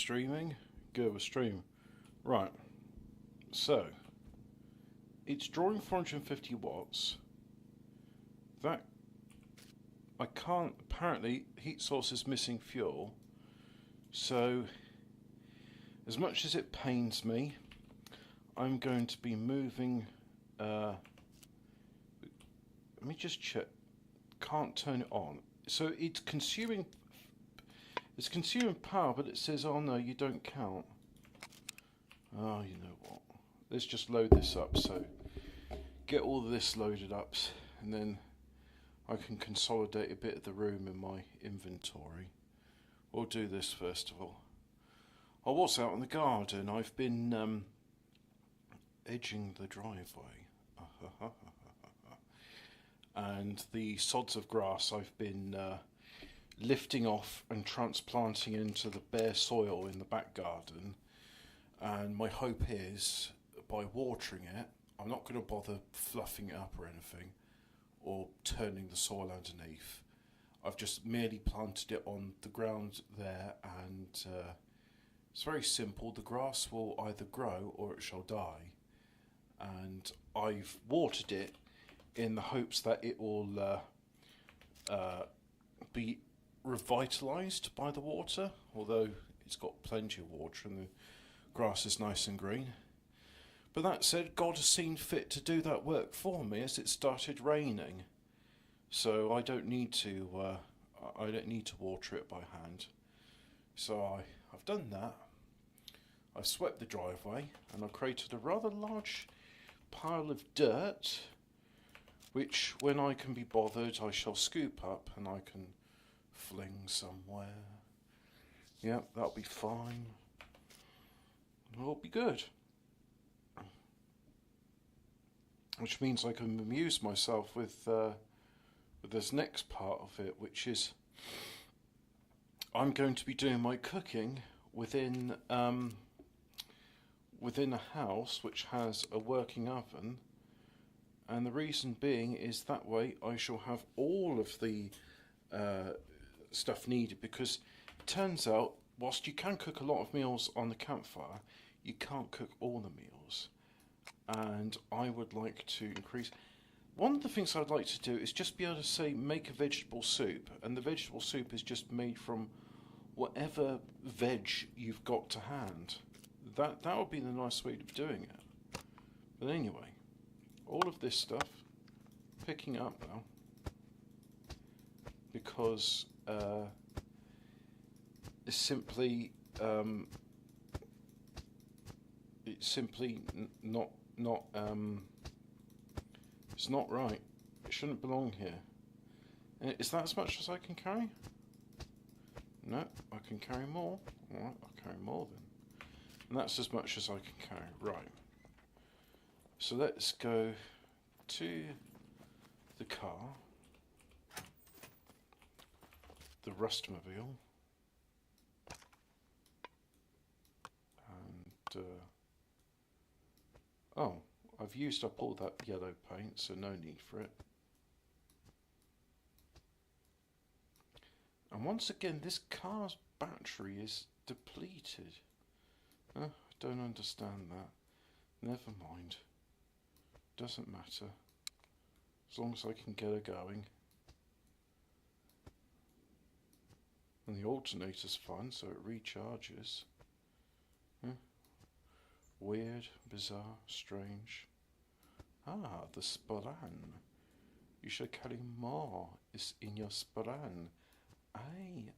streaming? Good, we're streaming. Right, so it's drawing 450 watts. That I can't, apparently heat source is missing fuel. So as much as it pains me, I'm going to be moving, let me just check, can't turn it on. So it's consuming power, but it says, oh no, you don't count. Oh, you know what, let's just load this up. So get all of this loaded up, and then I can consolidate a bit of the room in my inventory. We'll do this first of all. I was out in the garden. I've been edging the driveway. And the sods of grass I've been lifting off and transplanting into the bare soil in the back garden. And my hope is, by watering it, I'm not going to bother fluffing it up or anything, or turning the soil underneath. I've just merely planted it on the ground there, and it's very simple. The grass will either grow or it shall die. And I've watered it in the hopes that it will be revitalised by the water, although it's got plenty of water and the grass is nice and green. But that said, God has seen fit to do that work for me as it started raining, so I don't need to water it by hand. So I've done that. I've swept the driveway and I've created a rather large pile of dirt, which, when I can be bothered, I shall scoop up and I can fling somewhere. Yep, that'll be fine. It'll be good. Which means I can amuse myself with this next part of it, which is I'm going to be doing my cooking within a house which has a working oven, and the reason being is that way I shall have all of the stuff needed, because it turns out whilst you can cook a lot of meals on the campfire, you can't cook all the meals. And I would like to increase. One of the things I'd like to do is just be able to say make a vegetable soup, and the vegetable soup is just made from whatever veg you've got to hand. That would be the nice way of doing it. But anyway, all of this stuff picking up now, because it's simply not it's not right. It shouldn't belong here. Is that as much as I can carry? No, I can carry more. Alright, I'll carry more then. And that's as much as I can carry. Right. So let's go to the car, the Rustmobile, and oh, I've used up all that yellow paint, so no need for it. And once again, this car's battery is depleted. I don't understand that. Never mind. Doesn't matter. As long as I can get her going. And the alternator's fine, so it recharges. Weird, bizarre, strange. Ah, the sporan. You should carry more. Is in your sporan. Aye,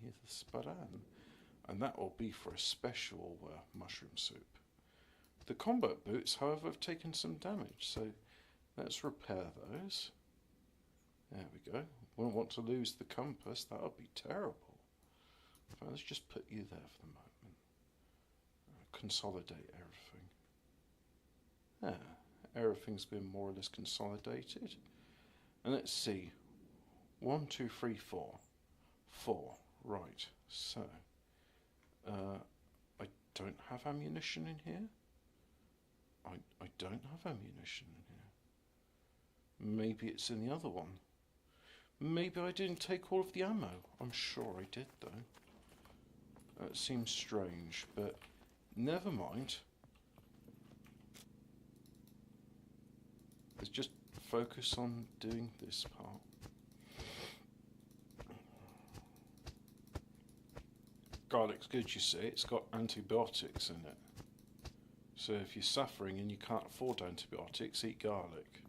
the sporan. And that will be for a special mushroom soup. The combat boots, however, have taken some damage, so let's repair those. There we go. Won't want to lose the compass, that would be terrible. Let's just put you there for the moment. Consolidate everything. There, everything's been more or less consolidated. And let's see. 1, 2, 3, 4. 4. Right, so I don't have ammunition in here. I don't have ammunition in here. Maybe it's in the other one. Maybe I didn't take all of the ammo. I'm sure I did though. That seems strange, but never mind. Let's just focus on doing this part. Garlic's good, you see. It's got antibiotics in it. So if you're suffering and you can't afford antibiotics, eat garlic.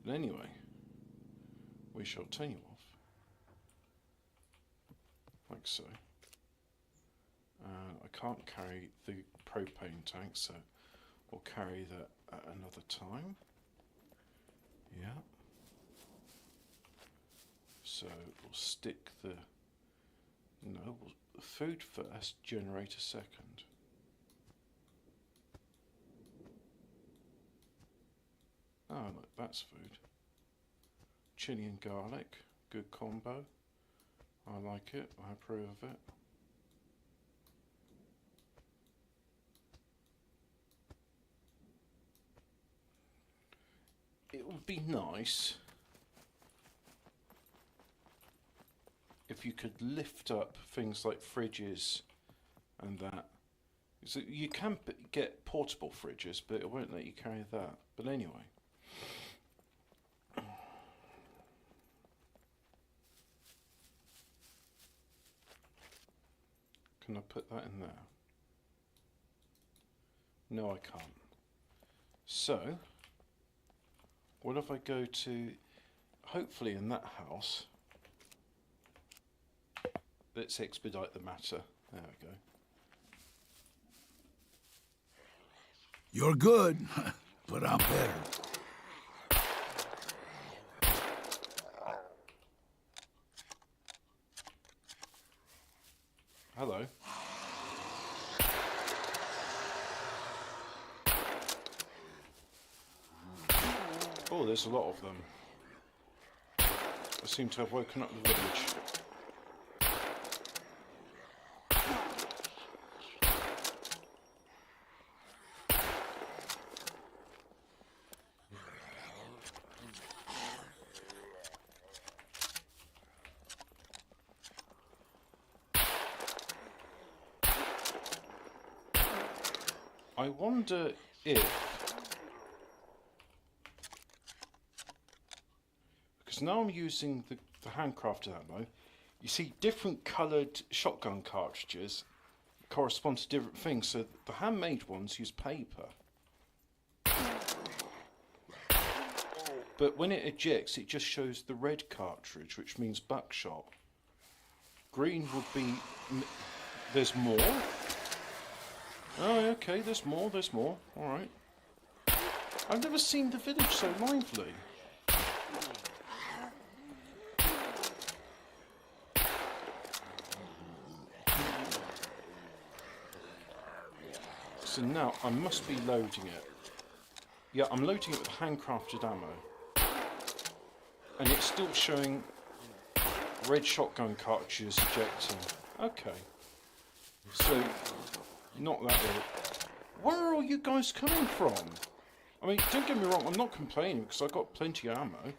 But anyway, we shall turn you off. Like so. I can't carry the propane tank, so we'll carry that at another time. Yeah. So we'll stick the... No, food first, generator second. Oh, look, that's food. Chili and garlic, good combo. I like it, I approve of it. It would be nice if you could lift up things like fridges and that. So you can get portable fridges, but it won't let you carry that. But anyway. Can I put that in there? No, I can't. So, what if I go to, hopefully in that house, let's expedite the matter. There we go. You're good, but I'm better. Hello. Oh, there's a lot of them. I seem to have woken up the village. I wonder if, because now I'm using the handcrafted ammo, you see different coloured shotgun cartridges correspond to different things, so the handmade ones use paper. But when it ejects, it just shows the red cartridge, which means buckshot. Green would be, there's more. Oh, okay, there's more, alright. I've never seen the village so lively. So now I must be loading it. Yeah, I'm loading it with handcrafted ammo. And it's still showing red shotgun cartridges ejecting. Okay. So... not that ill. Where are all you guys coming from? I mean, don't get me wrong, I'm not complaining because I've got plenty of ammo.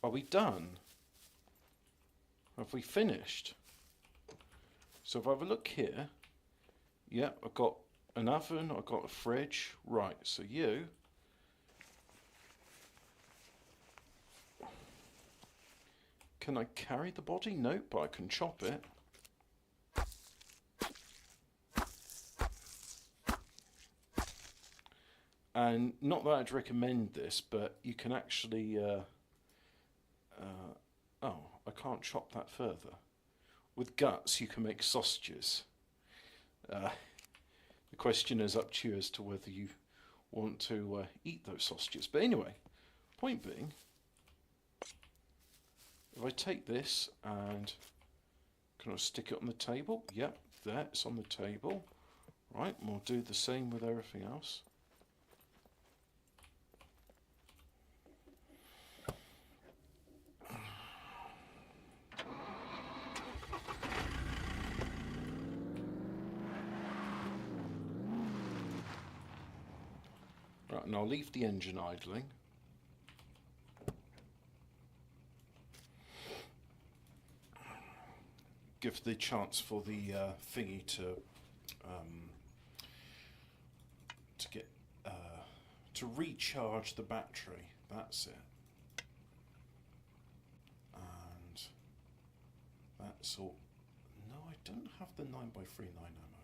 Are we done? Have we finished? So if I have a look here, yeah, I've got an oven, I've got a fridge. Right, so you... Can I carry the body? Nope, but I can chop it. And not that I'd recommend this, but you can actually... oh, I can't chop that further. With guts, you can make sausages. The question is up to you as to whether you want to eat those sausages. But anyway, point being, if I take this and can I stick it on the table? Yep, there, it's on the table. Right, and we'll do the same with everything else. Right, and I'll leave the engine idling. Give the chance for the thingy to get to recharge the battery. That's it. And that's all. No, I don't have the 9x39 ammo.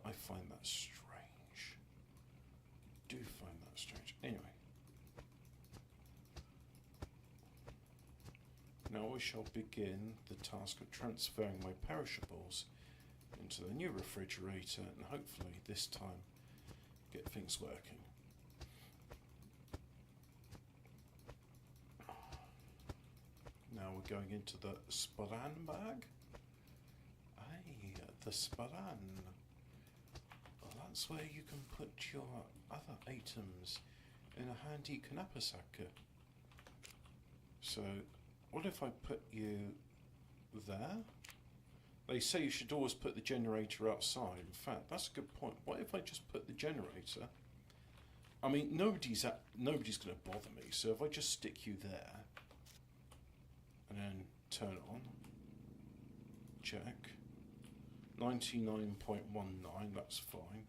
I find that strange. I do find that strange. Anyway. Now we shall begin the task of transferring my perishables into the new refrigerator and hopefully this time get things working. Now we're going into the Sparan bag. Hey, the Sparan. Well, that's where you can put your other items in a handy knapsack. So, what if I put you there? They say you should always put the generator outside. In fact, that's a good point. What if I just put the generator? I mean, nobody's going to bother me. So if I just stick you there and then turn it on, check. 99.19. That's fine.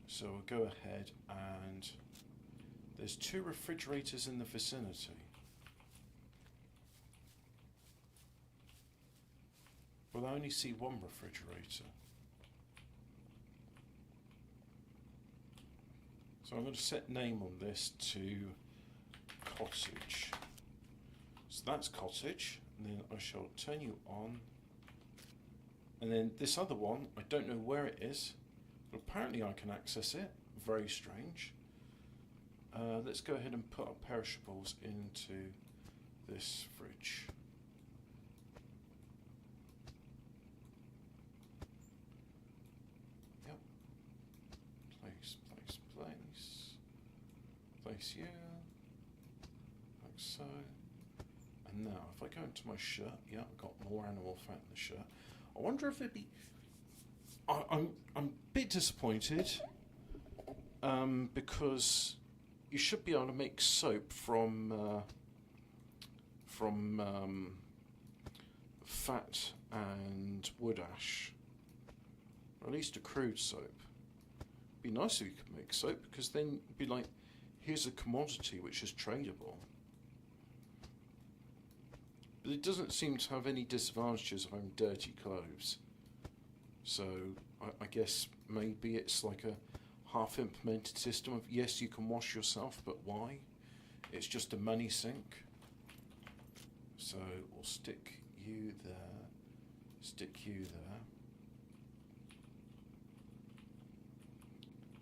So we'll go ahead and there's 2 refrigerators in the vicinity. But I only see 1 refrigerator. So I'm going to set name on this to cottage. So that's cottage, and then I shall turn you on. And then this other one, I don't know where it is, but apparently I can access it. Very strange. Let's go ahead and put our perishables into this fridge. Place you, like so. And now, if I go into my shirt, yeah, I've got more animal fat in the shirt. I wonder if it'd be. I'm a bit disappointed because you should be able to make soap from fat and wood ash, or at least a crude soap. It'd be nice if you could make soap because then it'd be like, here's a commodity which is tradable. But it doesn't seem to have any disadvantages of having dirty clothes. So I guess maybe it's like a half-implemented system of, yes, you can wash yourself, but why? It's just a money sink. So we'll stick you there, stick you there.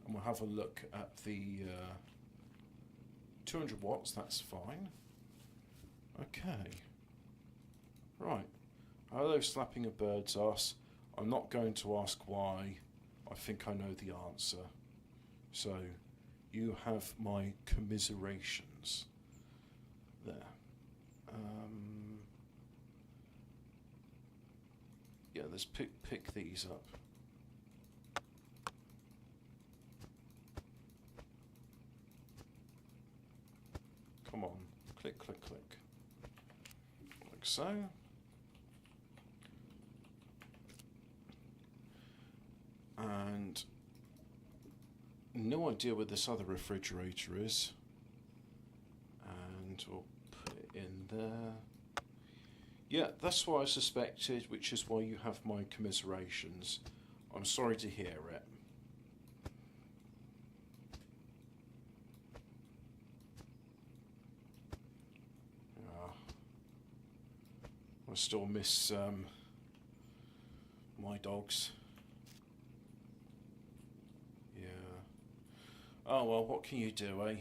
And we'll have a look at the 200 watts, that's fine. Okay. Right. Hello, slapping a bird's ass. I'm not going to ask why. I think I know the answer. So, you have my commiserations. There. Yeah, let's pick these up. Come on, click, click, click. Like so. And no idea where this other refrigerator is. And we'll put it in there. Yeah, that's what I suspected, which is why you have my commiserations. I'm sorry to hear it. I still miss my dogs. Yeah. Oh well, what can you do, eh?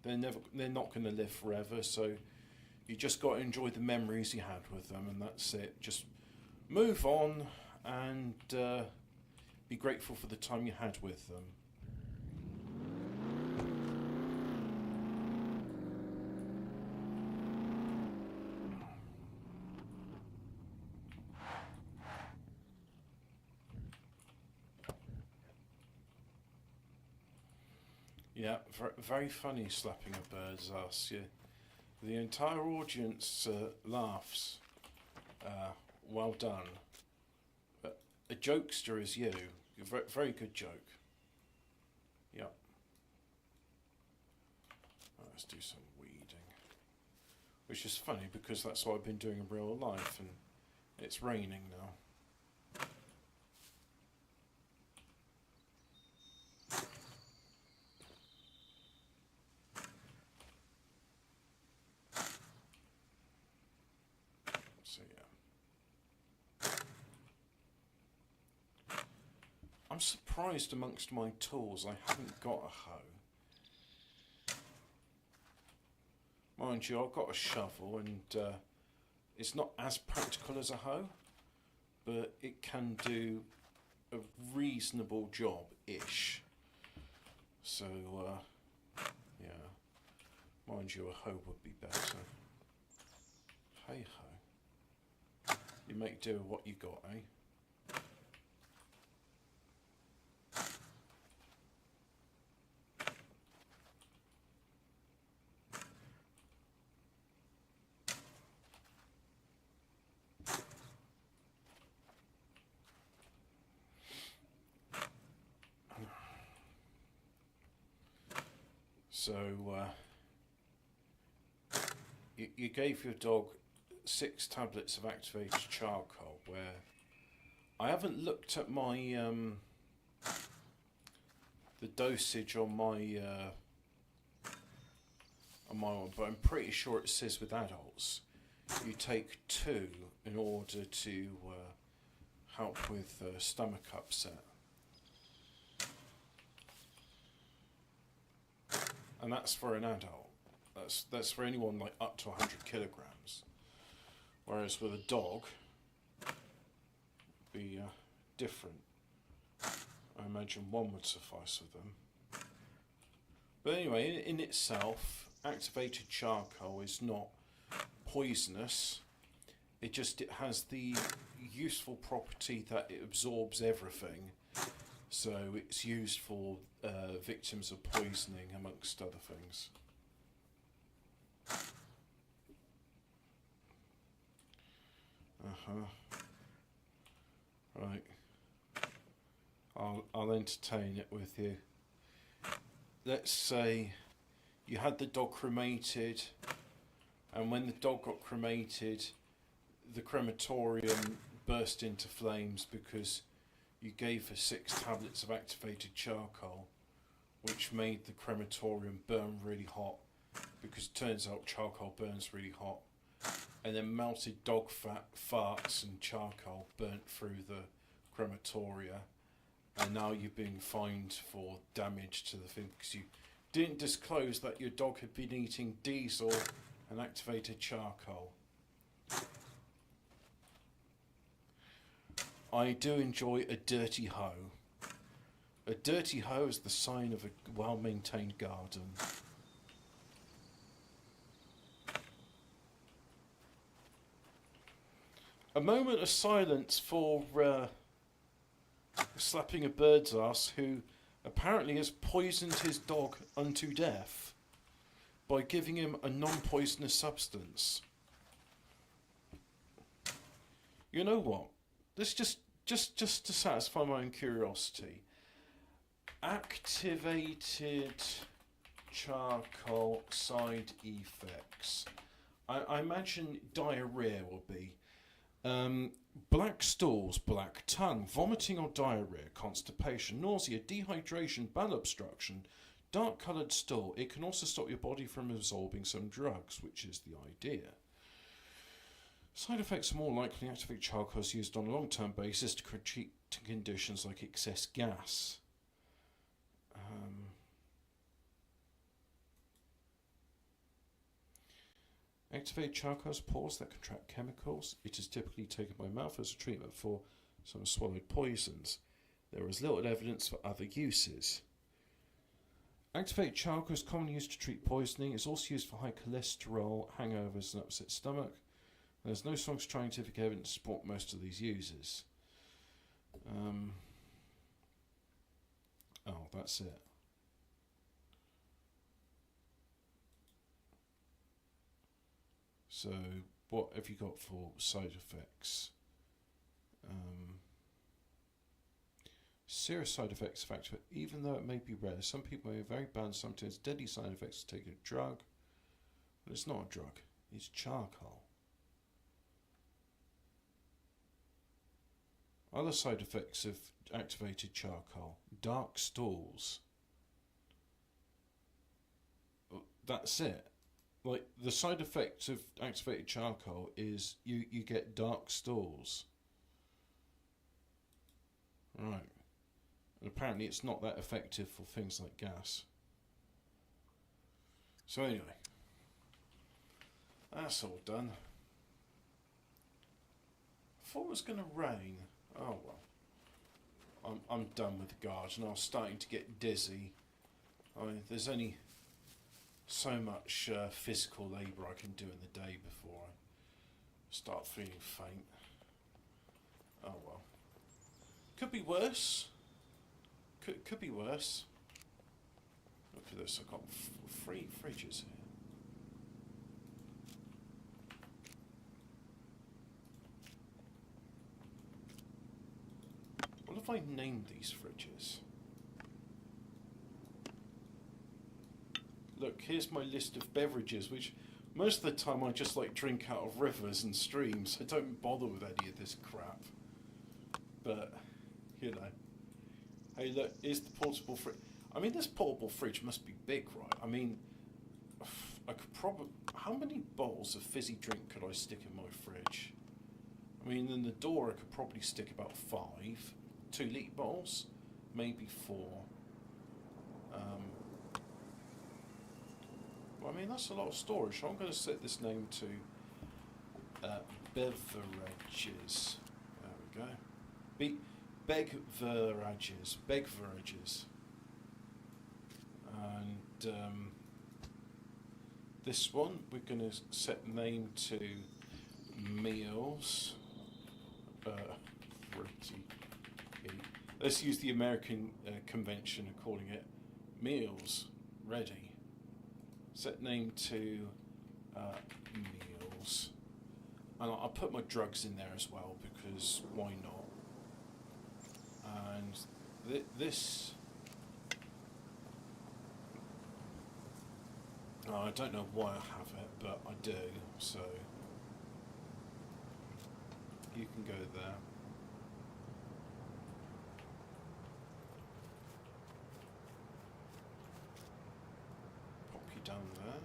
They're not going to live forever, so you just got to enjoy the memories you had with them, and that's it. Just move on and be grateful for the time you had with them. Yeah, very funny slapping a bird's ass. Yeah. The entire audience laughs. Well done. A jokester is you. Very good joke. Yep. Right, let's do some weeding. Which is funny because that's what I've been doing in real life, and it's raining now. So yeah. I'm surprised amongst my tools I haven't got a hoe. Mind you, I've got a shovel, and it's not as practical as a hoe, but it can do a reasonable job-ish. So, yeah. Mind you, a hoe would be better. Hey-ho. You make do with what you got, eh? So, you gave your dog 6 tablets of activated charcoal, where I haven't looked at my the dosage on my one, but I'm pretty sure it says with adults you take 2 in order to help with stomach upset. And that's for an adult. That's for anyone like up to 100 kilograms. Whereas with a dog, it'd be different. I imagine 1 would suffice with them. But anyway, in itself, activated charcoal is not poisonous. It has the useful property that it absorbs everything. So it's used for victims of poisoning, amongst other things. Right. I'll entertain it with you. Let's say you had the dog cremated, and when the dog got cremated, the crematorium burst into flames because you gave her 6 tablets of activated charcoal, which made the crematorium burn really hot, because it turns out charcoal burns really hot, and then melted dog fat, farts and charcoal burnt through the crematoria, and now you're being fined for damage to the thing because you didn't disclose that your dog had been eating diesel and activated charcoal. I do enjoy a dirty hoe. A dirty hoe is the sign of a well-maintained garden. A moment of silence for slapping a bird's ass who apparently has poisoned his dog unto death by giving him a non-poisonous substance. You know what? This just to satisfy my own curiosity. Activated charcoal side effects. I imagine diarrhea will be. Black stools, black tongue, vomiting or diarrhea, constipation, nausea, dehydration, bowel obstruction, dark coloured stool. It can also stop your body from absorbing some drugs, which is the idea. Side effects are more likely activated charcoal is used on a long-term basis to treat conditions like excess gas. Activated charcoal has pores that contract chemicals. It is typically taken by mouth as a treatment for some swallowed poisons. There is little evidence for other uses. Activated charcoal is commonly used to treat poisoning. It is also used for high cholesterol, hangovers and upset stomach. There's no strong scientific evidence to support most of these uses. Oh, that's it. So, what have you got for side effects? Serious side effects of active, even though it may be rare. Some people may have very bad, sometimes deadly side effects of taking a drug. But it's not a drug, it's charcoal. Other side effects of activated charcoal: dark stools. That's it. Like, the side effect of activated charcoal is you get dark stools. Right. And apparently it's not that effective for things like gas. So anyway, that's all done. I thought it was going to rain. Oh well. I'm done with the garden. I was starting to get dizzy. I mean, there's only so much physical labour I can do in the day before I start feeling faint. Oh well. Could be worse. Could be worse. Look at this, I've got 3 fridges here. What if I named these fridges? Look, here's my list of beverages, which most of the time I just like drink out of rivers and streams. I don't bother with any of this crap. But, you know. Hey, look, here's the portable fridge. I mean, this portable fridge must be big, right? I mean, I could probably... How many bottles of fizzy drink could I stick in my fridge? I mean, in the door I could probably stick about 5. 2-litre bottles? Maybe 4. Well, I mean, that's a lot of storage. So I'm going to set this name to beverages. There we go. Beverages. And this one we're going to set name to meals. Let's use the American convention of calling it meals ready. Set name to meals. And I'll put my drugs in there as well, because why not? And this... Oh, I don't know why I have it, but I do, so you can go there. Pop you down there.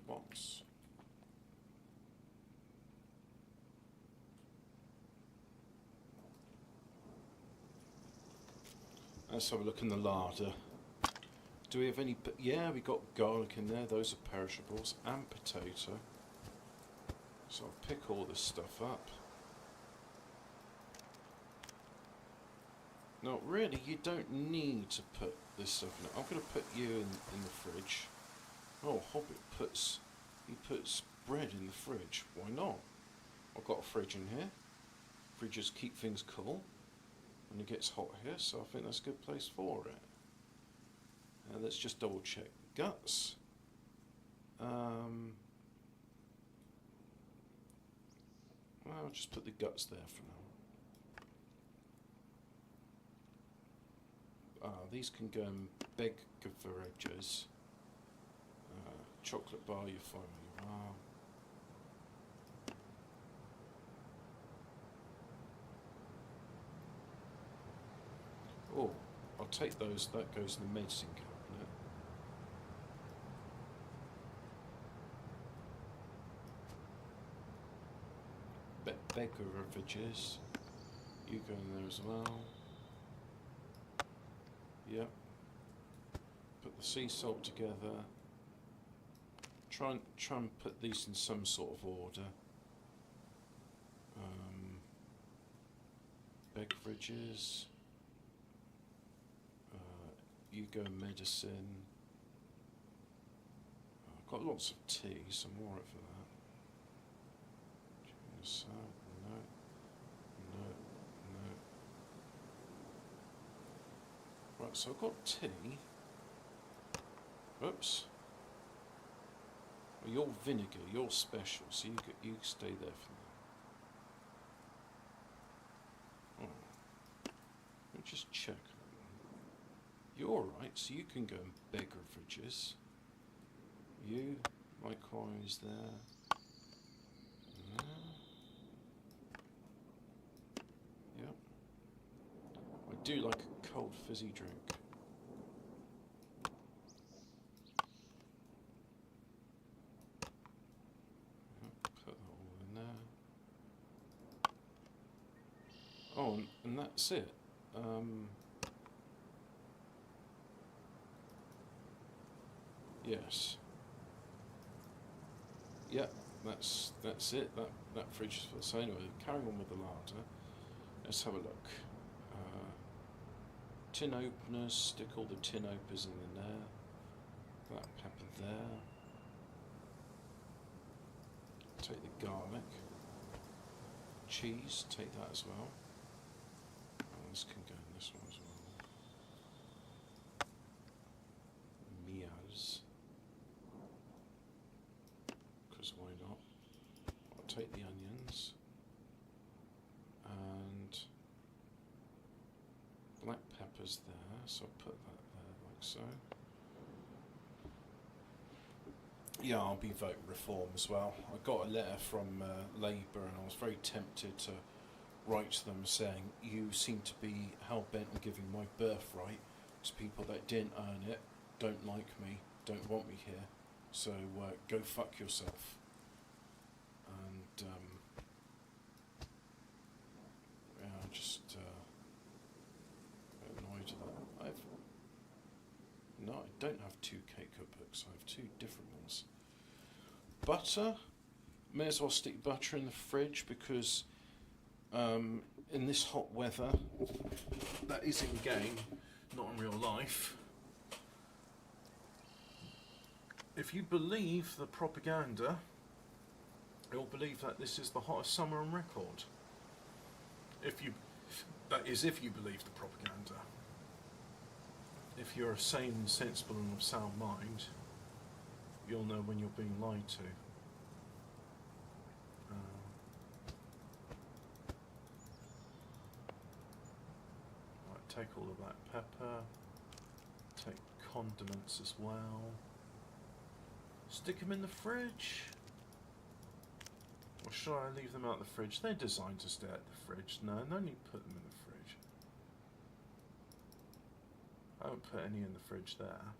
Box. Let's have a look in the larder. Do we have any? Yeah, we got garlic in there. Those are perishables, and potato. So I'll pick all this stuff up. Now, really, you don't need to put this stuff in it. I'm going to put you in the fridge. Oh, Hobbit puts bread in the fridge. Why not? I've got a fridge in here. Fridges keep things cool when it gets hot here, so I think that's a good place for it. And let's just double check guts. Well, I'll just put the guts there for now. These can go in beverages. Chocolate bar, you find where you are. Oh, I'll take those. That goes in the medicine cabinet. Beverages. You go in there as well. Yep. Put the sea salt together. Try and put these in some sort of order. Beverages. You go medicine. I've got lots of tea, so I'm alright for that. So, no, no, no. Right, so I've got tea. Oops. Well, you're vinegar, you're special, so you stay there for now. Oh. Let me just check. You're alright, so you can go and beg refriges. You, likewise there. There. Yep. I do like a cold fizzy drink. Put that all in there. Oh, and that's it. Yes. Yep, that's it. That fridge is full. So anyway, carrying on with the larder. Let's have a look. Tin openers. Stick all the tin openers in there. Black pepper there. Take the garlic. Cheese. Take that as well. Oh, this can go in this one as well. Mias. Why not? I'll take the onions and black peppers there, so I'll put that there like so. Yeah, I'll be voting reform as well. I got a letter from Labour and I was very tempted to write to them saying, you seem to be hell-bent on giving my birthright to people that didn't earn it, don't like me, don't want me here. So go fuck yourself. And yeah, I'm just annoyed at that. No, I don't have two cake cookbooks. I have two different ones. Butter, may as well stick butter in the fridge because in this hot weather, that is in game, not in real life. If you believe the propaganda, you'll believe that this is the hottest summer on record. That is if you believe the propaganda. If you're a sane, sensible and of sound mind, you'll know when you're being lied to. Right, take all the black pepper, take condiments as well. Stick them in the fridge. Or should I leave them out the fridge? They're designed to stay at the fridge. No need to put them in the fridge. I won't put any in the fridge there.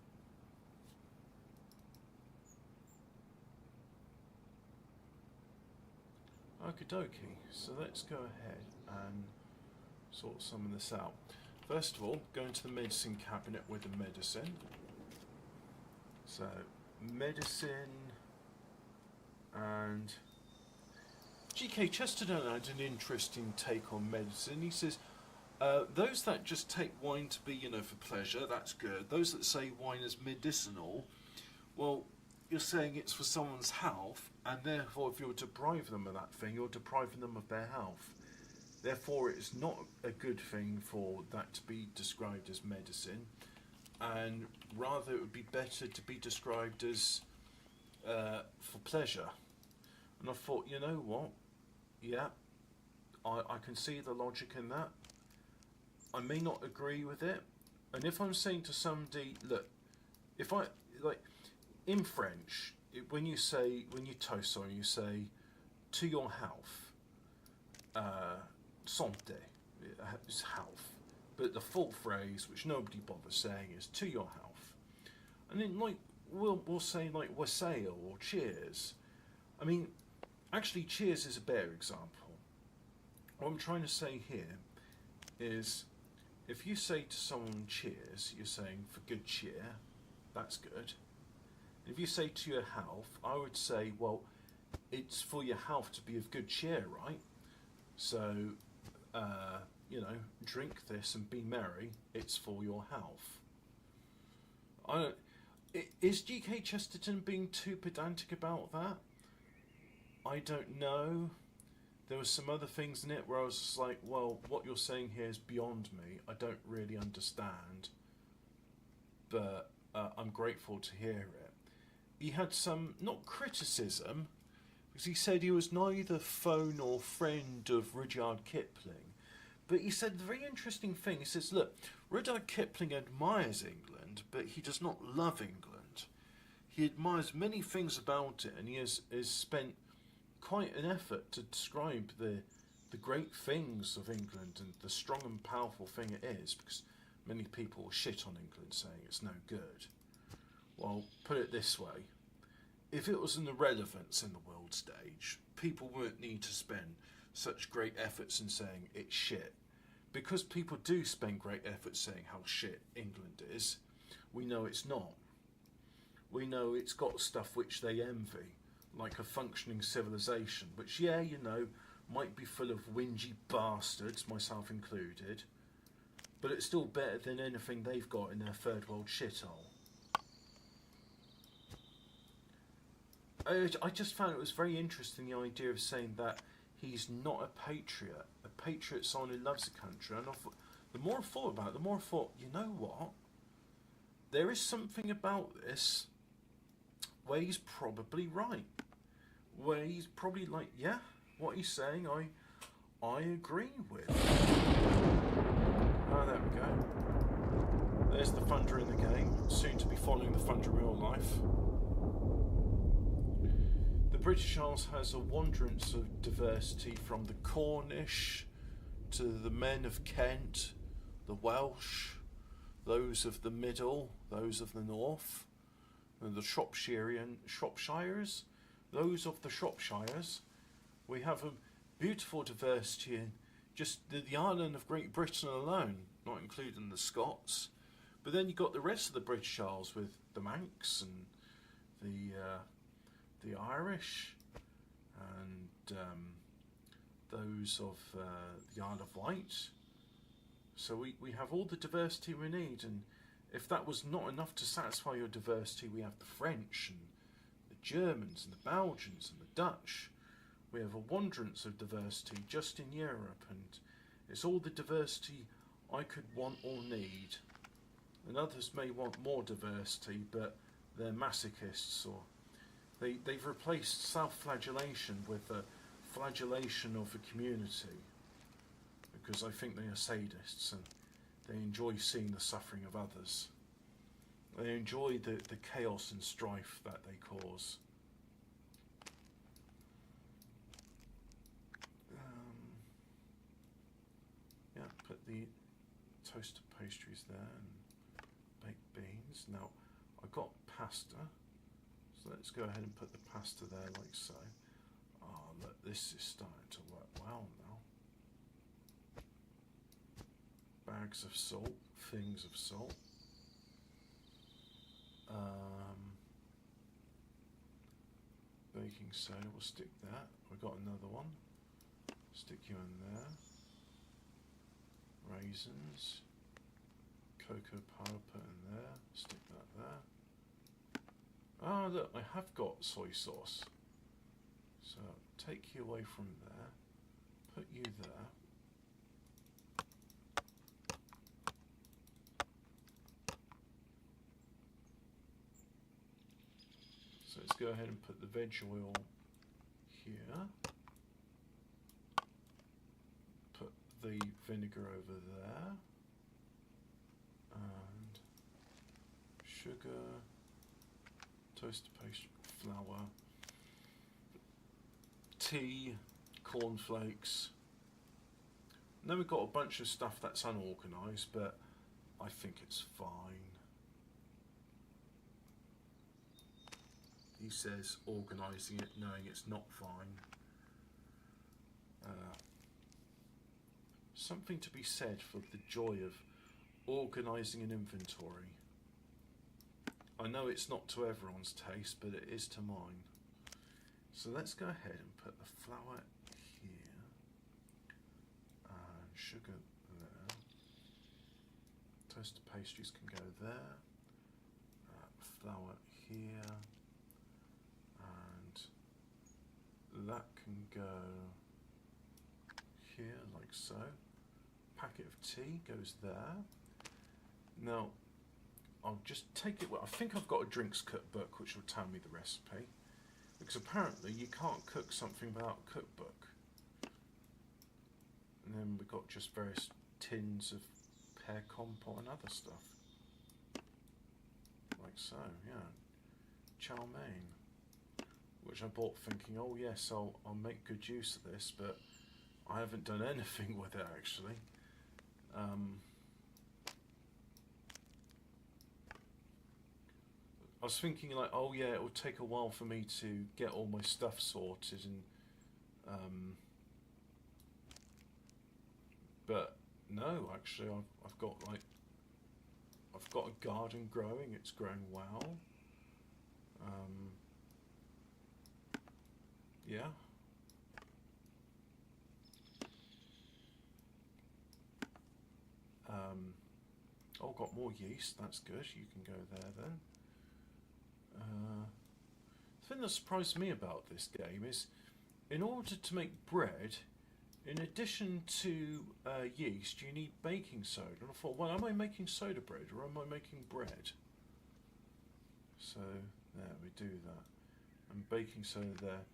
Okie dokie. So let's go ahead and sort some of this out. First of all, go into the medicine cabinet with the medicine. So, medicine and G.K. Chesterton had an interesting take on medicine. He says, those that just take wine to be, for pleasure, that's good. Those that say wine is medicinal, well, you're saying it's for someone's health, and therefore if you're depriving them of that thing, you're depriving them of their health. Therefore, it's not a good thing for that to be described as medicine, and rather it would be better to be described as for pleasure. And I thought, you know what? Yeah, I can see the logic in that. I may not agree with it. And if I'm saying to somebody, look, if I, like, in French, when you toast someone, you say, to your health, santé, is health. But the full phrase, which nobody bothers saying, is to your health. And then, like, we'll say, like, wassail or cheers. I mean, actually, cheers is a better example. What I'm trying to say here is, if you say to someone cheers, you're saying for good cheer, that's good. If you say to your health, I would say, well, it's for your health to be of good cheer, right? So, drink this and be merry. It's for your health. Is G.K. Chesterton being too pedantic about that? I don't know. There were some other things in it where I was just like, well, what you're saying here is beyond me. I don't really understand. But I'm grateful to hear it. He had some, not criticism, because he said he was neither foe nor friend of Rudyard Kipling. But he said a very interesting thing. He says, look, Rudyard Kipling admires England, but he does not love England. He admires many things about it, and he has spent quite an effort to describe the great things of England and the strong and powerful thing it is, because many people will shit on England saying it's no good. Well, put it this way. If it was an irrelevance in the world stage, people wouldn't need to spend such great efforts in saying it's shit. Because people do spend great efforts saying how shit England is, we know it's not. We know it's got stuff which they envy, like a functioning civilization, which, yeah, you know, might be full of whingy bastards, myself included, but it's still better than anything they've got in their third world shithole. I just found it was very interesting, the idea of saying that he's not a patriot. A patriot's someone who loves a country. And I thought, the more I thought about it, the more I thought, you know what? There is something about this where he's probably right. Where he's probably like, yeah, what he's saying, I agree with. Oh, there we go. There's the thunder in the game, soon to be following the thunder in real life. The British Isles has a wanderance of diversity from the Cornish to the men of Kent, the Welsh, those of the middle, those of the north, and the Shropshires, those of the Shropshires. We have a beautiful diversity in just the island of Great Britain alone, not including the Scots. But then you've got the rest of the British Isles with the Manx and the Irish and those of the Isle of Wight. So we have all the diversity we need, and if that was not enough to satisfy your diversity, we have the French and the Germans and the Belgians and the Dutch. We have a wanderance of diversity just in Europe, and it's all the diversity I could want or need. And others may want more diversity, but they're masochists, or they've replaced self-flagellation with the flagellation of a community, because I think they are sadists and they enjoy seeing the suffering of others. They enjoy the chaos and strife that they cause. Yeah, put the toasted pastries there and baked beans. Now, I got pasta, so let's go ahead and put the pasta there like so. Oh, look, this is starting to work well now. Bags of salt, things of salt. Baking soda, we'll stick that. We've got another one. Stick you in there. Raisins. Cocoa powder put in there. Stick that there. Ah, look, I have got soy sauce. So take you away from there. Put you there. So let's go ahead and put the veg oil here. Put the vinegar over there. And sugar, toasted pastry, flour, tea, cornflakes. And then we've got a bunch of stuff that's unorganised, but I think it's fine. He says organising it, knowing it's not fine. Something to be said for the joy of organising an inventory. I know it's not to everyone's taste, but it is to mine. So let's go ahead and put the flour here, and sugar there. Toasted pastries can go there. flour here, and that can go here like so. Packet of tea goes there. Now I'll just take it. Well, I think I've got a drinks cookbook which will tell me the recipe, because apparently you can't cook something without a cookbook. And then we've got just various tins of pear compote and other stuff. Like so, yeah. Chow mein. Which I bought thinking, oh yes, I'll make good use of this, but I haven't done anything with it actually. I was thinking like, oh yeah, it will take a while for me to get all my stuff sorted, and but no, actually I've got a garden growing. It's growing well. Yeah. Oh, got more yeast. That's good. You can go there then. The thing that surprised me about this game is, in order to make bread, in addition to yeast, you need baking soda. And I thought, well, am I making soda bread or am I making bread? So there, we do that. And baking soda there.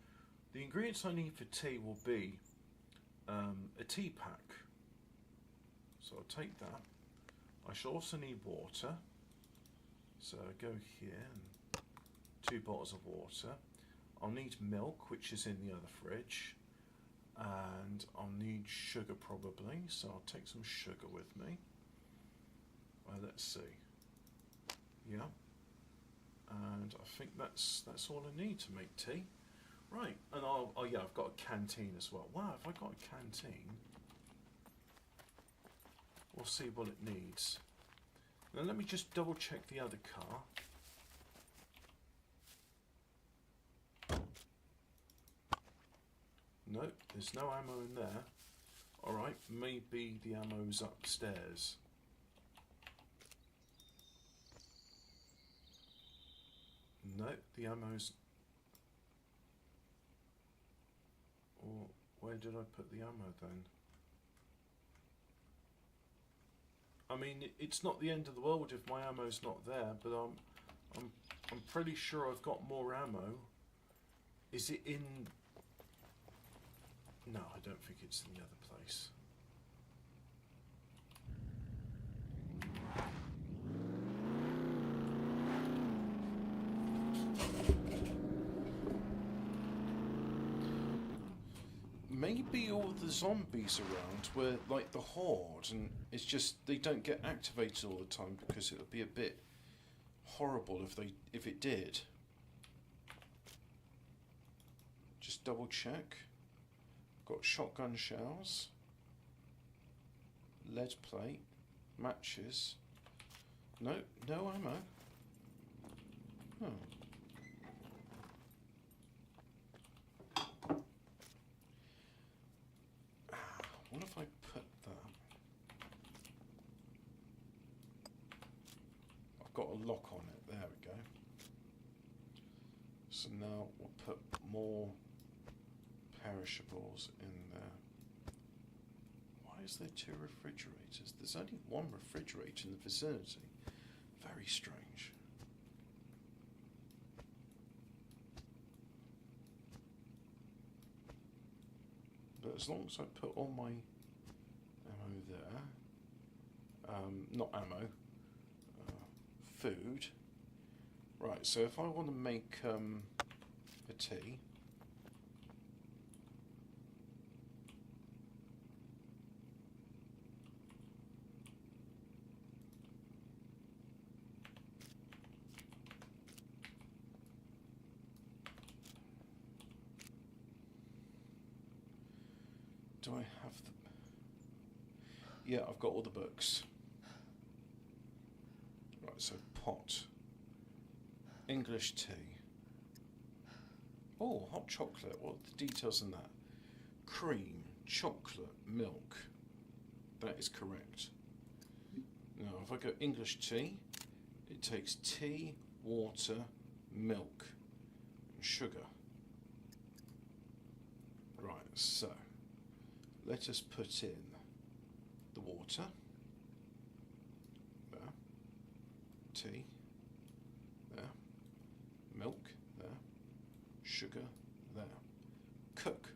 The ingredients I need for tea will be a tea pack. So I'll take that. I shall also need water. So I go here, and 2 bottles of water. I'll need milk, which is in the other fridge. And I'll need sugar probably, so I'll take some sugar with me. Let's see. Yeah. And I think that's all I need to make tea. Right, and oh yeah, I've got a canteen as well. Wow, have I got a canteen? We'll see what it needs. Now let me just double check the other car. Nope, there's no ammo in there. Alright, maybe the ammo's upstairs. Nope, the ammo's... Or where did I put the ammo then? I mean, it's not the end of the world if my ammo's not there, but I'm pretty sure I've got more ammo. Is it in... No, I don't think it's in the other place. Maybe all the zombies around were like the horde, and it's just they don't get activated all the time, because it would be a bit horrible if it did. Just double check. Got shotgun shells, lead plate, matches. No ammo. Oh. What if I put that? I've got a lock on it. There we go. So now we'll put more perishables in there. Why is there 2 refrigerators? There's only 1 refrigerator in the vicinity. Very strange. But as long as I put all my ammo there, not ammo, food. Right, so if I want to make a tea, do I have the... Yeah, I've got all the books. Right, so pot. English tea. Oh, hot chocolate. What are the details in that? Cream, chocolate, milk. That is correct. Now, if I go English tea, it takes tea, water, milk, and sugar. Right, so let us put in the water, there, tea, there, milk, there, sugar, there. Cook.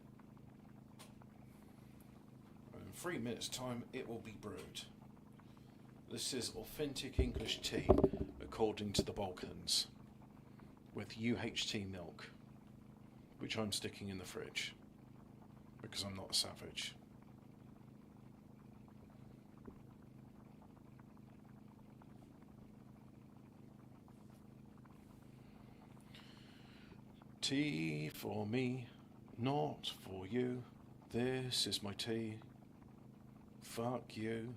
And in 3 minutes' time it will be brewed. This is authentic English tea according to the Balkans, with UHT milk, which I'm sticking in the fridge because I'm not a savage. Tea for me, not for you. This is my tea. Fuck you.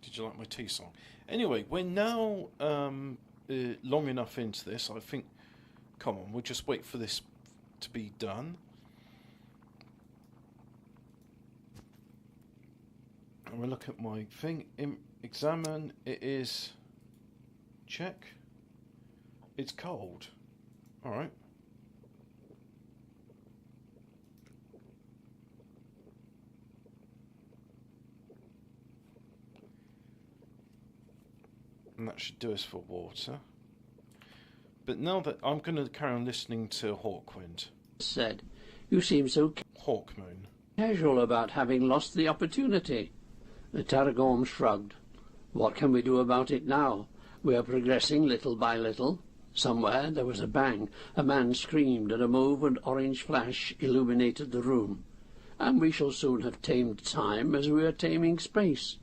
Did you like my tea song? Anyway, we're now long enough into this. I think, come on, we'll just wait for this to be done. And we'll look at my thing. Examine. It is. Check. It's cold. Alright. And that should do us for water. But now that I'm going to carry on listening to Hawkwind. Said, you seem so Hawkmoon. casual about having lost the opportunity. Tarragorm shrugged. What can we do about it now? We are progressing little by little. Somewhere there was a bang. A man screamed, and a mauve and orange flash illuminated the room. And we shall soon have tamed time as we are taming space.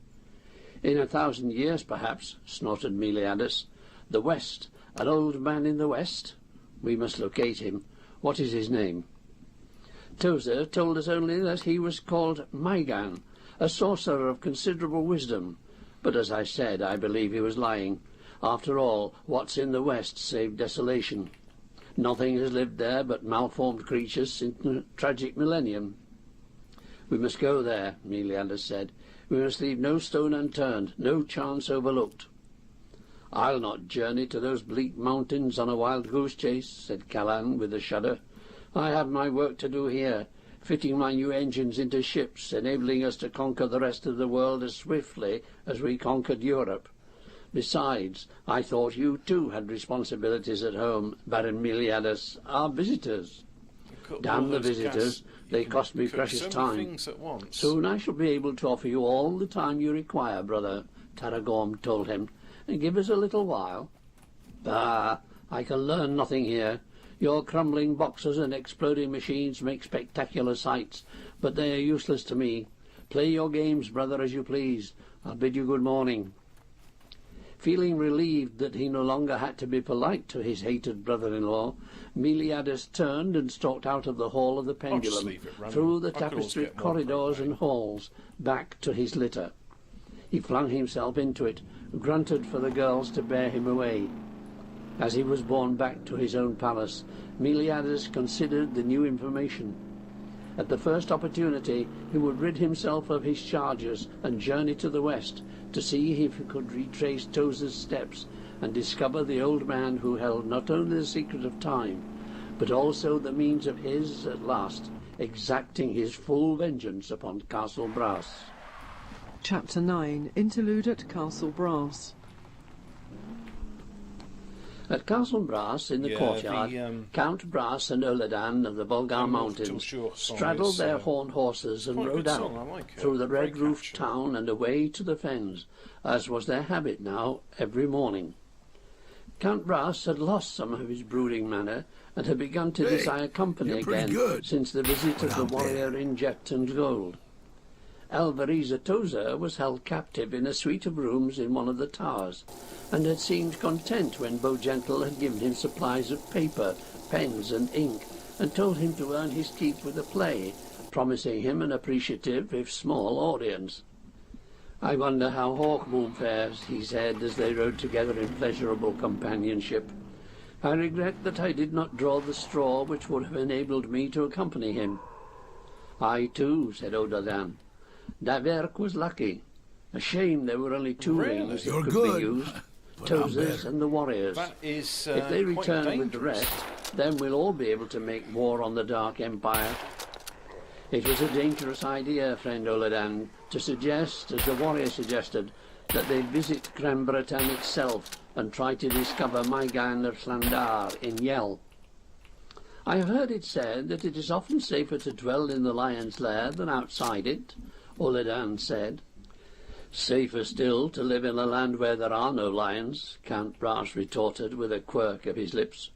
In 1,000 years, perhaps, snorted Meliadus. The West, an old man in the West? We must locate him. What is his name? Tozer told us only that he was called Maigan, a sorcerer of considerable wisdom. But as I said, I believe he was lying. After all, what's in the West save desolation? Nothing has lived there but malformed creatures since the tragic millennium. We must go there, Meliadus said. We must leave no stone unturned, no chance overlooked. I'll not journey to those bleak mountains on a wild goose chase, said Callan with a shudder. I have my work to do here, fitting my new engines into ships, enabling us to conquer the rest of the world as swiftly as we conquered Europe. Besides, I thought you too had responsibilities at home, Baron Meliadus, our visitors. Damn the visitors, they cost me precious time. Soon I shall be able to offer you all the time you require, brother, Tarragorm told him, and give us a little while. Bah, I can learn nothing here. Your crumbling boxes and exploding machines make spectacular sights, but they are useless to me. Play your games, brother, as you please. I'll bid you good morning. Feeling relieved that he no longer had to be polite to his hated brother-in-law, Meliadus turned and stalked out of the Hall of the Pendulum, through the tapestried corridors and halls, back to his litter. He flung himself into it, grunted for the girls to bear him away. As he was borne back to his own palace, Meliadus considered the new information. At the first opportunity, he would rid himself of his charges and journey to the west, to see if he could retrace Tozer's steps and discover the old man who held not only the secret of time, but also the means of his, at last, exacting his full vengeance upon Castle Brass. Chapter 9. Interlude at Castle Brass. At Castle Brass, in the courtyard, Count Brass and Oladan of the Bulgar Mountains straddled their horned horses and rode out through the red-roofed town and away to the fens, as was their habit now every morning. Count Brass had lost some of his brooding manner and had begun to desire company again since the visit of the warrior in jet and gold. Alvariza Tozer was held captive in a suite of rooms in one of the towers, and had seemed content when Beaugentle had given him supplies of paper, pens, and ink, and told him to earn his keep with a play, promising him an appreciative, if small, audience. "I wonder how Hawkmoon fares," he said, as they rode together in pleasurable companionship. "I regret that I did not draw the straw which would have enabled me to accompany him." "I too," said Odadan. "Daverk was lucky. A shame there were only two rings that could be used. but I'm Tozers better. and the warriors. That is If they quite return with the dangerous. rest, then we'll all be able to make war on the Dark Empire. It was a dangerous idea, friend Oladan, to suggest, as the warrior suggested, that they visit Gran Breton itself and try to discover Maigan of Slandar in Yell. I have heard it said that it is often safer to dwell in the lion's lair than outside it, Oladan said. Safer still to live in a land where there are no lions, Count Brass retorted with a quirk of his lips.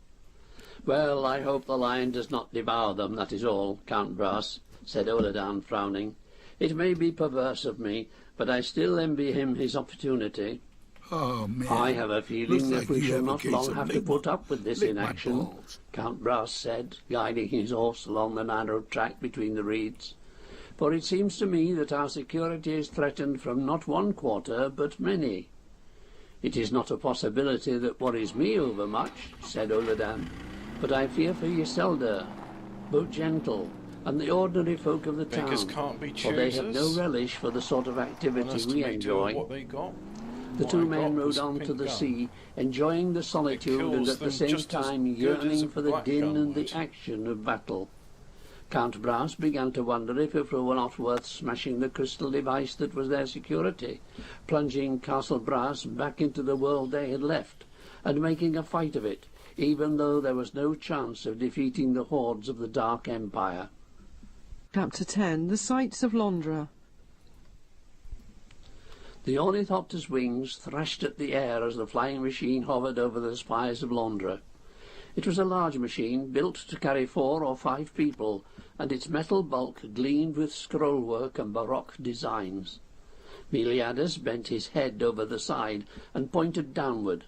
Well, I hope the lion does not devour them, that is all, Count Brass, said Oladan, frowning. It may be perverse of me, but I still envy him his opportunity. Oh, man. I have a feeling Looks that like we you shall have a not case long of have to lick put my- up with this lick my inaction, balls. Count Brass said, guiding his horse along the narrow track between the reeds. For it seems to me that our security is threatened from not one quarter, but many. It is not a possibility that worries me overmuch, said Oladan, but I fear for Yselda, both gentle, and the ordinary folk of the Beggars town, can't be for they have no choosers. relish for the sort of activity we enjoy. What they got. The What two I men got rode was on pink to the gun. sea, enjoying the solitude and kills at the them same just as time good as yearning a for the black din gun and the would. action of battle. Count Brass began to wonder if it were not worth smashing the crystal device that was their security, plunging Castle Brass back into the world they had left, and making a fight of it, even though there was no chance of defeating the hordes of the Dark Empire. Chapter 10. The Sights of Londra. The ornithopter's wings thrashed at the air as the flying machine hovered over the spires of Londra. It was a large machine, built to carry 4 or 5 people, and its metal bulk gleamed with scrollwork and baroque designs. Meliadus bent his head over the side and pointed downward.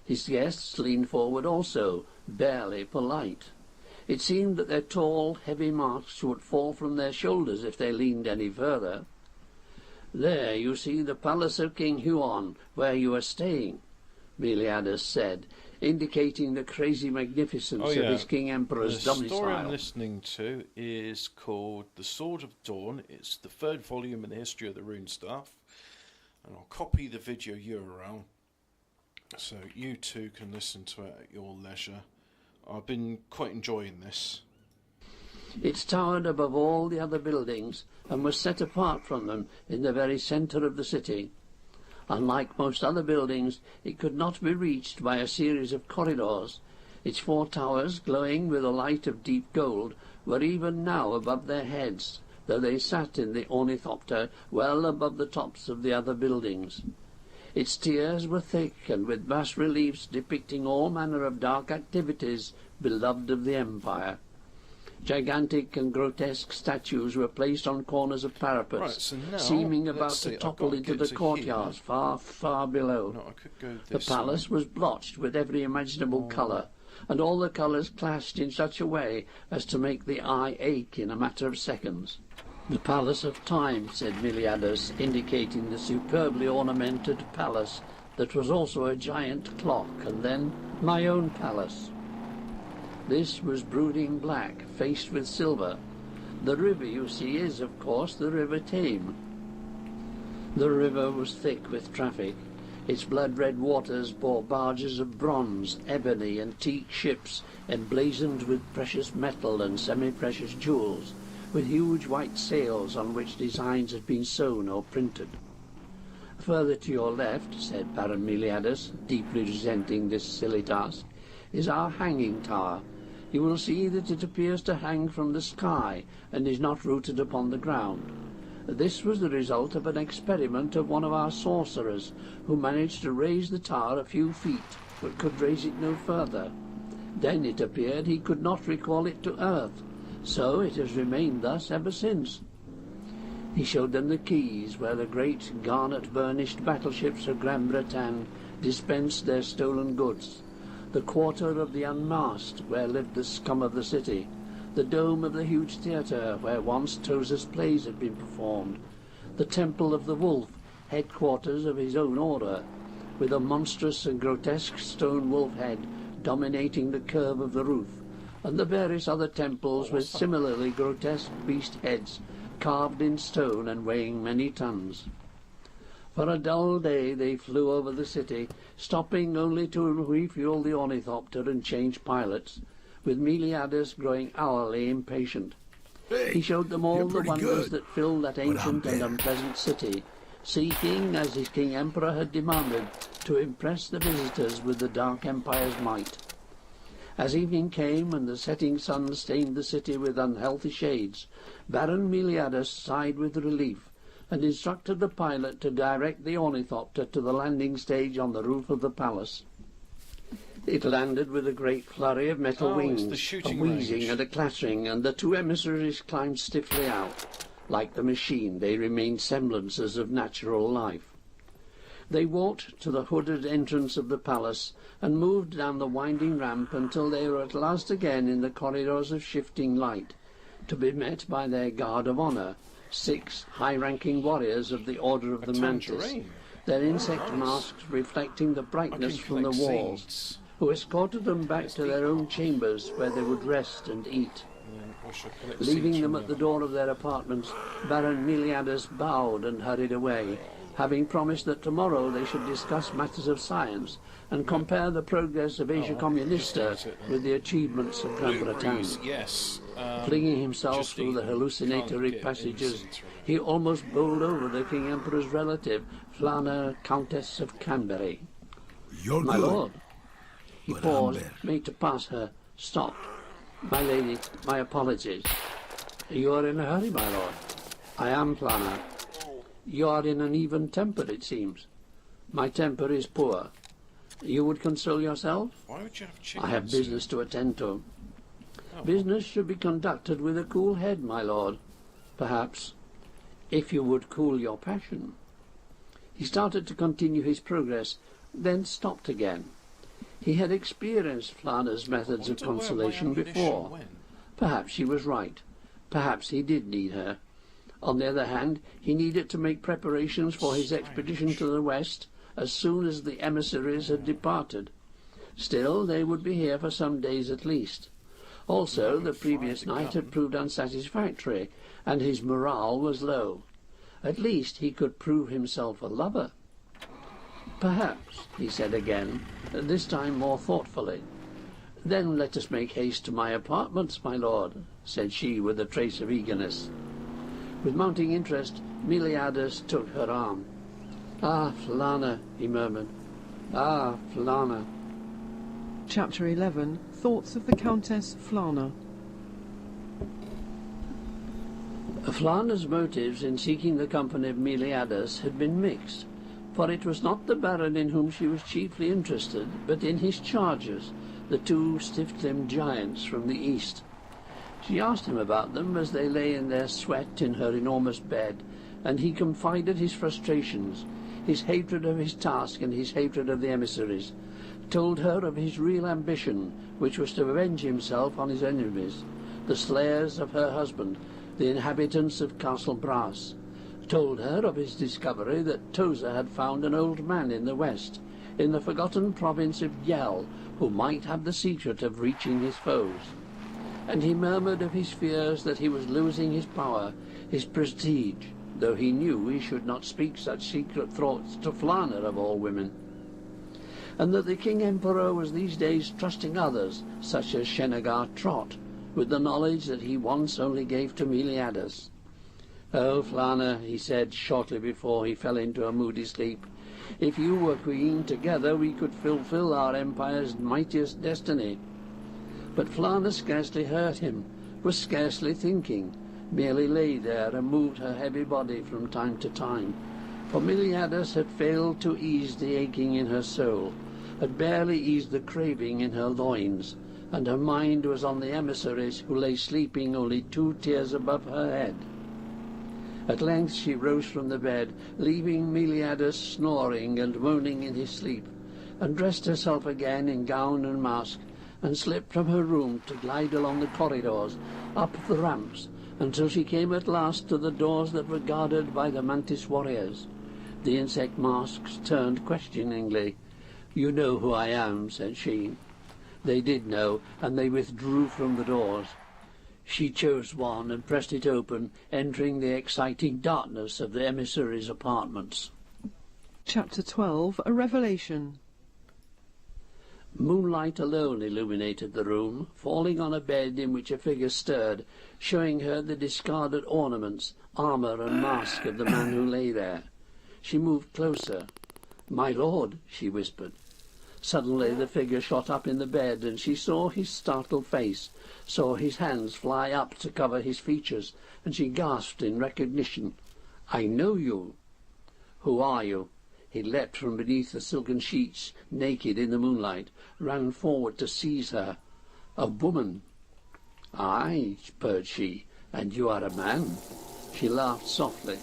His guests leaned forward also, barely polite. It seemed that their tall, heavy masks would fall from their shoulders if they leaned any further. There you see the palace of King Huon, where you are staying, Meliadus said, indicating the crazy magnificence Oh, of yeah. his King Emperor's The story I'm domicile. listening to is called The Sword of Dawn. It's the 3rd volume in the history of the rune staff. And I'll copy the video URL so you too can listen to it at your leisure. I've been quite enjoying this. It towered above all the other buildings and was set apart from them in the very centre of the city. Unlike most other buildings, it could not be reached by a series of corridors. Its 4 towers, glowing with a light of deep gold, were even now above their heads, though they sat in the ornithopter well above the tops of the other buildings. Its tiers were thick and with bas-reliefs depicting all manner of dark activities beloved of the Empire. Gigantic and grotesque statues were placed on corners of parapets, Right, so now, seeming let's about see, to I've topple got to into get the to courtyards here. far, far below. No, I could go The this palace way. was blotched with every imaginable colour, and all the colours clashed in such a way as to make the eye ache in a matter of seconds. The Palace of Time, said Meliadus, indicating the superbly ornamented palace that was also a giant clock, and then my own palace. This was brooding black, faced with silver. The river, you see, is, of course, the River Tame. The river was thick with traffic. Its blood-red waters bore barges of bronze, ebony, and teak ships emblazoned with precious metal and semi-precious jewels, with huge white sails on which designs had been sewn or printed. Further to your left, said Baron Meliadus, deeply resenting this silly task, is our hanging tower. You will see that it appears to hang from the sky and is not rooted upon the ground. This was the result of an experiment of one of our sorcerers, who managed to raise the tower a few feet, but could raise it no further. Then it appeared he could not recall it to earth, so it has remained thus ever since. He showed them the quays where the great garnet-burnished battleships of Gran Breton dispensed their stolen goods, the quarter of the unmasked where lived the scum of the city, the dome of the huge theatre where once Tozer's plays had been performed, the temple of the wolf, headquarters of his own order, with a monstrous and grotesque stone wolf head dominating the curve of the roof, and the various other temples with similarly grotesque beast heads carved in stone and weighing many tons. For a dull day they flew over the city, stopping only to refuel the ornithopter and change pilots, with Meliadus growing hourly impatient. Hey, He showed them all you're the pretty wonders good, that filled that ancient and better. unpleasant city, seeking, as his King Emperor had demanded, to impress the visitors with the Dark Empire's might. As evening came and the setting sun stained the city with unhealthy shades, Baron Meliadus sighed with relief and instructed the pilot to direct the ornithopter to the landing stage on the roof of the palace. It landed with a great flurry of metal Oh, it's wings, the a shooting wheezing range. and a clattering, and the two emissaries climbed stiffly out. Like the machine, they remained semblances of natural life. They walked to the hooded entrance of the palace and moved down the winding ramp until they were at last again in the corridors of shifting light, to be met by their guard of honour, 6 high-ranking warriors of the Order of A the Mantis, tangerine. their insect Nice. masks reflecting the I brightness can from the collect walls, seeds. who escorted them back It's to their own deep. chambers where they would rest and eat. And then I shall collect Leaving seeds them from at the door of their apartments, Baron Meliadus bowed and hurried away, having promised that tomorrow they should discuss matters of science and compare the progress of Asia Communista just eat it then. with the achievements of Gran Bretagne. blueberries. Yes. Flinging himself just through eat the them. hallucinatory Can't get passages, innocence from it. he almost bowled over the King Emperor's relative, Flana, Countess of Canberry. You're My good. lord. He But I'm paused, better. made to pass her, stopped. My lady, my apologies. You are in a hurry, my lord. I am, Flana. You are in an even temper, it seems. My temper is poor. You would console yourself? Why would you have chickens? I have business to attend to. Oh, Business should be conducted with a cool head, my lord. Perhaps, if you would cool your passion. He started to continue his progress, then stopped again. He had experienced Flana's methods of wonder where my consolation ammunition before. went. Perhaps she was right. Perhaps he did need her. On the other hand, he needed to make preparations for his expedition to the west as soon as the emissaries had departed. Still, they would be here for some days at least. Also, the previous night had proved unsatisfactory, and his morale was low. At least he could prove himself a lover. Perhaps, he said again, this time more thoughtfully. Then let us make haste to my apartments, my lord, said she with a trace of eagerness. With mounting interest, Meliadus took her arm. Ah, Flana, he murmured. Ah, Flana. Chapter 11. Thoughts of the Countess Flana. Flana's motives in seeking the company of Meliadus had been mixed, for it was not the Baron in whom she was chiefly interested, but in his charges, the 2 stiff-limbed giants from the east. She asked him about them as they lay in their sweat in her enormous bed, and he confided his frustrations, his hatred of his task and his hatred of the emissaries, told her of his real ambition, which was to avenge himself on his enemies, the slayers of her husband, the inhabitants of Castle Brass, told her of his discovery that Toza had found an old man in the west, in the forgotten province of Yell, who might have the secret of reaching his foes. And he murmured of his fears that he was losing his power, his prestige, though he knew he should not speak such secret thoughts to Flana of all women, and that the King Emperor was these days trusting others, such as Shenagar Trot, with the knowledge that he once only gave to Meliadus. Oh, Flana, he said shortly before he fell into a moody sleep, if you were queen, together we could fulfill our empire's mightiest destiny. But Flana scarcely heard him, was scarcely thinking, merely lay there and moved her heavy body from time to time, for Meliadus had failed to ease the aching in her soul, had barely eased the craving in her loins, and her mind was on the emissaries who lay sleeping only 2 tiers above her head. At length she rose from the bed, leaving Meliadus snoring and moaning in his sleep, and dressed herself again in gown and mask, and slipped from her room to glide along the corridors, up the ramps, until she came at last to the doors that were guarded by the Mantis warriors. The insect masks turned questioningly. "You know who I am," said she. They did know, and they withdrew from the doors. She chose one and pressed it open, entering the exciting darkness of the emissaries' apartments. Chapter 12, A Revelation. Moonlight alone illuminated the room, falling on a bed in which a figure stirred, showing her the discarded ornaments, armour and mask of the man who lay there. She moved closer. "My lord," she whispered. Suddenly the figure shot up in the bed, and she saw his startled face, saw his hands fly up to cover his features, and she gasped in recognition. "I know you." "Who are you?" He leapt from beneath the silken sheets, naked in the moonlight, ran forward to seize her. "A woman." "Aye," purred she, "and you are a man." She laughed softly.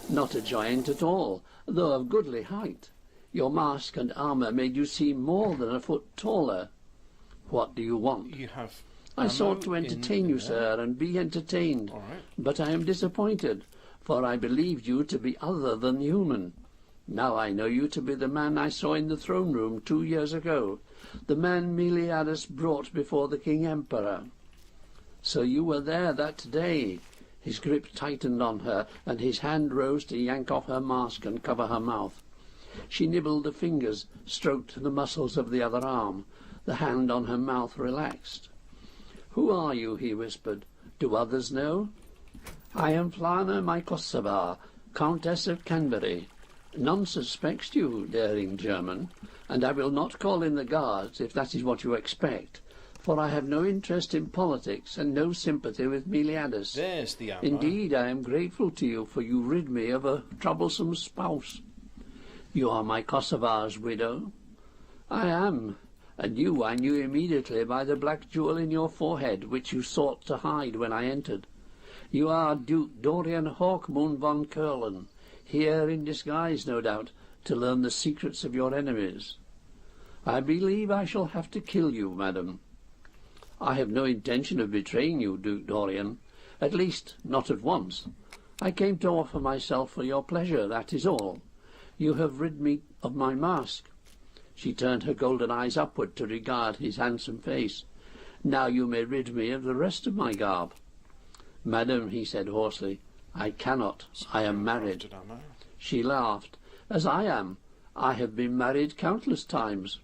"Not a giant at all, though of goodly height. Your mask and armour made you seem more than a foot taller. What do you want?" You have. "I sought to ammo entertain in you, there? sir, and be entertained. All right. But I am disappointed, for I believed you to be other than human. Now I know you to be the man I saw in the throne room 2 years ago, the man Meliadus brought before the King Emperor. So you were there that day." His grip tightened on her, and his hand rose to yank off her mask and cover her mouth. She nibbled the fingers, stroked the muscles of the other arm. The hand on her mouth relaxed. "Who are you?" he whispered. "Do others know?" "I am Flana Mykosavar, Countess of Canbury. None suspects you, daring German, and I will not call in the guards if that is what you expect, for I have no interest in politics and no sympathy with Meliadus. There's the ammo. Indeed, I am grateful to you, for you rid me of a troublesome spouse." "You are my Kosovar's widow?" "I am, and you I knew immediately by the black jewel in your forehead, which you sought to hide when I entered. You are Duke Dorian Hawkmoon von Curlen, here in disguise, no doubt, to learn the secrets of your enemies. I believe I shall have to kill you, madam." "I have no intention of betraying you, Duke Dorian, at least not at once. I came to offer myself for your pleasure, that is all. You have rid me of my mask." She turned her golden eyes upward to regard his handsome face. "Now you may rid me of the rest of my garb." "Madam," he said hoarsely, "I cannot. I am married." Crafted ammo. She laughed. "As I am. I have been married countless times."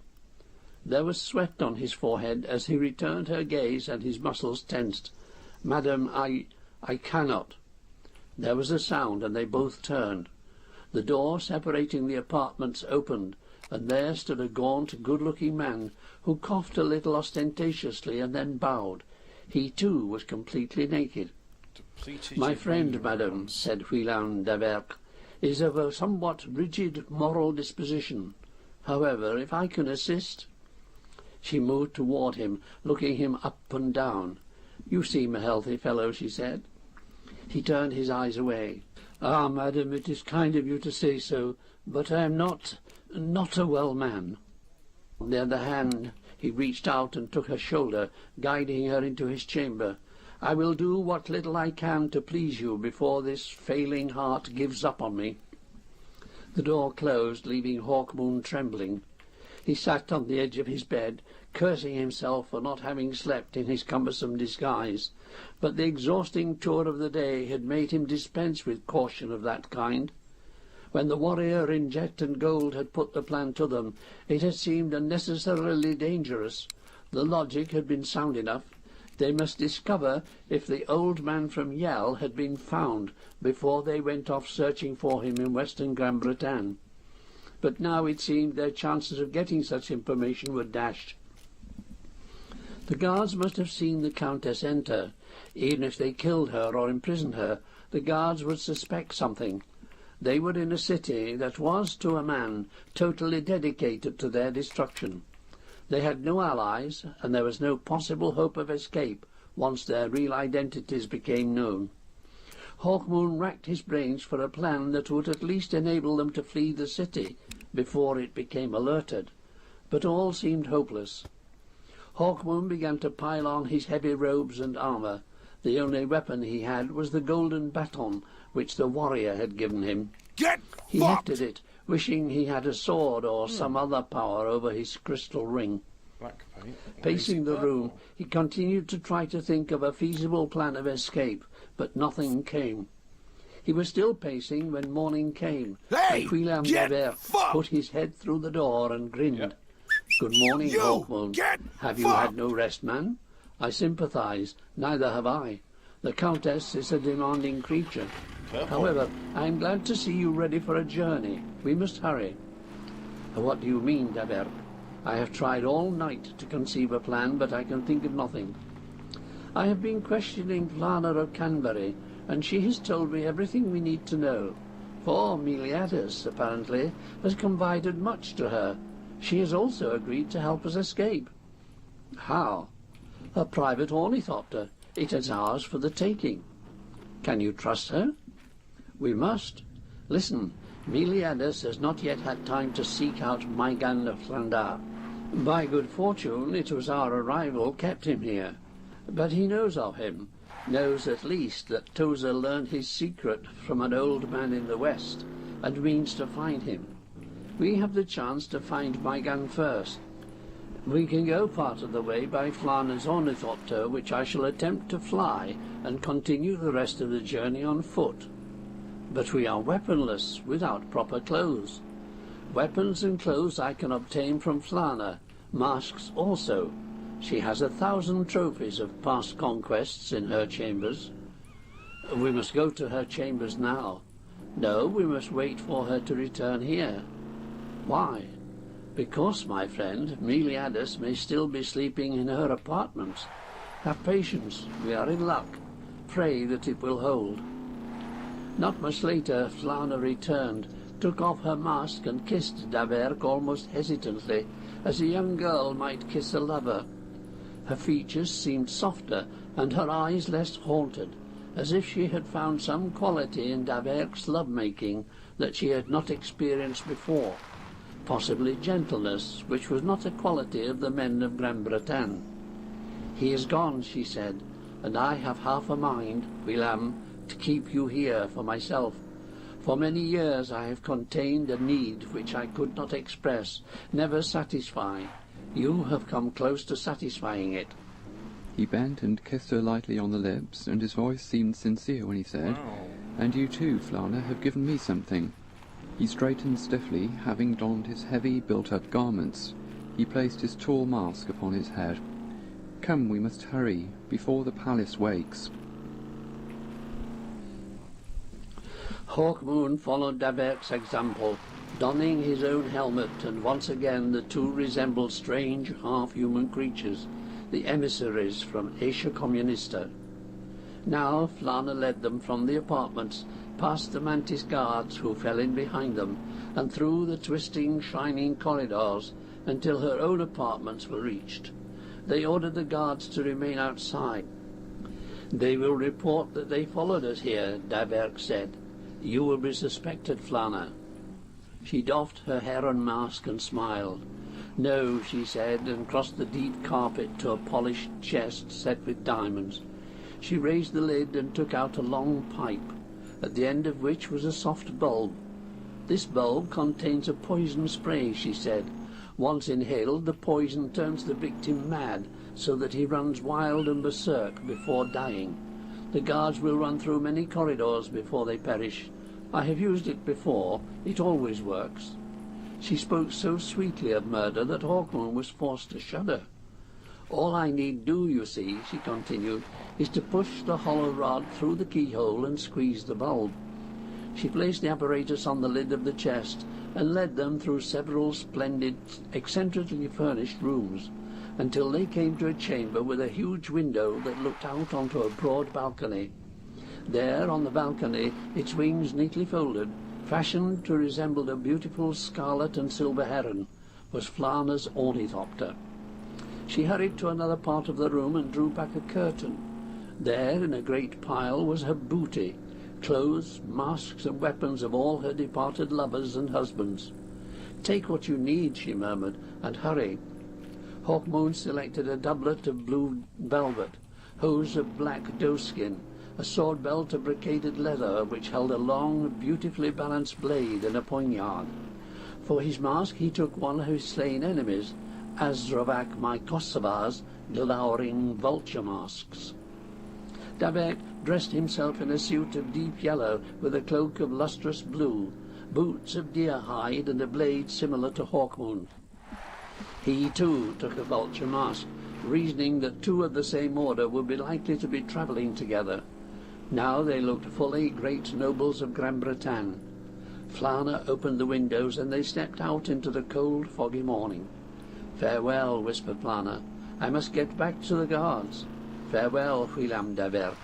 There was sweat on his forehead as he returned her gaze, and his muscles tensed. "Madam, I cannot." There was a sound, and they both turned. The door separating the apartments opened, and there stood a gaunt, good-looking man, who coughed a little ostentatiously and then bowed. He, too, was completely naked. Depleted "My your friend, minerals. madam," said Huilan de Verck, "is of a somewhat rigid moral disposition. However, if I can assist—" She moved toward him, looking him up and down. "You seem a healthy fellow," she said. He turned his eyes away. "Ah, madam, it is kind of you to say so, but I am not a well man." On the other hand, he reached out and took her shoulder, guiding her into his chamber. "I will do what little I can to please you before this failing heart gives up on me." The door closed, leaving Hawkmoon trembling. He sat on the edge of his bed, cursing himself for not having slept in his cumbersome disguise, but the exhausting tour of the day had made him dispense with caution of that kind. When the warrior in jet and gold had put the plan to them, it had seemed unnecessarily dangerous. The logic had been sound enough. They must discover if the old man from Yell had been found before they went off searching for him in western Gran Bretagne. But now it seemed their chances of getting such information were dashed. The guards must have seen the Countess enter. Even if they killed her or imprisoned her, the guards would suspect something. They were in a city that was, to a man, totally dedicated to their destruction. They had no allies, and there was no possible hope of escape once their real identities became known. Hawkmoon racked his brains for a plan that would at least enable them to flee the city before it became alerted, but all seemed hopeless. Hawkmoon began to pile on his heavy robes and armour. The only weapon he had was the golden baton which the warrior had given him. Get He fucked! hefted it, wishing he had a sword or some other power over his crystal ring. Black paint. Pacing the Lazy room, purple. he continued to try to think of a feasible plan of escape, but nothing came. He was still pacing when morning came. Hey, and Quillam get Javert fucked! put his head through the door and grinned. Yep. Good morning, You Hawkmoon. get Have you had no rest, man? I sympathize. Neither have I. The Countess is a demanding creature. Careful. However, I am glad to see you ready for a journey. We must hurry. What do you mean, Davert? I have tried all night to conceive a plan, but I can think of nothing. I have been questioning Flana of Canbury, and she has told me everything we need to know. For Meliadus, apparently, has confided much to her. She has also agreed to help us escape. How? A private ornithopter. It is ours for the taking. Can you trust her? We must. Listen, Meliadus has not yet had time to seek out Maigan of Flandar. By good fortune, it was our arrival kept him here. But he knows of him, knows at least that Tozer learned his secret from an old man in the west, and means to find him. We have the chance to find Maigan first. We can go part of the way by Flana's ornithopter, which I shall attempt to fly, and continue the rest of the journey on foot. But we are weaponless, without proper clothes. Weapons and clothes I can obtain from Flana, masks also. She has 1,000 trophies of past conquests in her chambers. We must go to her chambers now. No, we must wait for her to return here. Why? Because, my friend, Meliadus may still be sleeping in her apartments. Have patience, we are in luck. Pray that it will hold. Not much later, Flana returned, took off her mask and kissed Daverk almost hesitantly, as a young girl might kiss a lover. Her features seemed softer, and her eyes less haunted, as if she had found some quality in Daverk's love-making that she had not experienced before, possibly gentleness, which was not a quality of the men of Gran Bretagne. He is gone, she said, and I have half a mind, William, to keep you here for myself. For many years I have contained a need which I could not express, never satisfy. You have come close to satisfying it. He bent and kissed her lightly on the lips, and his voice seemed sincere when he said, Wow. "And you too, Flana, have given me something." He straightened stiffly, having donned his heavy, built-up garments. He placed his tall mask upon his head. "Come, we must hurry, before the palace wakes." Hawkmoon followed Daverk's example, donning his own helmet, and once again the two resembled strange, half-human creatures, the emissaries from Asia Communista. Now Flana led them from the apartments, past the Mantis guards who fell in behind them, and through the twisting, shining corridors, until her own apartments were reached. They ordered the guards to remain outside. "They will report that they followed us here," Daverk said. "You will be suspected, Flana." She doffed her heron mask and smiled. "No," she said, and crossed the deep carpet to a polished chest set with diamonds. She raised the lid and took out a long pipe, at the end of which was a soft bulb. "This bulb contains a poison spray," she said. "Once inhaled, the poison turns the victim mad, so that he runs wild and berserk before dying. The guards will run through many corridors before they perish. I have used it before. It always works." She spoke so sweetly of murder that Hawkmoon was forced to shudder. "All I need do, you see," she continued, "is to push the hollow rod through the keyhole and squeeze the bulb." She placed the apparatus on the lid of the chest and led them through several splendid, eccentrically furnished rooms, until they came to a chamber with a huge window that looked out onto a broad balcony. There, on the balcony, its wings neatly folded, fashioned to resemble a beautiful scarlet and silver heron, was Flana's ornithopter. She hurried to another part of the room and drew back a curtain. There, in a great pile, was her booty, clothes, masks, and weapons of all her departed lovers and husbands. "Take what you need," she murmured, "and hurry." Hawkmoon selected a doublet of blue velvet, hose of black doeskin, a sword belt of brocaded leather which held a long, beautifully balanced blade and a poignard. For his mask he took one of his slain enemies, Azrovac my Kosovar's glowering vulture masks. Davert dressed himself in a suit of deep yellow with a cloak of lustrous blue, boots of deer hide and a blade similar to Hawkmoon. He too took a vulture mask, reasoning that two of the same order would be likely to be travelling together. Now they looked fully great nobles of Gran Bretagne. Flana opened the windows and they stepped out into the cold, foggy morning. "Farewell," whispered Flana. "I must get back to the guards. Farewell, William Davert.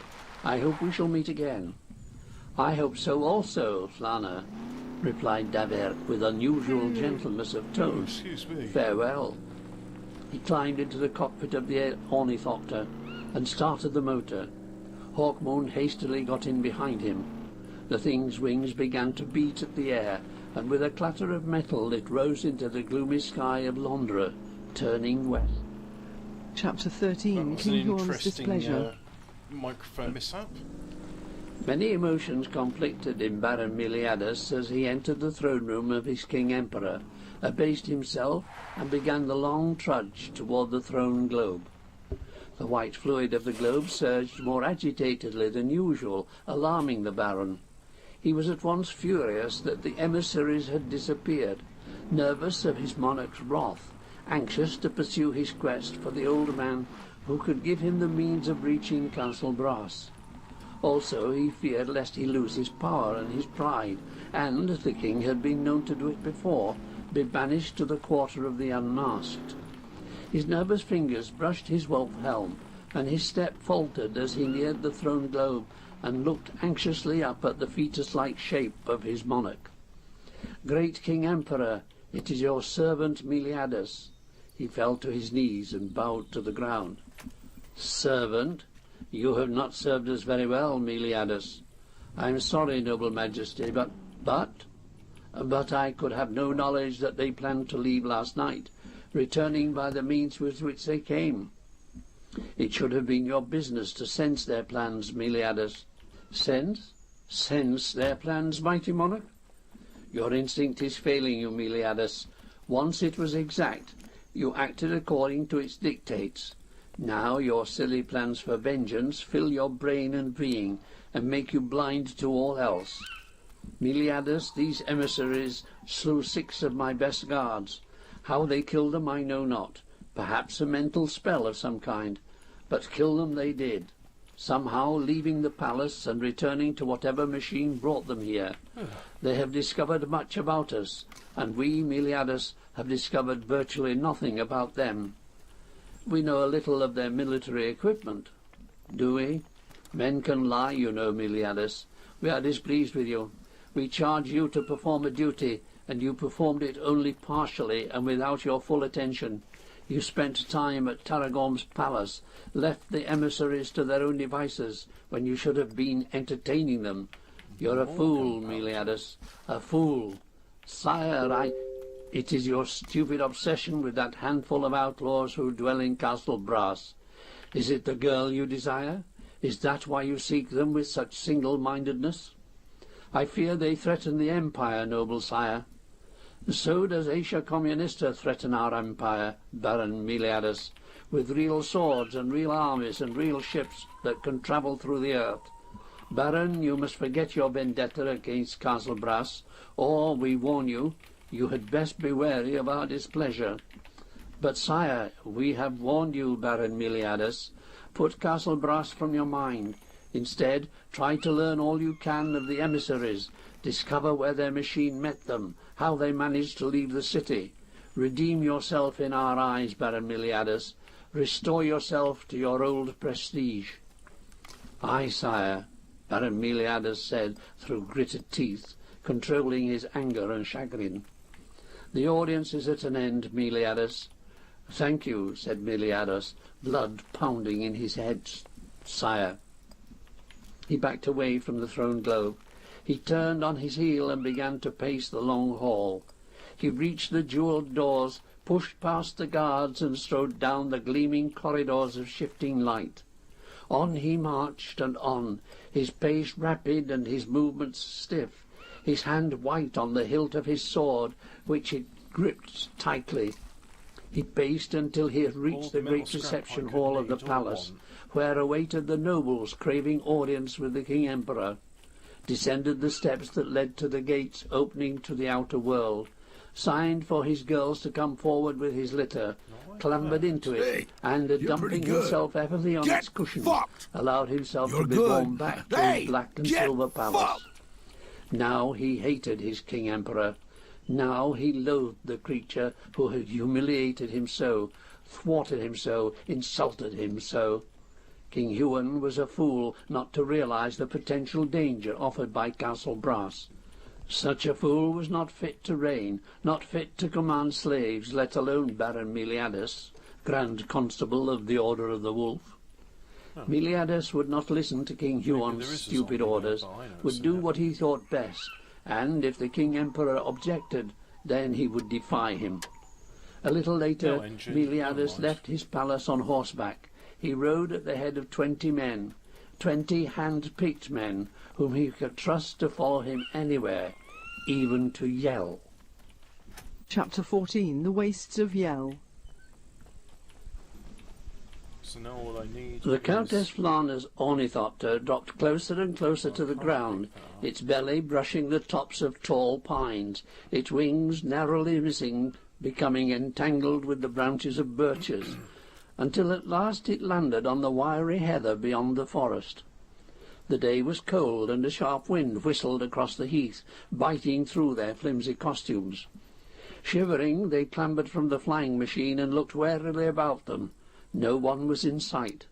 I hope we shall meet again." "I hope so also, Flana," replied Davert with unusual gentleness of tone. Excuse me. "Farewell." He climbed into the cockpit of the ornithopter and started the motor. Hawkmoon hastily got in behind him. The thing's wings began to beat at the air, and with a clatter of metal it rose into the gloomy sky of Londres, turning west. Chapter 13. That was King an Huon's interesting displeasure. microphone mishap. Many emotions conflicted in Baron Meliadus as he entered the throne room of his King Emperor, abased himself, and began the long trudge toward the throne globe. The white fluid of the globe surged more agitatedly than usual, alarming the Baron. He was at once furious that the emissaries had disappeared, nervous of his monarch's wrath, anxious to pursue his quest for the old man who could give him the means of reaching Castle Brass. Also he feared lest he lose his power and his pride, and, the king had been known to do it before, be banished to the quarter of the unmasked. His nervous fingers brushed his wolf helm, and his step faltered as he neared the throne globe and looked anxiously up at the fetus-like shape of his monarch. "Great King Emperor, it is your servant Meliadus." He fell to his knees and bowed to the ground. "Servant? You have not served us very well, Meliadus. I am sorry, noble majesty, but I could have no knowledge that they planned to leave last night, returning by the means with which they came. It should have been your business to sense their plans, Meliadus." "Sense? Sense their plans, mighty monarch? Your instinct is failing you, Meliadus. Once it was exact. You acted according to its dictates. Now your silly plans for vengeance fill your brain and being, and make you blind to all else. Meliadus, these emissaries slew 6 of my best guards. How they killed them I know not. Perhaps a mental spell of some kind. But kill them they did, somehow leaving the palace and returning to whatever machine brought them here. They have discovered much about us, and we, Meliadus, have discovered virtually nothing about them. We know a little of their military equipment. Do we? Men can lie, you know, Meliadus. We are displeased with you. We charge you to perform a duty, and you performed it only partially and without your full attention. You spent time at Tarragom's palace, left the emissaries to their own devices, when you should have been entertaining them. You're a fool, Meliadus, a fool. Sire, It is your stupid obsession with that handful of outlaws who dwell in Castle Brass. Is it the girl you desire? Is that why you seek them with such single-mindedness? I fear they threaten the Empire, noble sire. So does Asia Communista threaten our empire, Baron Meliadus, with real swords and real armies and real ships that can travel through the earth. Baron, you must forget your vendetta against Castle Brass, or, we warn you, you had best be wary of our displeasure. But, sire, we have warned you, Baron Meliadus. Put Castle Brass from your mind. Instead, try to learn all you can of the emissaries, discover where their machine met them, how they managed to leave the city. Redeem yourself in our eyes, Baron Meliadus. Restore yourself to your old prestige. Aye, sire, Baron Meliadus said through gritted teeth, controlling his anger and chagrin. The audience is at an end, Meliadus. Thank you, said Meliadus, blood pounding in his head. Sire. He backed away from the throne globe. He turned on his heel and began to pace the long hall. He reached the jewelled doors, pushed past the guards, and strode down the gleaming corridors of shifting light. On he marched and on, his pace rapid and his movements stiff, his hand white on the hilt of his sword, which it gripped tightly. He paced until he had All reached the the great metal scrap reception I hall could of the need all palace, one. where awaited the nobles craving audience with the King Emperor, descended the steps that led to the gates opening to the outer world, signed for his girls to come forward with his litter, clambered into it, Hey, and, you're dumping pretty good. himself heavily on Get its cushions, fucked. allowed himself You're to be good. borne back to Hey, his black and get silver palace. fucked. Now he hated his King Emperor. Now he loathed the creature who had humiliated him so, thwarted him so, insulted him so. King Huon was a fool not to realize the potential danger offered by Castle Brass. Such a fool was not fit to reign, not fit to command slaves, let alone Baron Meliadus, Grand Constable of the Order of the Wolf. Meliadus would not listen to King Huon's there is a stupid zombie orders, nearby, I know, would so do yeah. what he thought best, and if the King Emperor objected, then he would defy him. A little later, No engine, Meliadus no light. left his palace on horseback. He rode at the head of 20 men, 20 hand-picked men, whom he could trust to follow him anywhere, even to Yell. Chapter 14. The Wastes of Yell. So now all I need The is... Countess Flana's ornithopter dropped closer and closer to the ground, its belly brushing the tops of tall pines, its wings narrowly missing, becoming entangled with the branches of birches, until at last it landed on the wiry heather beyond the forest. The day was cold, and a sharp wind whistled across the heath, biting through their flimsy costumes. Shivering, they clambered from the flying machine and looked warily about them. No one was in sight.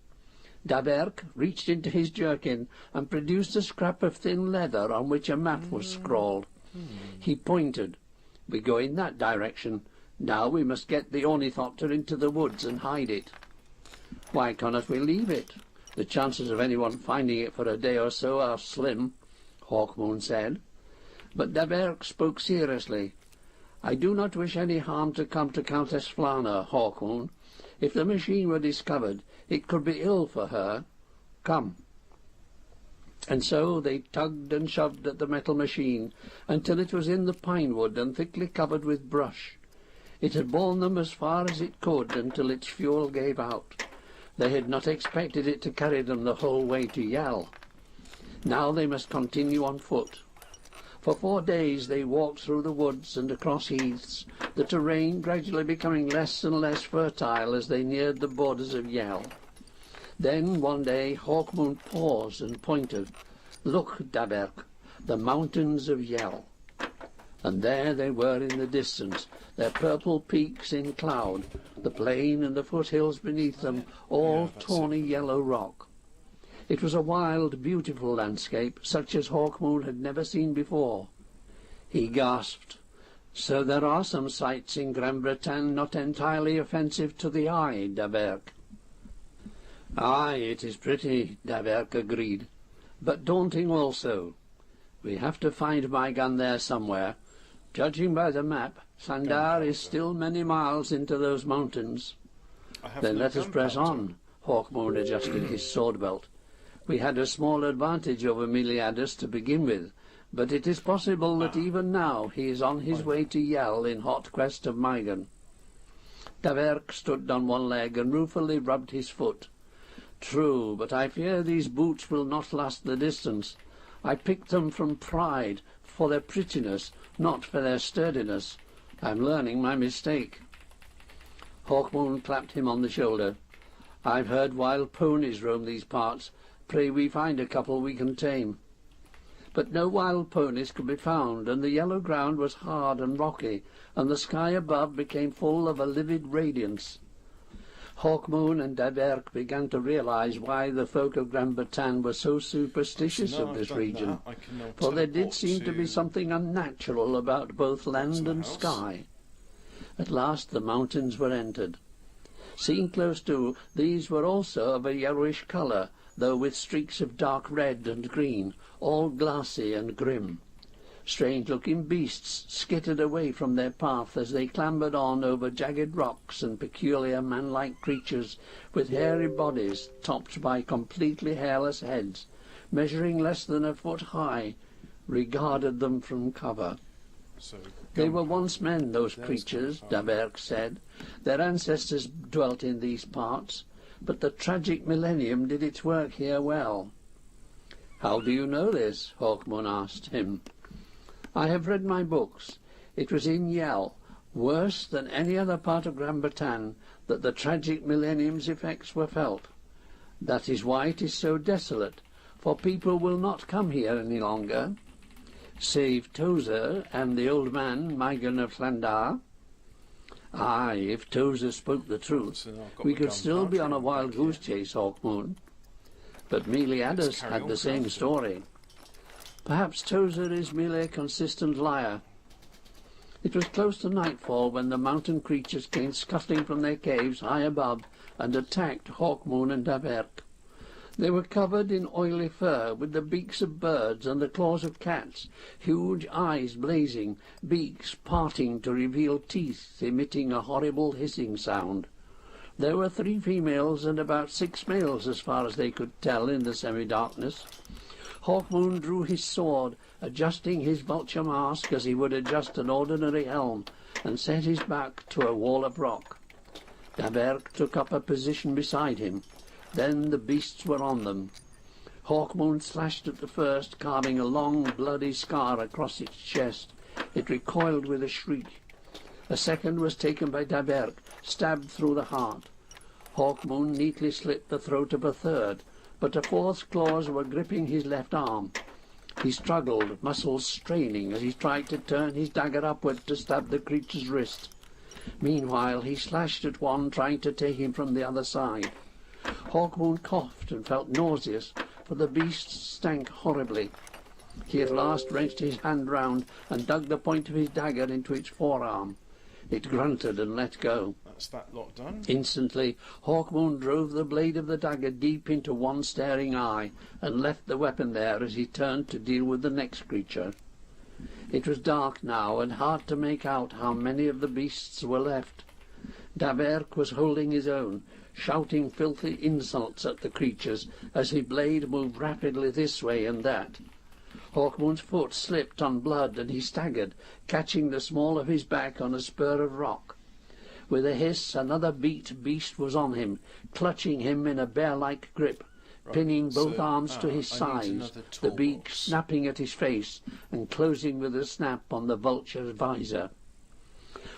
Daberk reached into his jerkin and produced a scrap of thin leather on which a map was scrawled. He pointed. "We go in that direction. Now we must get the ornithopter into the woods and hide it." "Why cannot we leave it? The chances of anyone finding it for a day or so are slim," Hawkmoon said. But Daberk spoke seriously. "I do not wish any harm to come to Countess Flana, Hawkmoon. If the machine were discovered, it could be ill for her. Come." And so they tugged and shoved at the metal machine until it was in the pine wood and thickly covered with brush. It had borne them as far as it could until its fuel gave out. They had not expected it to carry them the whole way to Yell. Now they must continue on foot. For 4 days they walked through the woods and across heaths, the terrain gradually becoming less and less fertile as they neared the borders of Yell. Then one day Hawkmoon paused and pointed. "Look, Daberk, the mountains of Yell." And there they were in the distance, their purple peaks in cloud, the plain and the foothills beneath them, all tawny yellow rock. It was a wild, beautiful landscape, such as Hawkmoon had never seen before. He gasped. "So there are some sights in Gran Bretagne not entirely offensive to the eye, Daberk." "Aye, it is pretty," Daberk agreed, "but daunting also. We have to find my gun there somewhere. Judging by the map, Sandar is still many miles into those mountains." I have "Then no let us press gunpowder. on." Hawkmoon adjusted his sword belt. "We had a small advantage over Meliadus to begin with, but it is possible that even now he is on his way to Yell in hot quest of Mygon." Daberk stood on one leg and ruefully rubbed his foot. "True, but I fear these boots will not last the distance. I picked them from pride, for their prettiness, not for their sturdiness. I'm learning my mistake." Hawkmoon clapped him on the shoulder. "I've heard wild ponies roam these parts. Pray we find a couple we can tame." But no wild ponies could be found, and the yellow ground was hard and rocky, and the sky above became full of a livid radiance. Hawkmoon and Daberk began to realize why the folk of Gran Bretagne were so superstitious So now of this I've done region, that, I can now for there did teleport seem to be something unnatural about both land my and house. sky. At last the mountains were entered. Seen close to, these were also of a yellowish colour, though with streaks of dark red and green, all glassy and grim. Strange-looking beasts skittered away from their path as they clambered on over jagged rocks, and peculiar man-like creatures with hairy bodies topped by completely hairless heads, measuring less than a foot high, regarded them from cover. So They were once men, those creatures, Daberg said. Their ancestors dwelt in these parts, but the tragic millennium did its work here well. How do you know this? Hawkmoon asked him. I have read my books. It was in Yell, worse than any other part of Gran Bretagne, that the tragic millennium's effects were felt. That is why it is so desolate, for people will not come here any longer, save Tozer and the old man, Maigan of Flandar. Aye, if Tozer spoke the truth, we could still be on a wild goose chase, Hawkmoon. But Meliadus had the same story. Perhaps Tozer is merely a consistent liar. It was close to nightfall when the mountain creatures came scuttling from their caves high above and attacked Hawkmoon and Daberg. They were covered in oily fur, with the beaks of birds and the claws of cats, huge eyes blazing, beaks parting to reveal teeth emitting a horrible hissing sound. There were 3 females and about 6 males as far as they could tell in the semi-darkness. Hawkmoon drew his sword, adjusting his vulture mask as he would adjust an ordinary helm, and set his back to a wall of rock. Daberg took up a position beside him. Then the beasts were on them. Hawkmoon slashed at the first, carving a long, bloody scar across its chest. It recoiled with a shriek. A second was taken by Daberg, stabbed through the heart. Hawkmoon neatly slit the throat of a third, but a fourth's claws were gripping his left arm. He struggled, muscles straining, as he tried to turn his dagger upward to stab the creature's wrist. Meanwhile, he slashed at one, trying to take him from the other side. Hawkmoon coughed and felt nauseous, for the beast stank horribly. He at last wrenched his hand round and dug the point of his dagger into its forearm. It grunted and let go. That's that lot done. Instantly, Hawkmoon drove the blade of the dagger deep into one staring eye and left the weapon there as he turned to deal with the next creature. It was dark now and hard to make out how many of the beasts were left. Daberg was holding his own, shouting filthy insults at the creatures as his blade moved rapidly this way and that. Hawkmoon's foot slipped on blood and he staggered, catching the small of his back on a spur of rock. With a hiss, another beast was on him, clutching him in a bear-like grip, pinning both arms to his sides, the beak snapping at his face and closing with a snap on the vulture's visor.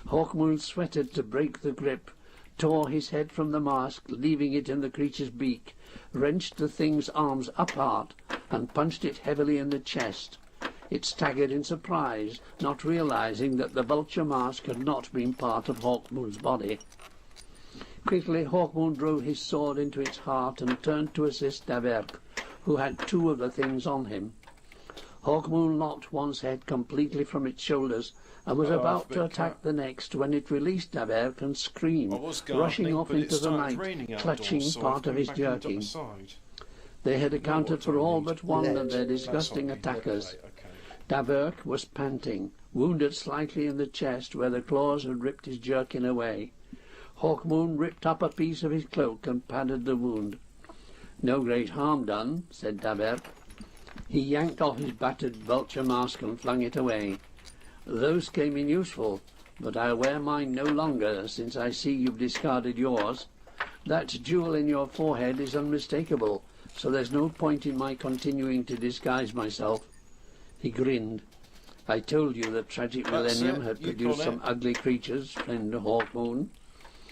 Hawkmoon sweated to break the grip, tore his head from the mask, leaving it in the creature's beak, wrenched the thing's arms apart, and punched it heavily in the chest. It staggered in surprise, not realizing that the vulture mask had not been part of Hawkmoon's body. Quickly Hawkmoon drove his sword into its heart and turned to assist Daberg, who had 2 of the things on him. Hawkmoon locked one's head completely from its shoulders and was about to attack the next when it released Daberg and screamed, rushing off into the night, clutching part of his jerkin. They had accounted for all but one of their disgusting attackers. Daberg was panting, wounded slightly in the chest where the claws had ripped his jerkin away. Hawkmoon ripped up a piece of his cloak and padded the wound. No great harm done, said Daberg. He yanked off his battered vulture mask and flung it away. Those came in useful, but I'll wear mine no longer, since I see you've discarded yours. That jewel in your forehead is unmistakable, so there's no point in my continuing to disguise myself. He grinned. I told you the tragic millennium had produced some ugly creatures, friend Hawkmoon.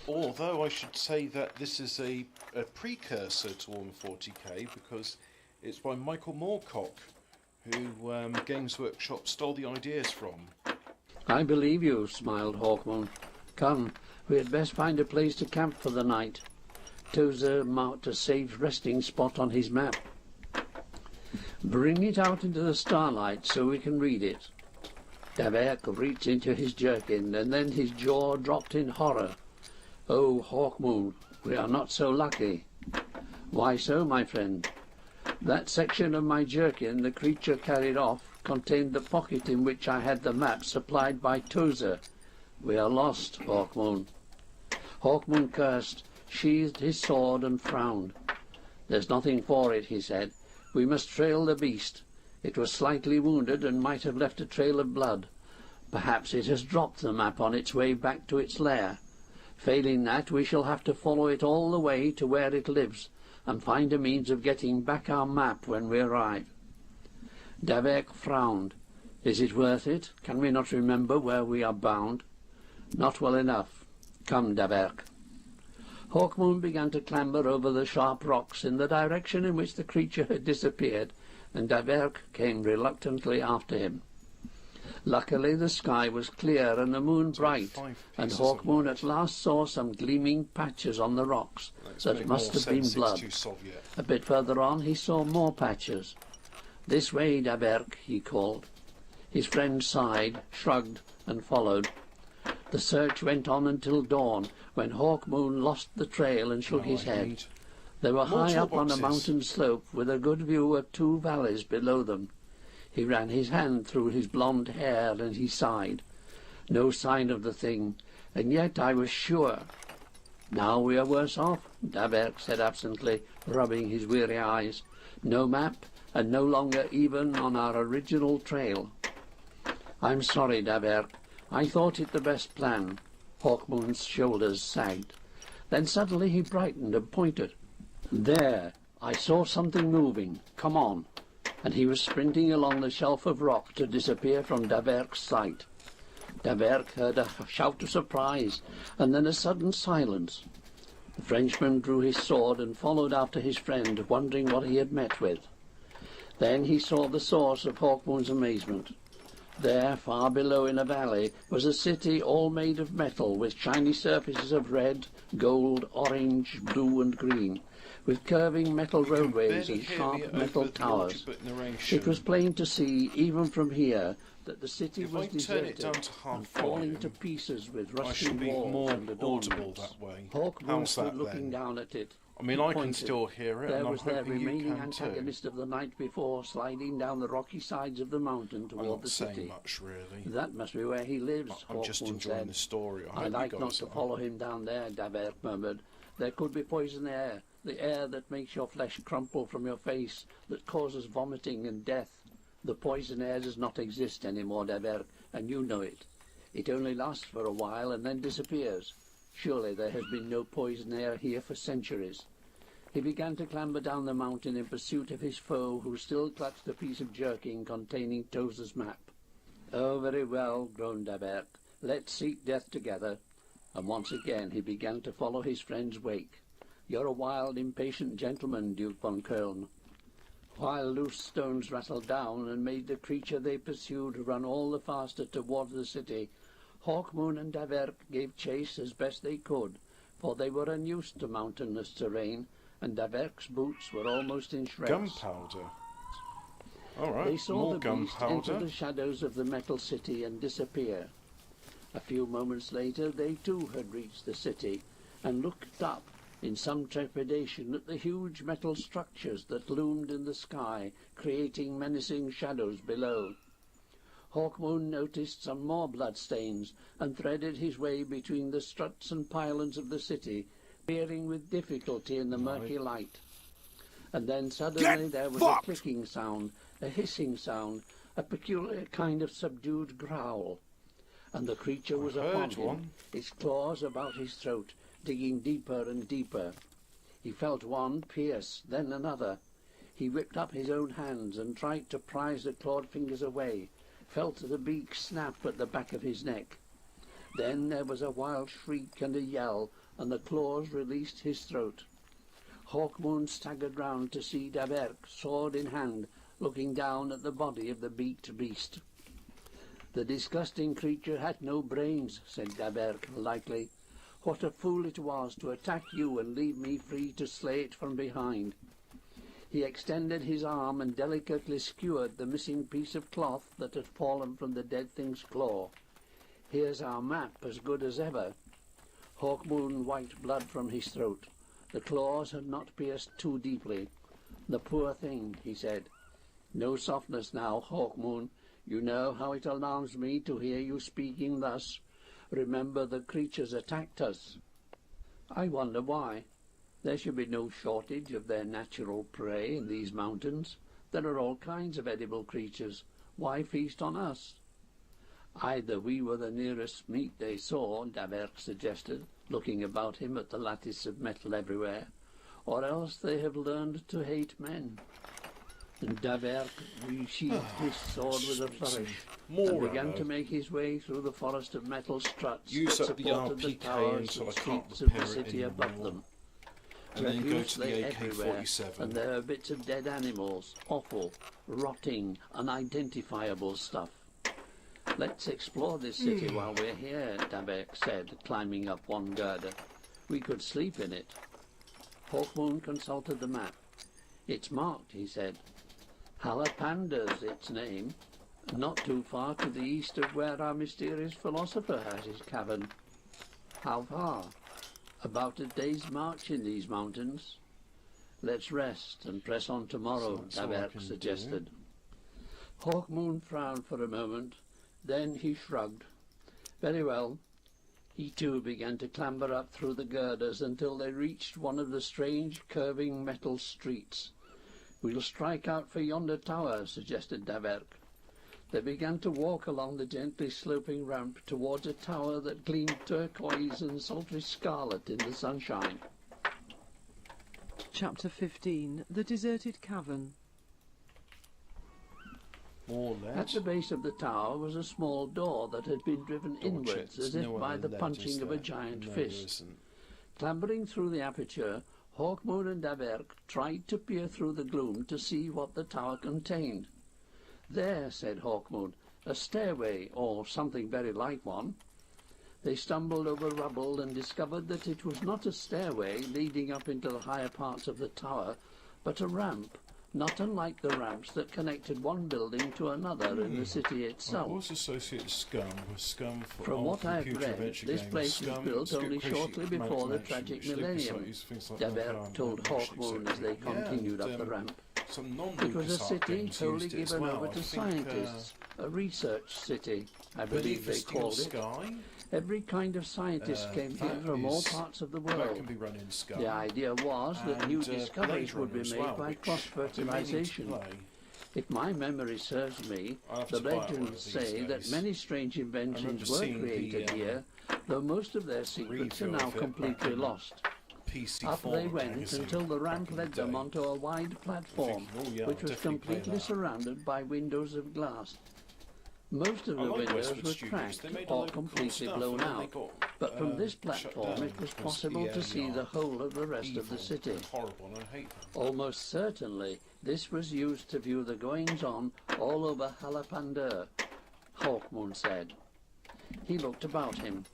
Although I should say that this is a precursor to 140k, because it's by Michael Moorcock, who Games Workshop stole the ideas from. I believe you, smiled Hawkmoon. Come, we had best find a place to camp for the night. Tozer marked a safe resting spot on his map. Bring it out into the starlight so we can read it. Daberg reached into his jerkin, and then his jaw dropped in horror. Oh, Hawkmoon, we are not so lucky. Why so, my friend? That section of my jerkin the creature carried off contained the pocket in which I had the map supplied by Tozer. We are lost, Hawkmoon. Hawkmoon cursed, sheathed his sword and frowned. There's nothing for it, he said. We must trail the beast. It was slightly wounded and might have left a trail of blood. Perhaps it has dropped the map on its way back to its lair. Failing that, we shall have to follow it all the way to where it lives, and find a means of getting back our map when we arrive. Daverk frowned. Is it worth it? Can we not remember where we are bound? Not well enough. Come, Daverk. Hawkmoon began to clamber over the sharp rocks in the direction in which the creature had disappeared, and Daverk came reluctantly after him. Luckily the sky was clear and the moon bright, and Hawkmoon at last saw some gleaming patches on the rocks that must have been blood. A bit further on he saw more patches. "This way, Daverk," he called. His friend sighed, shrugged, and followed. The search went on until dawn, when Hawkmoon lost the trail and shook his head. They were high up on a mountain slope with a good view of two valleys below them. He ran his hand through his blonde hair and he sighed. No sign of the thing, and yet I was sure. "Now we are worse off," Daverk said absently, rubbing his weary eyes. "No map, and no longer even on our original trail." "I'm sorry, Daverk. I thought it the best plan." Hawkmoon's shoulders sagged. Then suddenly he brightened and pointed. "There! I saw something moving. Come on." And he was sprinting along the shelf of rock to disappear from Daverk's sight. Daverk heard a shout of surprise, and then a sudden silence. The Frenchman drew his sword and followed after his friend, wondering what he had met with. Then he saw the source of Hawkmoon's amazement. There, far below in a valley, was a city all made of metal, with shiny surfaces of red, gold, orange, blue and green, with curving metal roadways and sharp metal towers. It was plain to see, even from here, that the city was deserted and falling to pieces with rusting walls and adornments. Hawkmoon stood looking down at it. I mean, I can still hear it, There and I'm was their hoping you remaining can too. antagonist of the night before, sliding down the rocky sides of the mountain I'm toward not the saying city. much, really. That must be where he lives, I'm just Hawkmoon enjoying said. the story. I "I'd hope like you not guys to are. follow him down there," Daverk murmured. "There could be poison air, the air that makes your flesh crumple from your face, that causes vomiting and death. The poison air does not exist anymore, Daverk, and you know it. It only lasts for a while and then disappears. Surely there has been no poison air here for centuries." He began to clamber down the mountain in pursuit of his foe, who still clutched a piece of jerkin containing Tozer's map. "Oh, very well," groaned Daverk. "Let's seek death together." And once again he began to follow his friend's wake. "You're a wild, impatient gentleman, Duke von Köln." While loose stones rattled down and made the creature they pursued run all the faster toward the city, Hawkmoon and Daverk gave chase as best they could, for they were unused to mountainous terrain, and Daverk's boots were almost in shreds. Gunpowder. All right, They saw more the beast enter gunpowder. the shadows of the metal city and disappear. A few moments later they too had reached the city, and looked up in some trepidation at the huge metal structures that loomed in the sky, creating menacing shadows below. Hawkmoon noticed some more bloodstains, and threaded his way between the struts and pylons of the city, peering with difficulty in the murky light. And then suddenly there was a clicking sound, a hissing sound, a peculiar kind of subdued growl. And the creature was upon him, its claws about his throat, digging deeper and deeper. He felt one pierce, then another. He whipped up his own hands and tried to prise the clawed fingers away, felt the beak snap at the back of his neck. Then there was a wild shriek and a yell, and the claws released his throat. Hawkmoon staggered round to see Daverk, sword in hand, looking down at the body of the beaked beast. "The disgusting creature had no brains," said Daverk lightly. "What a fool it was to attack you and leave me free to slay it from behind." He extended his arm and delicately skewered the missing piece of cloth that had fallen from the dead thing's claw. "Here's our map, as good as ever." Hawkmoon wiped blood from his throat. The claws had not pierced too deeply. "The poor thing," he said. "No softness now, Hawkmoon. You know how it alarms me to hear you speaking thus. Remember the creatures attacked us." "I wonder why. There should be no shortage of their natural prey in these mountains. There are all kinds of edible creatures. Why feast on us?" Either we were the nearest meat they saw, Daverk suggested, looking about him at the lattice of metal everywhere, or else they have learned to hate men. And Daverk resheathed his sword with a flourish and began to make his way through the forest of metal struts Use that up the supported the RPK towers until and I can't streets of the repair it city above anymore. them. And then go Refuse to lay the everywhere, AK-47. and there are bits of dead animals, offal, rotting, unidentifiable stuff. Let's explore this city while we're here, Daverk said, climbing up one girder. We could sleep in it. Hawkmoon consulted the map. It's marked, he said. Halapanda's its name, not too far to the east of where our mysterious philosopher has his cavern. How far? About a day's march in these mountains. Let's rest and press on tomorrow, Daverk suggested. Hawkmoon frowned for a moment, then he shrugged. Very well. He too began to clamber up through the girders until they reached one of the strange curving metal streets. We'll strike out for yonder tower, suggested Daverk. They began to walk along the gently sloping ramp towards a tower that gleamed turquoise and sultry scarlet in the sunshine. Chapter 15. The Deserted Cavern. More lead. At the base of the tower was a small door that had been driven inwards as if by the punching of a giant fist. Clambering through the aperture, Hawkmoon and Daverk tried to peer through the gloom to see what the tower contained. There, said Hawkmoon, a stairway, or something very like one. They stumbled over rubble and discovered that it was not a stairway leading up into the higher parts of the tower, but a ramp, not unlike the ramps that connected one building to another in the city itself. I always associate SCUM with SCUM for From what I've computer read, adventure this games. place was SCUM, built only Crazy shortly before the Mansion, tragic which millennium, LucasArts, things like Daverk told Hawkmoon as they continued up the ramp. Some It was a non-LucasArts city games wholly used it as given well. over I to think, scientists, a research city, I believe for they Steel called it. Sky. Every kind of scientist came here that from all is- parts of the That world. can be run in SCUM. The idea was that new And, discoveries Blade would be Runner as made well, by which cross-fertilization. I've been meaning to play. If my memory serves me, I'll have the to buy it one of legends these say that days. many strange inventions were seeing the, created here, though most of their secrets are review now of it completely back in lost. PC Up they Forum went magazine until the ramp back in the led them day. onto a wide platform, Thinking, oh yeah, which I'll was definitely play completely that. surrounded by windows of glass. Most of I the like windows Westwood were Studios. cracked They made a or load of cool completely stuff, blown and then they out, got, but from this shut platform down it was because possible EA to see are the whole of the rest of the evil city. and horrible, and I hate them. Almost certainly, this was used to view the goings-on all over Halapandur, Hawkmoon said. He looked about him.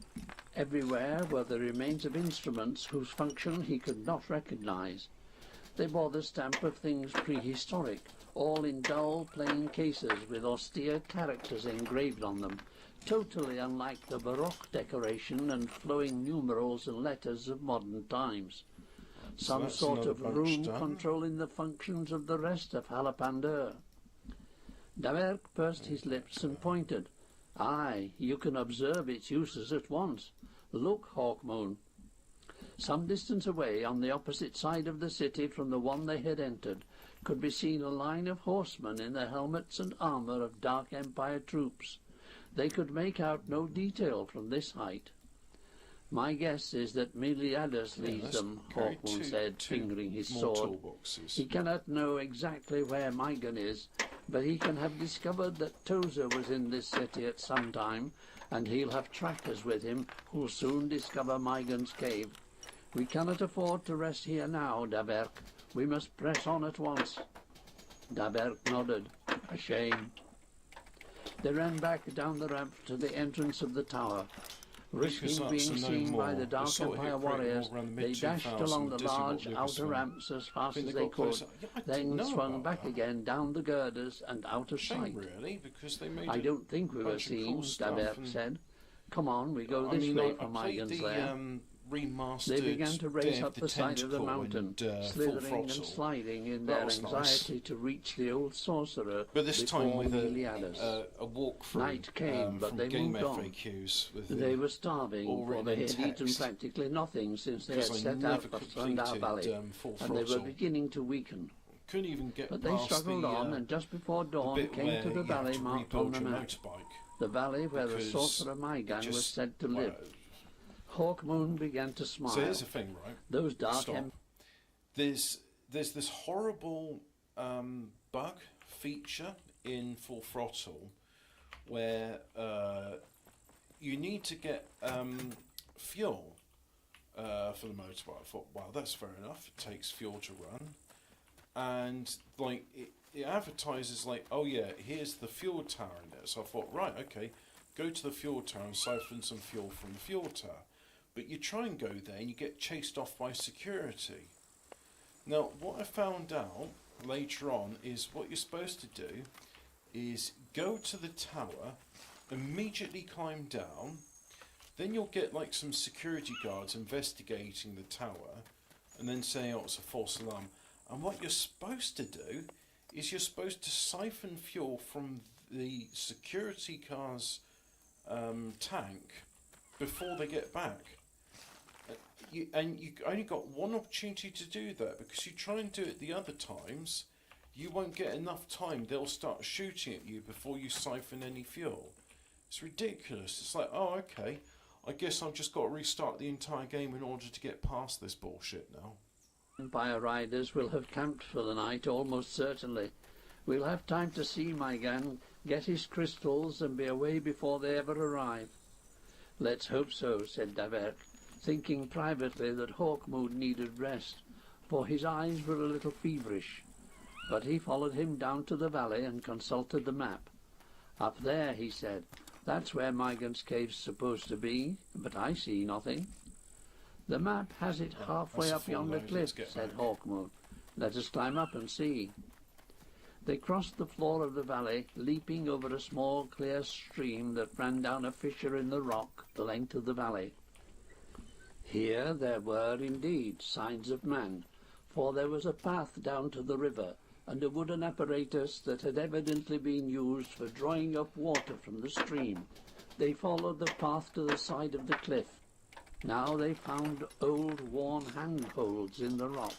Everywhere were the remains of instruments whose function he could not recognize. They bore the stamp of things prehistoric, all in dull, plain cases with austere characters engraved on them, totally unlike the Baroque decoration and flowing numerals and letters of modern times. Some that's sort another of bunch room done. controlling the functions of the rest of Halapandur. Daverk pursed his lips and pointed. Aye, you can observe its uses at once. Look, Hawkmoon. Some distance away, on the opposite side of the city from the one they had entered, could be seen a line of horsemen in the helmets and armour of Dark Empire troops. They could make out no detail from this height. My guess is that Miliadus leads let's them, carry Hawkmoon said, two fingering his more sword. toolboxes. He cannot know exactly where Mygon is, but he can have discovered that Tozer was in this city at some time, and he'll have trackers with him who'll soon discover Mygon's cave. We cannot afford to rest here now, Daverk. We must press on at once. Daverk nodded. A shame. They ran back down the ramp to the entrance of the tower. Risking LucasArts being are no seen by more. the They Dark sort of Empire hit Great warriors, War around the they dashed mid-2000s along the with Disney large bought outer Lucasfilm. ramps as fast Then as they they got could, closer. Yeah, I didn't then know swung about back that. again down the girders and out of sight. Shame, really, because they made I a don't think we were bunch of seen, cool stuff, Daverk and- said. Come on, we go I this mean, way I from played Mygon's the lair. remastered They began to race Day up of the side of the Tentacle mountain, and, Full slithering and Throttle. sliding in That their was nice. anxiety to reach the old sorcerer But this time before with Miliadus. a walkthrough Night came, but from they game moved on. FAQs with They were starving, all for written they in had eaten text. practically nothing since they had Because I set never out for Thundar completed, Valley, Full and they were Throttle. beginning to weaken. Couldn't even get But they past struggled the, on, and just before the dawn bit came where to the you have valley to marked on rebuild the your map. motorbike. the valley where the because sorcerer Mygan it was just- said to well, live. Hawkmoon began to smile. So here's the thing, right? Those dark Stop. There's this horrible bug feature in Full Throttle where you need to get fuel for the motorbike. I thought, well, that's fair enough. It takes fuel to run, and like it advertises like, oh yeah, here's the fuel tower in there. So I thought, right, okay, go to the fuel tower and siphon some fuel from the fuel tower. But you try and go there and you get chased off by security. Now, what I found out later on is what you're supposed to do is go to the tower, immediately climb down, then you'll get like some security guards investigating the tower and then saying, oh, it's a false alarm. And what you're supposed to do is you're supposed to siphon fuel from the security car's tank before they get back. You only got one opportunity to do that, because you try and do it the other times, you won't get enough time. They'll start shooting at you before you siphon any fuel. It's ridiculous. It's like, oh, okay, I guess I've just got to restart the entire game in order to get past this bullshit now. Empire riders will have camped for the night, almost certainly. We'll have time to see Mygan, get his crystals, and be away before they ever arrive. Let's hope so, said Daverk, thinking privately that Hawkmoon needed rest, for his eyes were a little feverish. But he followed him down to the valley and consulted the map. Up there, he said, that's where Mygan's cave's supposed to be, but I see nothing. The map has it halfway that's a up full yonder load, cliff, let's get said back. Hawkmoon. Let us climb up and see. They crossed the floor of the valley, leaping over a small clear stream that ran down a fissure in the rock the length of the valley. Here there were indeed signs of man, for there was a path down to the river, and a wooden apparatus that had evidently been used for drawing up water from the stream. They followed the path to the side of the cliff. Now they found old worn handholds in the rock.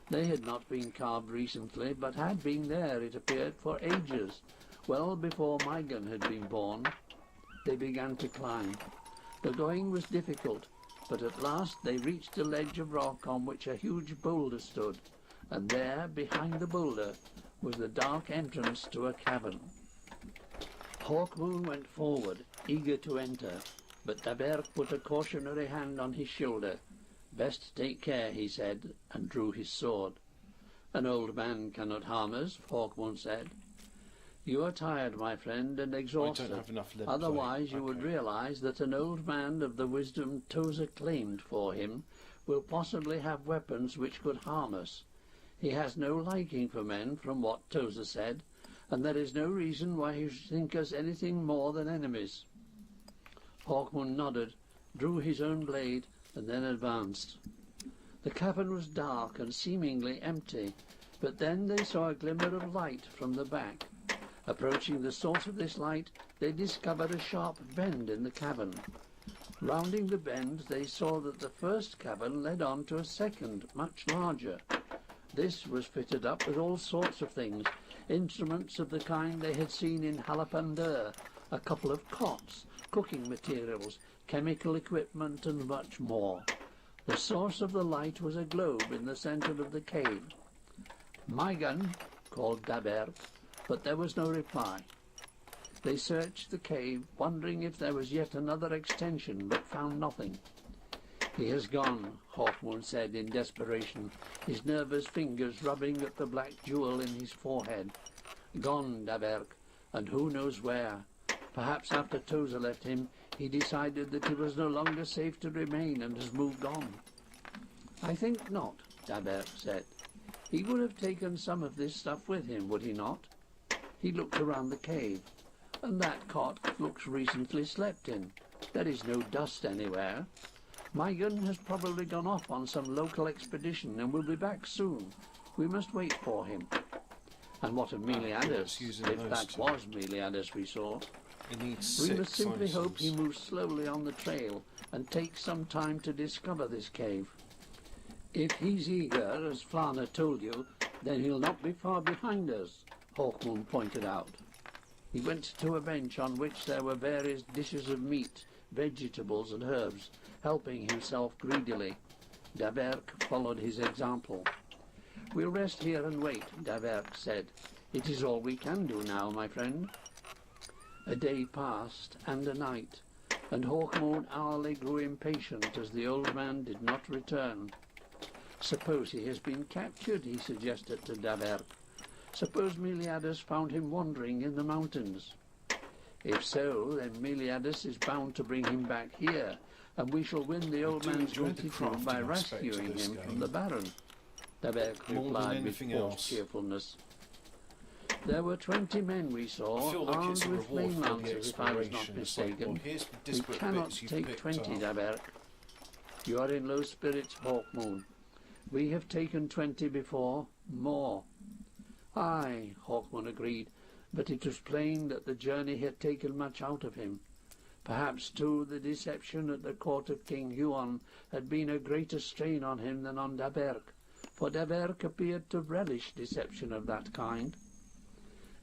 They had not been carved recently, but had been there, it appeared, for ages, well before Mygan had been born. They began to climb. The going was difficult, but at last they reached a ledge of rock on which a huge boulder stood, and there, behind the boulder, was the dark entrance to a cavern. Hawkmoon went forward, eager to enter, but Daberk put a cautionary hand on his shoulder. Best take care, he said, and drew his sword. An old man cannot harm us, Hawkmoon said. You are tired, my friend, and exhausted. have enough lead Otherwise plate. you would Okay. realize that an old man of the wisdom Tozer claimed for him will possibly have weapons which could harm us. He has no liking for men, from what Tozer said, and there is no reason why he should think us anything more than enemies. Hawkmoon nodded, drew his own blade, and then advanced. The cavern was dark and seemingly empty, but then they saw a glimmer of light from the back. Approaching the source of this light, they discovered a sharp bend in the cavern. Rounding the bend, they saw that the first cavern led on to a second, much larger. This was fitted up with all sorts of things, instruments of the kind they had seen in Halapandur, a couple of cots, cooking materials, chemical equipment, and much more. The source of the light was a globe in the centre of the cave. Mygan, called Daberk, but there was no reply. They searched the cave, wondering if there was yet another extension, but found nothing. He has gone, Hawkmoon said in desperation, his nervous fingers rubbing at the black jewel in his forehead. Gone, Daberk, and who knows where. Perhaps after Tozer left him, he decided that it was no longer safe to remain and has moved on. I think not, Daberk said. He would have taken some of this stuff with him, would he not? He looked around the cave. And that cot looks recently slept in. There is no dust anywhere. Mygan has probably gone off on some local expedition and will be back soon. We must wait for him. And what of Meliadus, using if those that two. was Meliadus we saw? It needs We 6 must simply hope he items. moves slowly on the trail and takes some time to discover this cave. If he's eager, as Flana told you, then he'll not be far behind us, Hawkmoon pointed out. He went to a bench on which there were various dishes of meat, vegetables and herbs, helping himself greedily. Daverk followed his example. "We'll rest here and wait," Daverk said. "It is all we can do now, my friend." A day passed, and a night, and Hawkmoon hourly grew impatient as the old man did not return. "Suppose he has been captured," he suggested to Daverk. "Suppose Meliadus found him wandering in the mountains. If so, then Meliadus is bound to bring him back here, and we shall win the old man's gratitude by rescuing him from the Baron." Daverk replied with forced cheerfulness. "There were 20 men we saw, armed with flame lancers, if I was not mistaken. We cannot take 20, Daverk." "You are in low spirits, Hawkmoon. We have taken 20 before, more." "Aye," Hawkmoon agreed, but it was plain that the journey had taken much out of him. Perhaps, too, the deception at the court of King Huon had been a greater strain on him than on Daverk, for Daverk appeared to relish deception of that kind.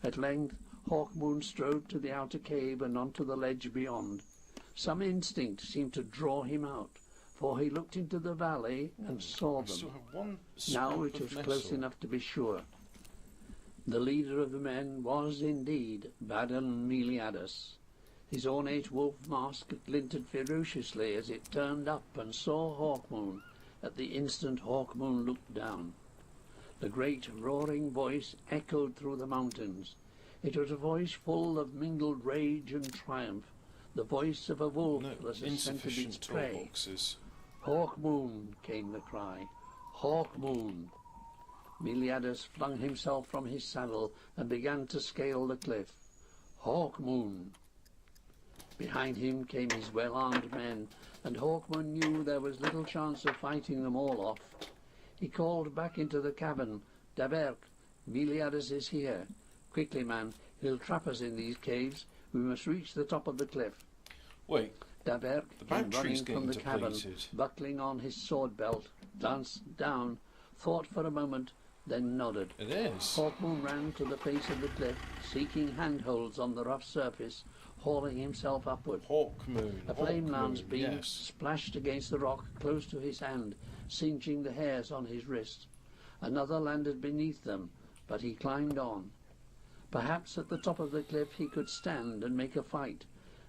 At length Hawkmoon strode to the outer cave and onto the ledge beyond. Some instinct seemed to draw him out, for he looked into the valley and saw them. Now it was close enough to be sure. The leader of the men was indeed Baron Meliadus. His ornate wolf mask glinted ferociously as it turned up and saw Hawkmoon. At the instant Hawkmoon looked down. The great roaring voice echoed through the mountains. It was a voice full of mingled rage and triumph, the voice of a wolf that has scented its prey. "Hawkmoon!" came the cry. "Hawkmoon!" Meliadus flung himself from his saddle and began to scale the cliff. "Hawkmoon!" Behind him came his well-armed men, and Hawkmoon knew there was little chance of fighting them all off. He called back into the cavern, "Daverk, Meliadus is here. Quickly, man, he'll trap us in these caves. We must reach the top of the cliff." Wait. Daverk came running from the cavern, buckling on his sword belt, glanced down, thought for a moment, then nodded. It is. Hawkmoon ran to the face of the cliff, seeking handholds on the rough surface, hauling himself upward. Hawkmoon. A flame lance beam yes. splashed against the rock close to his hand, singeing the hairs on his wrist. Another landed beneath them, but he climbed on. Perhaps at the top of the cliff he could stand and make a fight,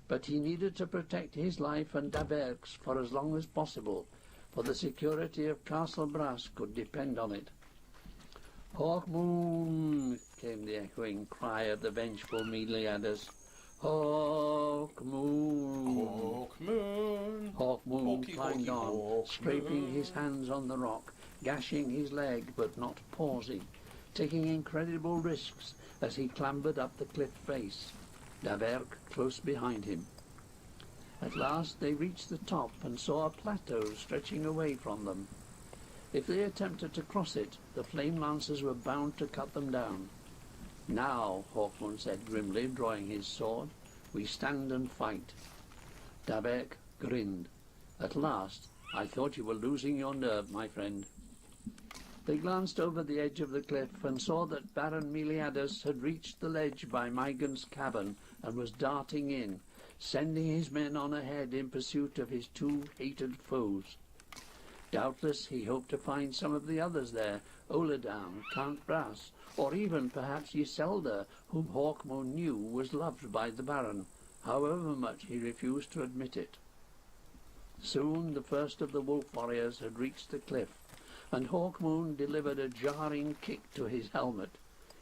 but he needed to protect his life and Daverk's for as long as possible, for the security of Castle Brass could depend on it. "Hawkmoon!" came the echoing cry of the vengeful Meliadus. "Hawkmoon!" Hawkmoon! Hawkmoon climbed on, scraping his hands on the rock, gashing his leg but not pausing, taking incredible risks as he clambered up the cliff face, Daverk close behind him. At last they reached the top and saw a plateau stretching away from them. If they attempted to cross it, the flame lancers were bound to cut them down. "Now," Hawkmoon said grimly, drawing his sword, "we stand and fight." Daverk grinned. "At last, I thought you were losing your nerve, my friend." They glanced over the edge of the cliff and saw that Baron Meliadus had reached the ledge by Mygon's cavern and was darting in, sending his men on ahead in pursuit of his two hated foes. Doubtless he hoped to find some of the others there, Oladan, Count Brass, or even perhaps Iselda, whom Hawkmoon knew was loved by the Baron, however much he refused to admit it. Soon the first of the wolf warriors had reached the cliff, and Hawkmoon delivered a jarring kick to his helmet.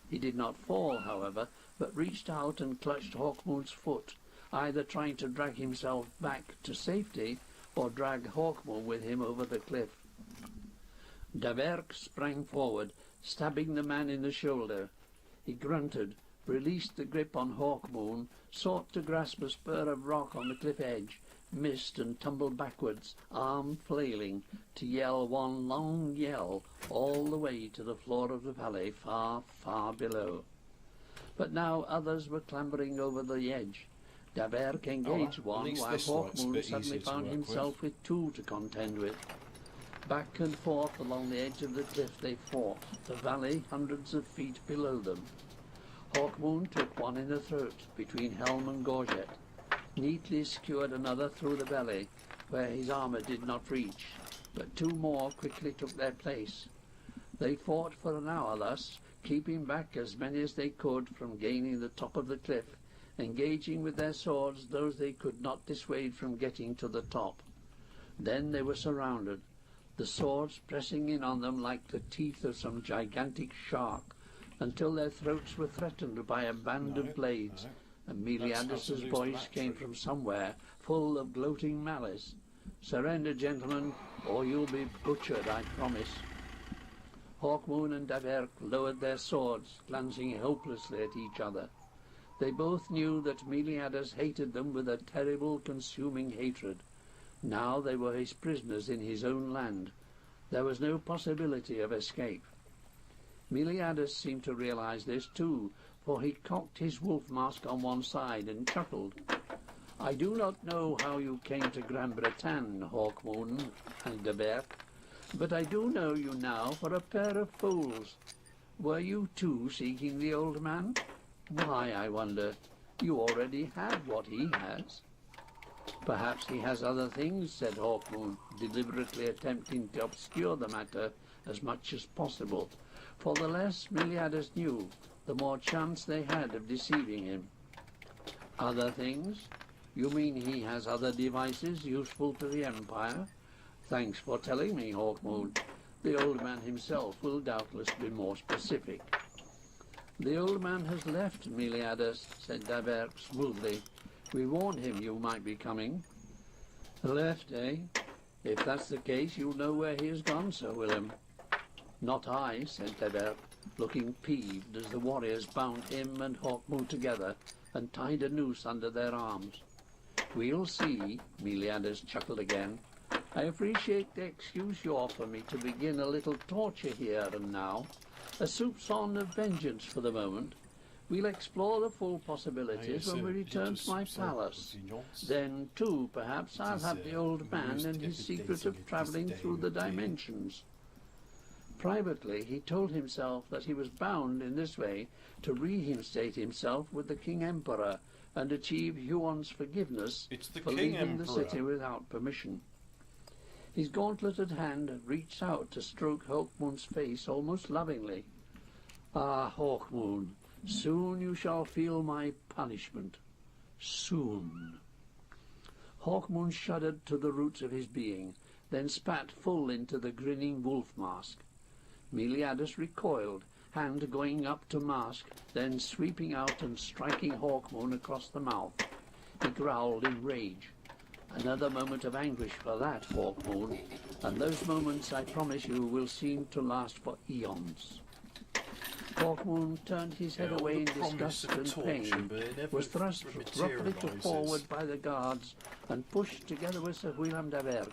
He did not fall, however, but reached out and clutched Hawkmoon's foot, either trying to drag himself back to safety or drag Hawkmoon with him over the cliff. Daverk sprang forward, stabbing the man in the shoulder. He grunted, released the grip on Hawkmoon, sought to grasp a spur of rock on the cliff edge, missed and tumbled backwards, arm flailing, to yell one long yell all the way to the floor of the valley far, far below. But now others were clambering over the edge. Daverk engaged one, while Hawkmoon suddenly found himself with two to contend with. Back and forth along the edge of the cliff they fought, the valley hundreds of feet below them. Hawkmoon took one in the throat between helm and gorget, neatly skewered another through the belly, where his armour did not reach, but two more quickly took their place. They fought for an hour thus, keeping back as many as they could from gaining the top of the cliff, engaging with their swords those they could not dissuade from getting to the top. Then they were surrounded, the swords pressing in on them like the teeth of some gigantic shark, until their throats were threatened by a band of blades, and Meliadus's voice came from somewhere, full of gloating malice. "Surrender, gentlemen, or you'll be butchered, I promise." Hawkmoon and Daverk lowered their swords, glancing hopelessly at each other. They both knew that Meliadus hated them with a terrible, consuming hatred. Now they were his prisoners in his own land. There was no possibility of escape. Meliadus seemed to realize this too, for he cocked his wolf mask on one side and chuckled. "I do not know how you came to Gran Bretagne, Hawkmoon and Daverk, but I do know you now for a pair of fools. Were you too seeking the old man? Why, I wonder, you already have what he has." "Perhaps he has other things," said Hawkmoon, deliberately attempting to obscure the matter as much as possible, for the less Meliadus knew, the more chance they had of deceiving him. "Other things? You mean he has other devices useful to the Empire? Thanks for telling me, Hawkmoon. The old man himself will doubtless be more specific." "The old man has left, Meliadus," said Daverk smoothly. "We warned him you might be coming." "Left, eh? If that's the case, you'll know where he has gone, Sir William." "Not I," said Daverk, looking peeved as the warriors bound him and Hawkmoon together and tied a noose under their arms. "We'll see," Meliadus chuckled again. "I appreciate the excuse you offer me to begin a little torture here and now, a soupçon of vengeance for the moment. We'll explore the full possibilities when we return to my palace. Then, too, perhaps I'll have the old man and his secret of travelling through the dimensions." Privately, he told himself that he was bound in this way to reinstate himself with the King Emperor and achieve Huon's forgiveness for leaving the city without permission. His gauntleted hand reached out to stroke Hawkmoon's face almost lovingly. "Ah, Hawkmoon, soon you shall feel my punishment. Soon." Hawkmoon shuddered to the roots of his being, then spat full into the grinning wolf mask. Meliadus recoiled, hand going up to mask, then sweeping out and striking Hawkmoon across the mouth. He growled in rage. "Another moment of anguish for that, Hawkmoon, and those moments, I promise you, will seem to last for eons." Hawkmoon turned his head away in disgust and pain, was thrust roughly forward by the guards, and pushed together with Sir William Daverk.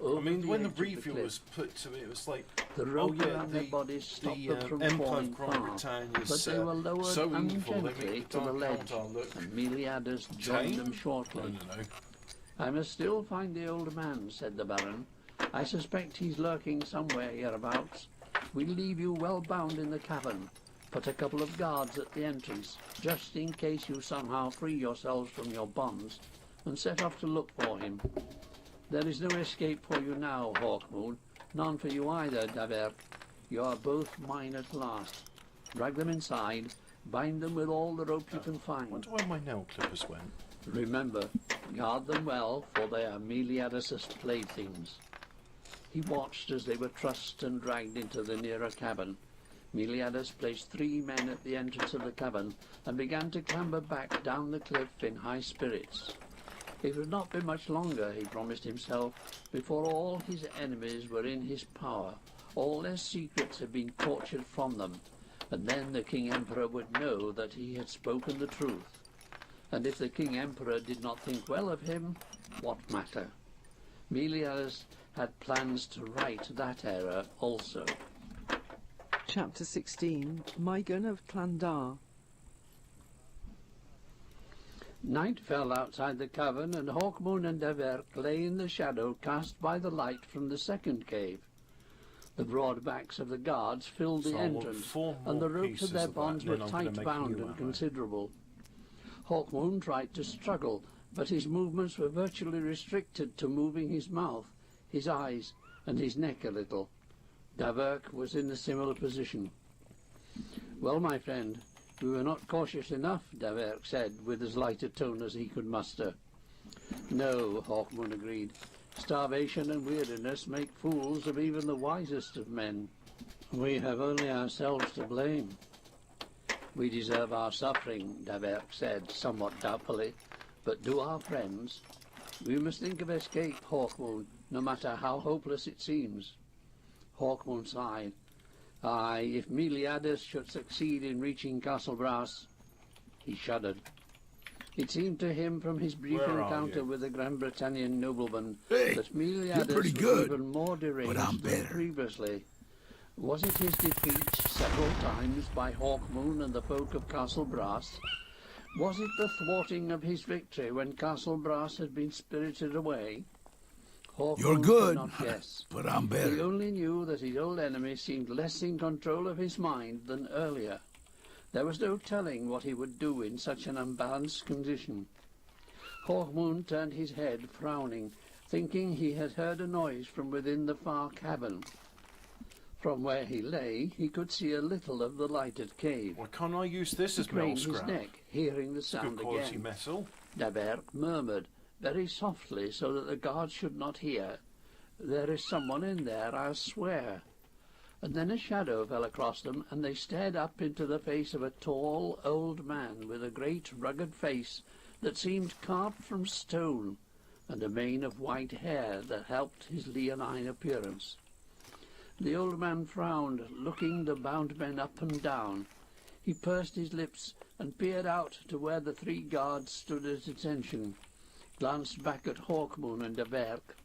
I mean, when the review was put to it was like, the rope around their bodies stopped them from falling far, but they were lowered so ungently to the ledge, and Meliadus joined them shortly. "I must still find the old man," said the Baron. "I suspect he's lurking somewhere hereabouts. We'll leave you well bound in the cavern. Put a couple of guards at the entrance, just in case you somehow free yourselves from your bonds, and set off to look for him. There is no escape for you now, Hawkmoon. None for you either, Daverk. You are both mine at last. Drag them inside, bind them with all the rope you can find. I wonder where my nail clippers went. Remember, guard them well, for they are Meliadus's playthings." He watched as they were trussed and dragged into the nearer cavern. Meliadus placed 3 men at the entrance of the cavern and began to clamber back down the cliff in high spirits. It would not be much longer, he promised himself, before all his enemies were in his power, all their secrets had been tortured from them, and then the King Emperor would know that he had spoken the truth. And if the King Emperor did not think well of him, what matter? Meliadus had plans to right that error also. Chapter 16. Maigan of Clandar. Night fell outside the cavern, and Hawkmoon and Daverk lay in the shadow cast by the light from the second cave. The broad backs of the guards filled the So I want entrance, 4 and the more ropes pieces of their of that, bonds and were then I'm gonna tight make bound new and ammo. considerable. Hawkmoon tried to struggle, but his movements were virtually restricted to moving his mouth, his eyes, and his neck a little. Daverk was in a similar position. "Well, my friend, we were not cautious enough," Daverk said, with as light a tone as he could muster. "No," Hawkmoon agreed. "Starvation and weariness make fools of even the wisest of men. We have only ourselves to blame." "We deserve our suffering," Daverk said, somewhat doubtfully. "But do our friends? We must think of escape, Hawkmoon, no matter how hopeless it seems." Hawkmoon sighed. "Aye, if Meliadus should succeed in reaching Castle Brass." He shuddered. It seemed to him from his brief Where are encounter you? with the Grand Britannian nobleman Hey, that you're Meliadus pretty was good, even more I'm deranged than better. previously. Was it his defeat several times by Hawkmoon and the folk of Castle Brass? Was it the thwarting of his victory when Castle Brass had been spirited away? Hawkmoon You're could good, not guess. but I'm He better. only knew that his old enemy seemed less in control of his mind than earlier. There was no telling what he would do in such an unbalanced condition. Hawkmoon turned his head, frowning, thinking he had heard a noise from within the far cavern. From where he lay, he could see a little of the lighted cave. Why can't I use this He as metal craned his scrap? neck, hearing the Good sound quality again. metal. Daberk murmured, very softly so that the guards should not hear, "There is someone in there, I'll swear." And then a shadow fell across them, and they stared up into the face of a tall, old man with a great, rugged face that seemed carved from stone, and a mane of white hair that helped his leonine appearance. The old man frowned, looking the bound men up and down. He pursed his lips and peered out to where the 3 guards stood at attention, glanced back at Hawkmoon and de Berk.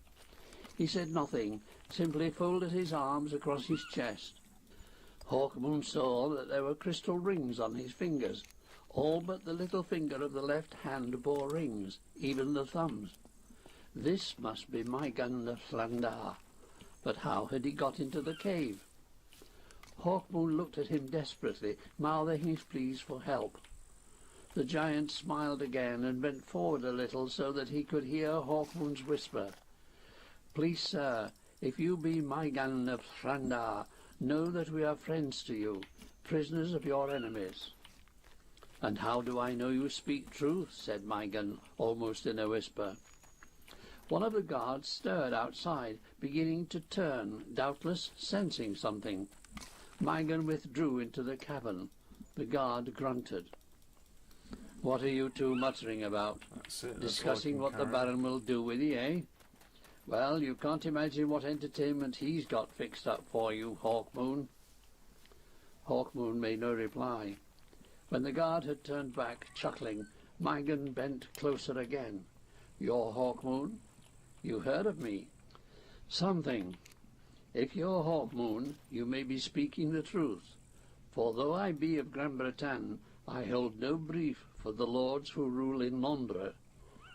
He said nothing, simply folded his arms across his chest. Hawkmoon saw that there were crystal rings on his fingers. All but the little finger of the left hand bore rings, even the thumbs. This must be Mygan of Flandar. But how had he got into the cave? Hawkmoon looked at him desperately, mouthing his pleas for help. The giant smiled again and bent forward a little so that he could hear Hawkmoon's whisper. "Please, sir, if you be Mygan of Flandar, know that we are friends to you, prisoners of your enemies." "And how do I know you speak truth?" said Mygan, almost in a whisper. One of the guards stirred outside, beginning to turn, doubtless sensing something. Mygan withdrew into the cavern. The guard grunted. "What are you two muttering about? That's it. Discussing what the Baron will do with ye, eh? Well, you can't imagine what entertainment he's got fixed up for you, Hawkmoon." Hawkmoon made no reply. When the guard had turned back, chuckling, Mygan bent closer again. "You're Hawkmoon? You heard of me?" "Something. If you're Hawkmoon, you may be speaking the truth. For though I be of Gran Bretagne, I hold no brief for the lords who rule in Londres.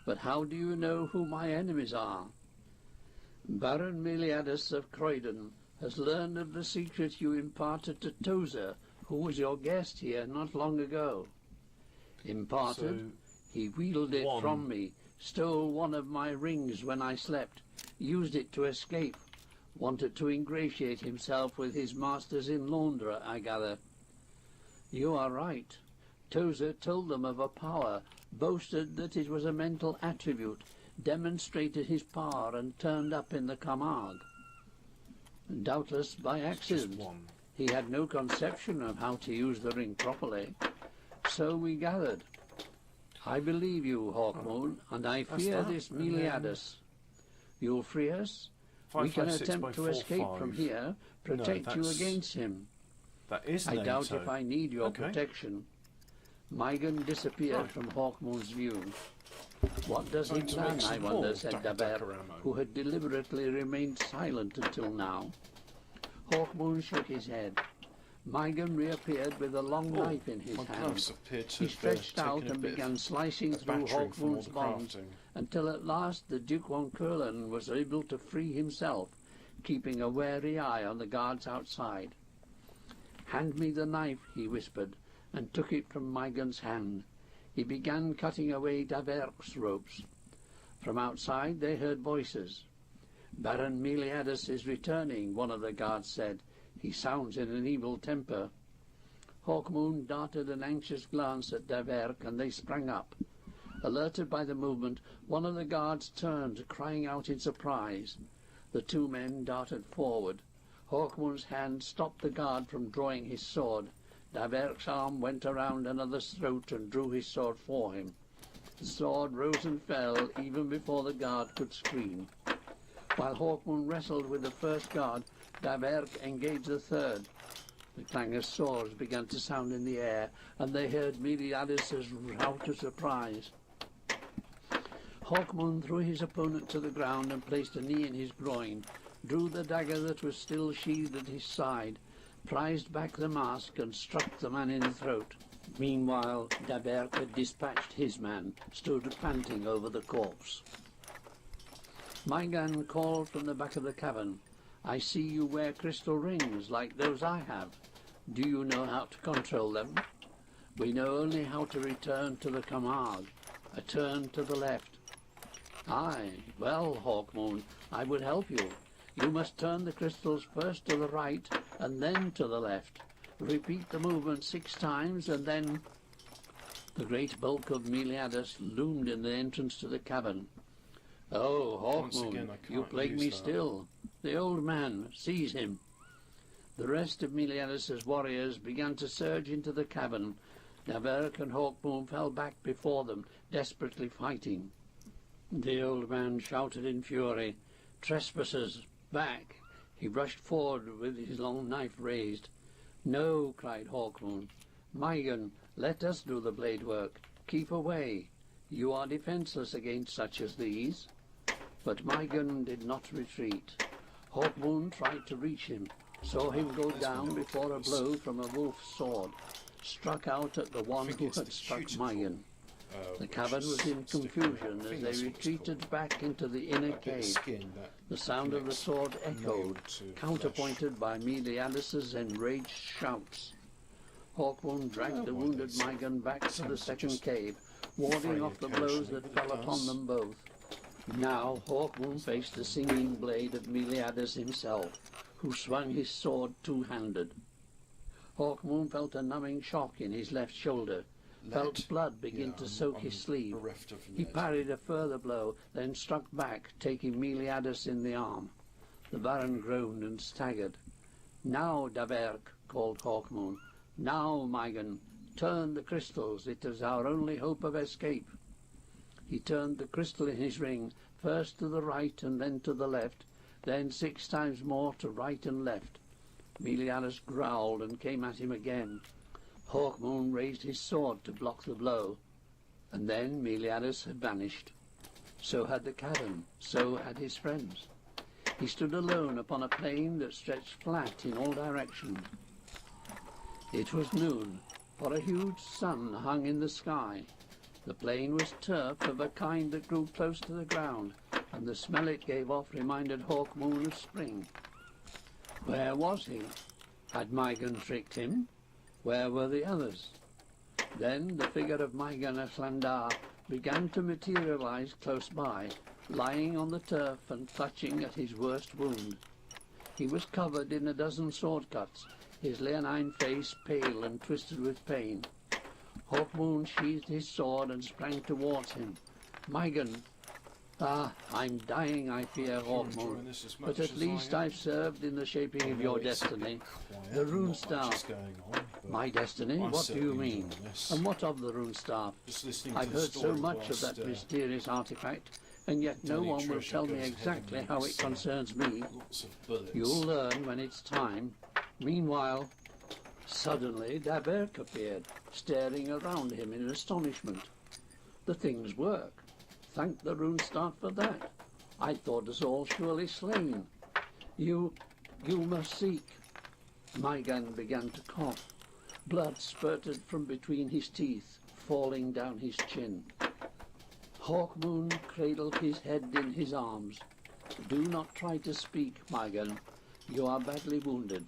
But how do you know who my enemies are?" "Baron Meliadus of Croydon has learned of the secret you imparted to Tozer, who was your guest here not long ago." "Imparted? So, He wheeled it one- from me, stole one of my rings when I slept, used it to escape, wanted to ingratiate himself with his masters in Londres, I gather." "You are right. Tozer told them of a power, boasted that it was a mental attribute, demonstrated his power and turned up in the Camargue. Doubtless by just accident. one. He had no conception of how to use the ring properly. So we gathered. I believe you, Hawkmoon, and I That's fear that, this and then- Meliadus. You'll free us? We 5, can 5, 6 by attempt to 4, escape 5. from here, protect you that's- against him. That is I doubt NATO. if I need your Okay. protection. Mygan disappeared Right. from Hawkmoon's view. "What does he Going to plan, make I some wonder," more said Dakar Daber, ammo. who had deliberately remained silent until now. Hawkmoon shook his head. Mygan reappeared with a long knife in his My hand. gloves appeared to He have stretched out taken a and bit of began slicing a through battering from all Hawkmoon's the bonds, crafting. until at last the Duke von Curlen was able to free himself, keeping a wary eye on the guards outside. "Hand me the knife," he whispered, and took it from Maigan's hand. He began cutting away Daverk's ropes. From outside they heard voices. "Baron Meliadus is returning," one of the guards said. "He sounds in an evil temper." Hawkmoon darted an anxious glance at Daverk, and they sprang up. Alerted by the movement, one of the guards turned, crying out in surprise. The two men darted forward. Hawkmoon's hand stopped the guard from drawing his sword. Daverk's arm went around another's throat and drew his sword for him. The sword rose and fell even before the guard could scream. While Hawkmoon wrestled with the first guard, Daverk engaged the third. The clang of swords began to sound in the air, and they heard Meliadus' shout of surprise. Hawkmoon threw his opponent to the ground and placed a knee in his groin, drew the dagger that was still sheathed at his side, prized back the mask, and struck the man in the throat. Meanwhile, Daverk had dispatched his man, stood panting over the corpse. Maigan called from the back of the cavern, "I see you wear crystal rings like those I have. Do you know how to control them?" "We know only how to return to the Camargue, a turn to the left." "Aye, well, Hawkmoon, I would help you. You must turn the crystals first to the right and then to the left. Repeat the movement 6 times and then—" The great bulk of Meliadus loomed in the entrance to the cavern. "Oh, Once Hawkmoon, again, I you can't plague use me that. still. The old man, seize him." The rest of Meliadus' warriors began to surge into the cavern. Daverk and Hawkmoon fell back before them, desperately fighting. The old man shouted in fury, "Trespassers, back!" He rushed forward with his long knife raised. "No," cried Hawkmoon. "Maigan, let us do the blade work. Keep away. You are defenceless against such as these." But Maigan did not retreat. Hawkmoon tried to reach him, saw him go down before a blow from a wolf's sword, struck out at the one who had struck Maigan. The cavern was in confusion as they retreated back into the inner cave. The sound of the sword echoed, counterpointed by Meliadus' enraged shouts. Hawkmoon dragged the wounded Maigan back to the second cave, warding off the blows that fell upon them both. Now Hawkmoon faced the singing blade of Meliadus himself, who swung his sword two-handed. Hawkmoon felt a numbing shock in his left shoulder, felt blood begin to soak his sleeve. He parried a further blow, then struck back, taking Meliadus in the arm. The Baron groaned and staggered. "Now, Daverk," called Hawkmoon. "Now, Maigan, turn the crystals. It is our only hope of escape." He turned the crystal in his ring, first to the right and then to the left, then 6 times more to right and left. Meliadus growled and came at him again. Hawkmoon raised his sword to block the blow, and then Meliadus had vanished. So had the cavern, so had his friends. He stood alone upon a plain that stretched flat in all directions. It was noon, for a huge sun hung in the sky. The plain was turf of a kind that grew close to the ground, and the smell it gave off reminded Hawkmoon of spring. Where was he? Had Maigan tricked him? Where were the others? Then the figure of Maigan Aslandar began to materialize close by, lying on the turf and clutching at his worst wound. He was covered in a dozen sword cuts, his leonine face pale and twisted with pain. Hawkmoon sheathed his sword and sprang towards him. "Maigan!" "Ah, I'm dying, I fear, Hawkmoon, but at least I've served in the shaping of your destiny. The rune staff." "My destiny? What do you mean? And what of the rune staff? I've heard so much of that mysterious artifact, and yet no one will tell me exactly how it concerns me. You'll learn when it's time. Meanwhile—" Suddenly Daverk appeared, staring around him in astonishment. "The things work. Thank the rune staff for that. I thought us all surely slain. You must seek—" Maigan began to cough. Blood spurted from between his teeth, falling down his chin. Hawkmoon cradled his head in his arms. Do not try to speak, Mygon. You are badly wounded.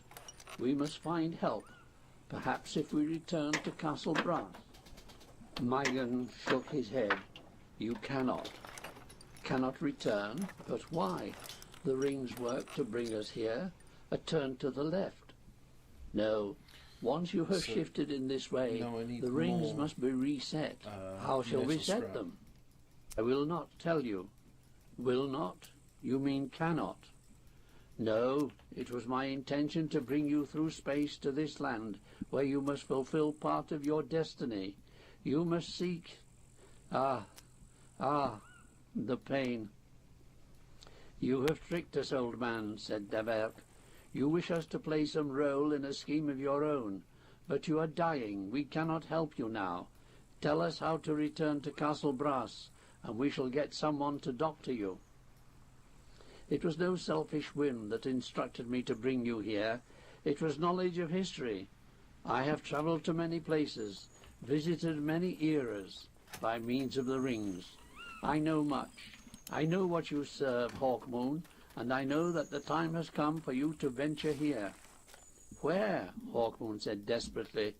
We must find help. Perhaps if we return to Castle Brass. Mygon shook his head. You cannot. Cannot return? But why? The rings work to bring us here. A turn to the left. No. Once you have shifted in this way, the rings must be reset. How shall we set them? I will not tell you. Will not? You mean cannot? No, it was my intention to bring you through space to this land, where you must fulfill part of your destiny. You must seek... the pain. You have tricked us, old man, said Daverk. You wish us to play some role in a scheme of your own, but you are dying. We cannot help you now. Tell us how to return to Castle Brass, and we shall get someone to doctor you. It was no selfish whim that instructed me to bring you here. It was knowledge of history. I have travelled to many places, visited many eras, by means of the rings. I know much. I know what you serve, Hawkmoon, and I know that the time has come for you to venture here. Where? Hawkmoon said desperately.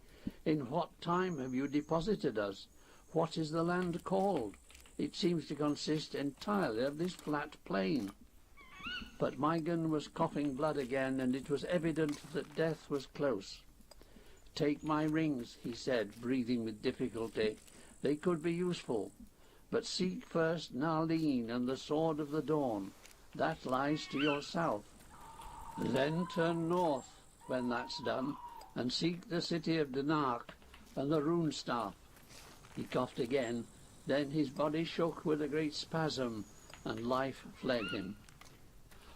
In what time have you deposited us? What is the land called? It seems to consist entirely of this flat plain. But Mygon was coughing blood again, and it was evident that death was close. Take my rings, he said, breathing with difficulty. They could be useful. But seek first Narleen and the Sword of the Dawn. That lies to your south. Then turn north, when that's done, and seek the city of Denark and the rune staff. He coughed again, then his body shook with a great spasm, and life fled him.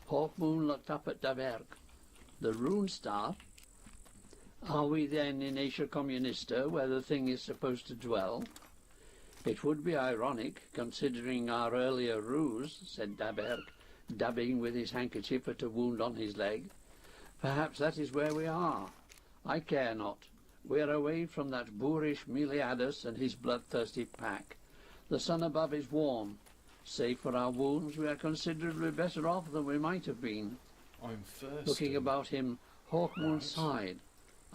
Hawkmoon looked up at Daverk. The rune staff? Are we then in Asia Communista, where the thing is supposed to dwell? It would be ironic, considering our earlier ruse, said Daberg, dabbing with his handkerchief at a wound on his leg. Perhaps that is where we are. I care not. We are away from that boorish Meliadus and his bloodthirsty pack. The sun above is warm. Save for our wounds, we are considerably better off than we might have been. I'm first. Looking about him, Hawkmoon sighed.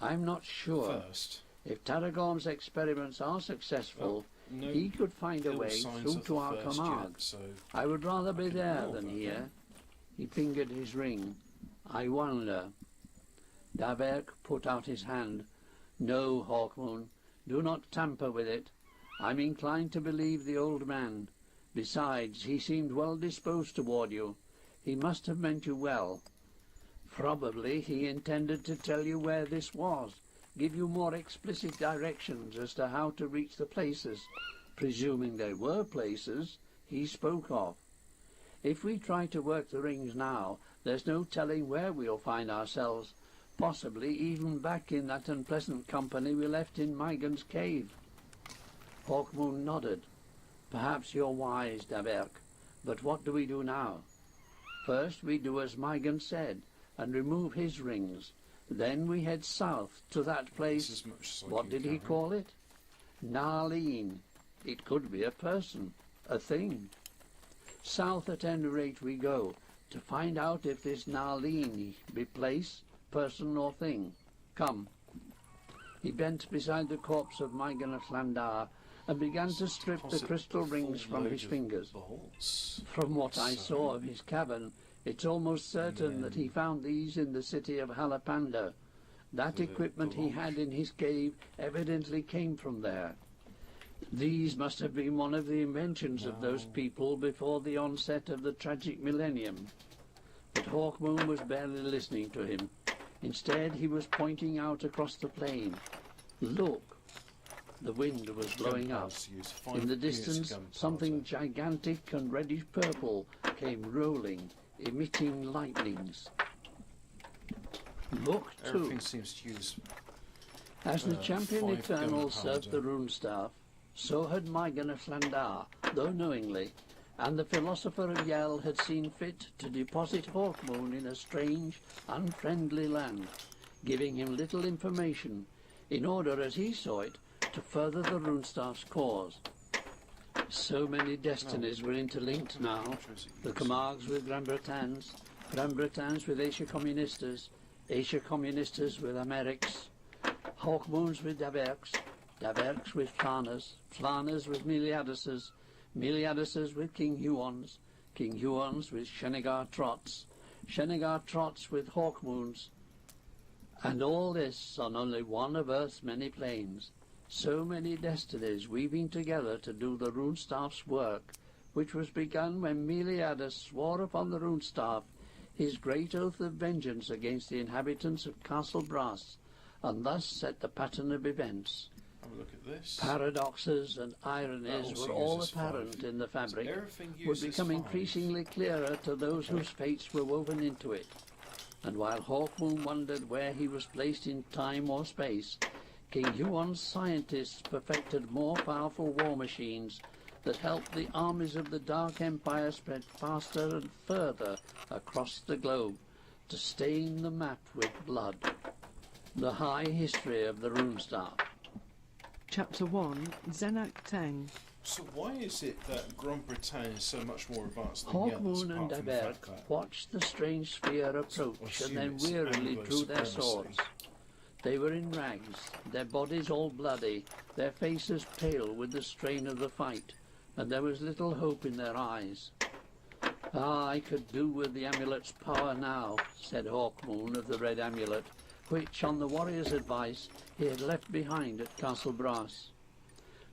I'm not sure. First. If Tarragorm's experiments are successful, he could find a way through to our command. So I would rather be there than here. He fingered his ring. I wonder. Daberk put out his hand. No, Hawkmoon, do not tamper with it. I'm inclined to believe the old man. Besides, he seemed well disposed toward you. He must have meant you well. Probably he intended to tell you where this was, give you more explicit directions as to how to reach the places, presuming they were places, he spoke of. If we try to work the rings now, there's no telling where we'll find ourselves, possibly even back in that unpleasant company we left in Mygon's cave. Hawkmoon nodded. Perhaps you're wise, Daberk, but what do we do now? First we do as Mygon said, and remove his rings. Then we head south to that place. What did he call it? Narleen. It could be a person, a thing. South at any rate we go, to find out if this Narleen be place, person or thing. Come. He bent beside the corpse of Mygon of Llandar and began to strip the crystal rings from his fingers. From what I saw of his cavern, it's almost certain that he found these in the city of Halapander. That equipment he had in his cave evidently came from there. These must have been one of the inventions of those people before the onset of the tragic millennium. But Hawkmoon was barely listening to him. Instead, he was pointing out across the plain. Look! The wind was blowing up. In the distance, something gigantic and reddish-purple came rolling, emitting lightnings. Look, too. Everything seems to use As the champion eternal served the rune staff, so had Mygon of Llandar, though knowingly, and the philosopher of Yell had seen fit to deposit Hawkmoon in a strange, unfriendly land, giving him little information, in order, as he saw it, to further the rune staff's cause. So many destinies were interlinked now. The Camargues with Gran Bretagnes, Gran Bretagnes with Asia Communistas, Asia Communistas with Americs, Hawkmoons with Daverks, Daverks with Flaners, Flaners with Miliadisses, Miliadisses with King Huons, King Huons with Shenegar Trots, Shenegar Trots with Hawkmoons, and all this on only one of Earth's many planes. So many destinies weaving together to do the Runestaff's work, which was begun when Meliadus swore upon the Runestaff his great oath of vengeance against the inhabitants of Castle Brass, and thus set the pattern of events. Have a look at this. Paradoxes and ironies were all apparent in the fabric, would become increasingly clearer to those whose fates were woven into it. And while Hawkmoon wondered where he was placed in time or space, King Huon's scientists perfected more powerful war machines that helped the armies of the Dark Empire spread faster and further across the globe to stain the map with blood. The High History of the Runestaff. Chapter 1, Zenak Teng. So why is it that Grand Britain is so much more advanced than the others, Hawkmoon and apart from the Daberg fact that watched the strange sphere approach and then wearily drew their swords. They were in rags, their bodies all bloody, their faces pale with the strain of the fight, and there was little hope in their eyes. "Ah, I could do with the amulet's power now," said Hawkmoon of the Red Amulet, which, on the warrior's advice, he had left behind at Castle Brass.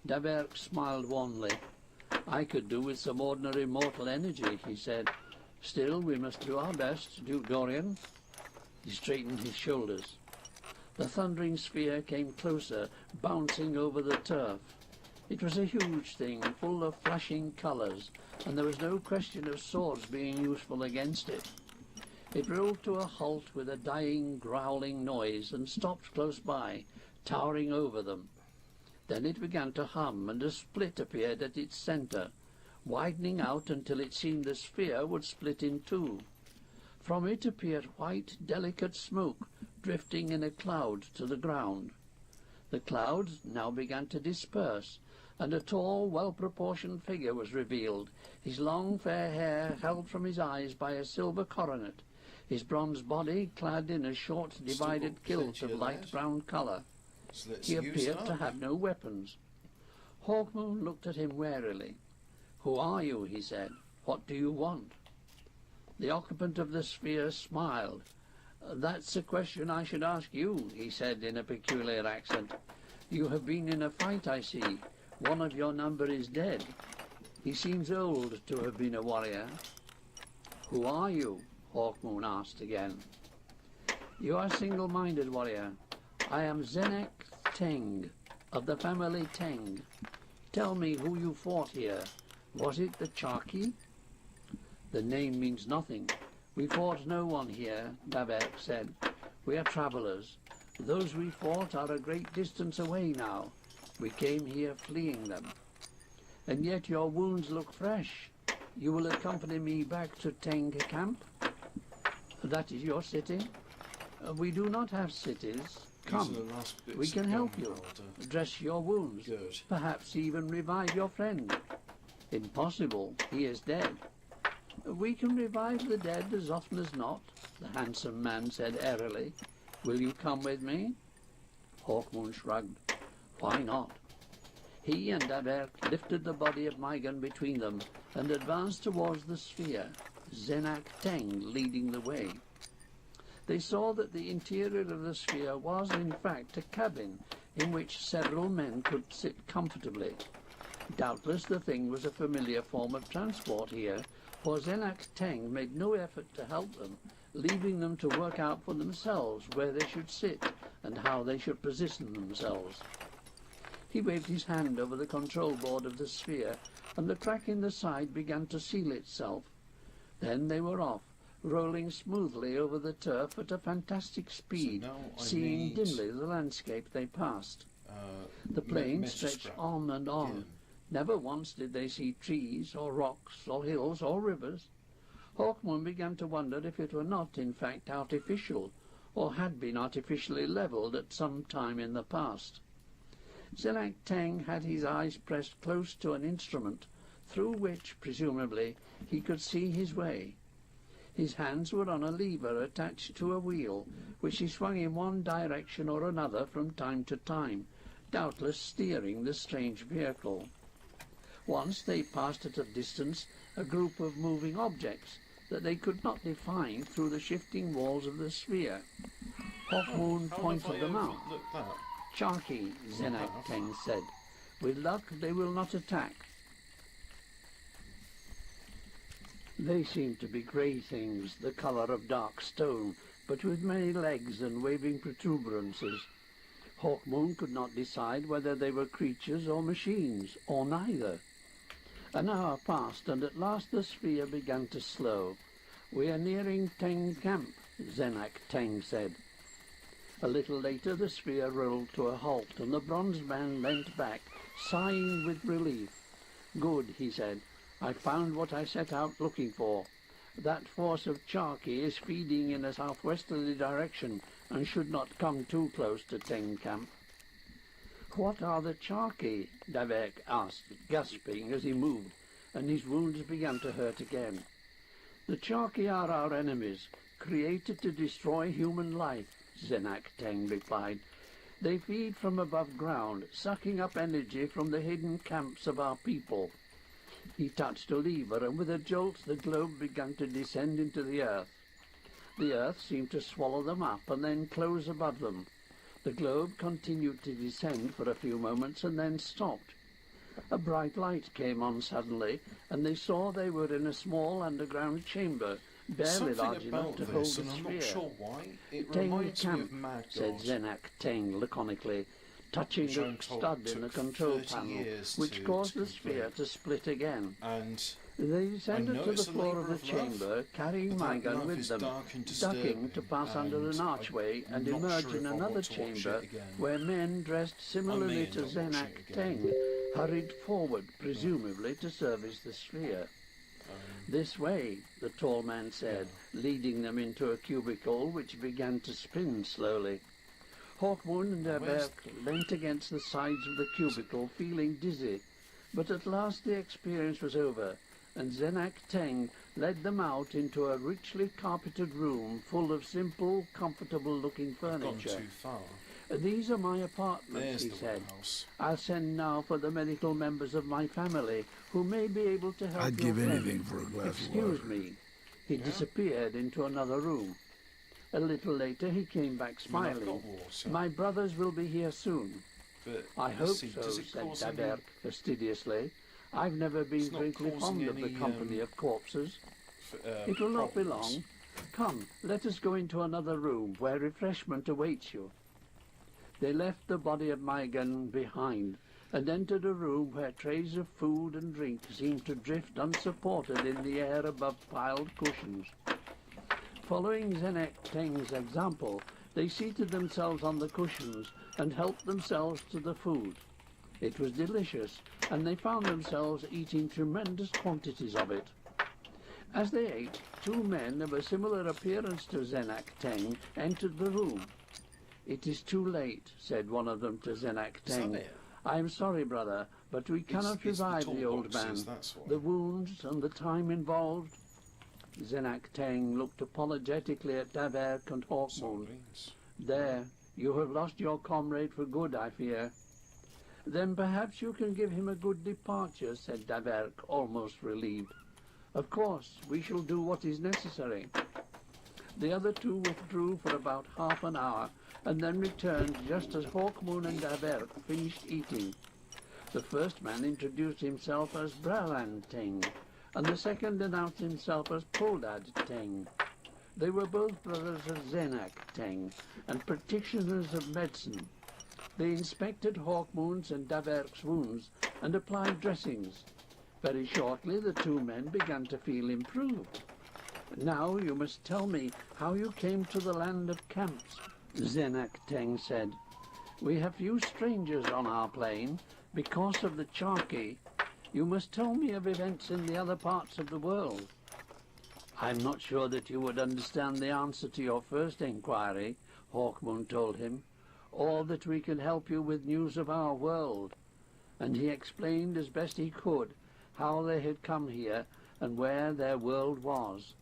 Daberg smiled wanly. "I could do with some ordinary mortal energy," he said. "Still, we must do our best, Duke Dorian." He straightened his shoulders. The thundering sphere came closer, bouncing over the turf. It was a huge thing, full of flashing colours, and there was no question of swords being useful against it. It rolled to a halt with a dying, growling noise and stopped close by, towering over them. Then it began to hum, and a split appeared at its centre, widening out until it seemed the sphere would split in two. From it appeared white, delicate smoke, drifting in a cloud to the ground. The cloud now began to disperse, and a tall, well-proportioned figure was revealed, his long fair hair held from his eyes by a silver coronet, his bronze body clad in a short divided kilt of light brown colour. So let's He use appeared that. to have no weapons. Hawkmoon looked at him warily. "Who are you?" he said. "What do you want?" The occupant of the sphere smiled. "That's a question I should ask you," he said in a peculiar accent. "You have been in a fight, I see. One of your number is dead. He seems old to have been a warrior." "Who are you?" Hawkmoon asked again. "You are single-minded, warrior. I am Zenek Teng, of the family Teng. Tell me who you fought here. Was it the Charki?" "The name means nothing. We fought no one here," Daberg said. "We are travellers. Those we fought are a great distance away now. We came here fleeing them. And yet your wounds look fresh. You will accompany me back to Teng camp? That is your city? We do not have cities. Come, we can help you. Dress your wounds. Good. Perhaps even revive your friend." "Impossible. He is dead." "We can revive the dead as often as not," the handsome man said airily. "Will you come with me?" Hawkmoon shrugged. "Why not?" He and Daberg lifted the body of Maigan between them and advanced towards the sphere, Zenak Teng leading the way. They saw that the interior of the sphere was, in fact, a cabin in which several men could sit comfortably. Doubtless the thing was a familiar form of transport here, for Zenak Teng made no effort to help them, leaving them to work out for themselves where they should sit and how they should position themselves. He waved his hand over the control board of the sphere, and the crack in the side began to seal itself. Then they were off, rolling smoothly over the turf at a fantastic speed, now I seeing need, dimly the landscape they passed. The plain stretched on and on. Again. Never once did they see trees, or rocks, or hills, or rivers. Hawkmoon began to wonder if it were not, in fact, artificial, or had been artificially levelled at some time in the past. Zenak Teng had his eyes pressed close to an instrument through which, presumably, he could see his way. His hands were on a lever attached to a wheel, which he swung in one direction or another from time to time, doubtless steering the strange vehicle. Once they passed at a distance a group of moving objects that they could not define through the shifting walls of the sphere. Hawkmoon pointed them out. Look that. Charky, Zenak Teng said. With luck they will not attack. They seemed to be grey things, the colour of dark stone, but with many legs and waving protuberances. Hawkmoon could not decide whether they were creatures or machines, or neither. An hour passed, and at last the sphere began to slow. We are nearing Teng Camp, Zenak Teng said. A little later the sphere rolled to a halt, and the bronze man leant back, sighing with relief. Good, he said. I found what I set out looking for. That force of Charky is feeding in a southwesterly direction and should not come too close to Teng Camp. What are the Charky? Davek asked, gasping as he moved, and his wounds began to hurt again. The Charky are our enemies, created to destroy human life, Zenak Teng replied. They feed from above ground, sucking up energy from the hidden camps of our people. He touched a lever, and with a jolt the globe began to descend into the earth. The earth seemed to swallow them up and then close above them. The globe continued to descend for a few moments and then stopped. A bright light came on suddenly, and they saw they were in a small underground chamber, barely large enough to hold a sphere. I'm not sure why. It Teng reminds me Camp, of Mad said God. Zenak Teng laconically, touching Which I'm a told stud in the took control 30 panel, years which to caused the sphere complete. to split again. And They descended know to the it's a floor of labour the of love, chamber, carrying but my that gun love with is them, dark and ducking disturbing, to pass under and an archway I'm and not emerge sure in if I another want to watch it chamber again. where men dressed similarly may to not watch Zenak it again. Teng hurried forward, presumably to service the sphere. This way, the tall man said, leading them into a cubicle which began to spin slowly. Hawkmoon and Where's- Derberk leant against the sides of the cubicle, feeling dizzy. But at last the experience was over, and Zenak Teng led them out into a richly carpeted room full of simple, comfortable-looking gone furniture. too far. These are my apartments, There's he the said. warehouse. I'll send now for the medical members of my family, who may be able to help I'd your give friend. anything for a glass of Excuse water. me. He disappeared into another room. A little later he came back I mean, I've smiling. got water, My brothers will be here soon. but I let's hope see, so, does it said cause any- Daberk fastidiously. I've never been It's not greatly causing fond of the any, company of corpses. f- It will not be problems? long. Come, let us go into another room where refreshment awaits you. They left the body of Maigan behind and entered a room where trays of food and drink seemed to drift unsupported in the air above piled cushions. Following Zenek Teng's example, they seated themselves on the cushions and helped themselves to the food. It was delicious, and they found themselves eating tremendous quantities of it. As they ate, two men of a similar appearance to Zenak Teng entered the room. It is too late, said one of them to Zenak Is that Teng. it? I am sorry, brother, but we cannot it's the revive the old man. toolboxes, that's why. The wounds and the time involved. Zenak Teng looked apologetically at Daberk and Hawkmoon. Sardines. There, you have lost your comrade for good, I fear. Then perhaps you can give him a good departure, said Daberk, almost relieved. Of course, we shall do what is necessary. The other two withdrew for about half an hour, and then returned just as Hawkmoon and Daberk finished eating. The first man introduced himself as Bralan Teng, and the second announced himself as Poldad Teng. They were both brothers of Zenak Teng, and practitioners of medicine. They inspected Hawkmoon's and Daberk's wounds, and applied dressings. Very shortly the two men began to feel improved. Now you must tell me how you came to the land of camps, Zenak Teng said. We have few strangers on our plane because of the Charky. You must tell me of events in the other parts of the world. I'm not sure that you would understand the answer to your first inquiry, Hawkmoon told him. or that we can help you with news of our world. And he explained as best he could how they had come here and where their world was.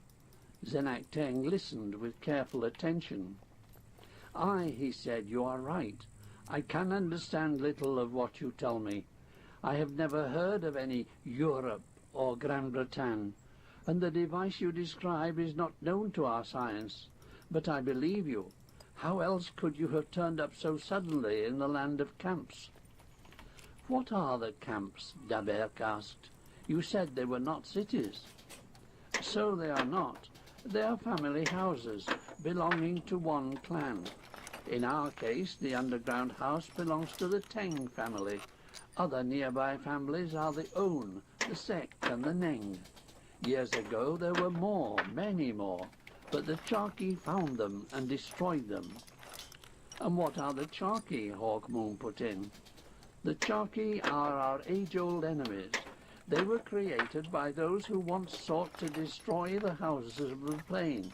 Zenak Teng listened with careful attention. "Aye," he said, "you are right. I can understand little of what you tell me. I have never heard of any Europe or Gran Bretagne, and the device you describe is not known to our science. But I believe you. How else could you have turned up so suddenly in the land of camps?" "What are the camps?" Daberk asked. "You said they were not cities." "So they are not. They are family houses belonging to one clan. In our case, the underground house belongs to the Teng family. Other nearby families are the On, the Sek, and the Neng. Years ago there were more, many more, but the Charki found them and destroyed them." "And what are the Charki?" Hawkmoon put in. "The Charki are our age-old enemies. They were created by those who once sought to destroy the houses of the plain.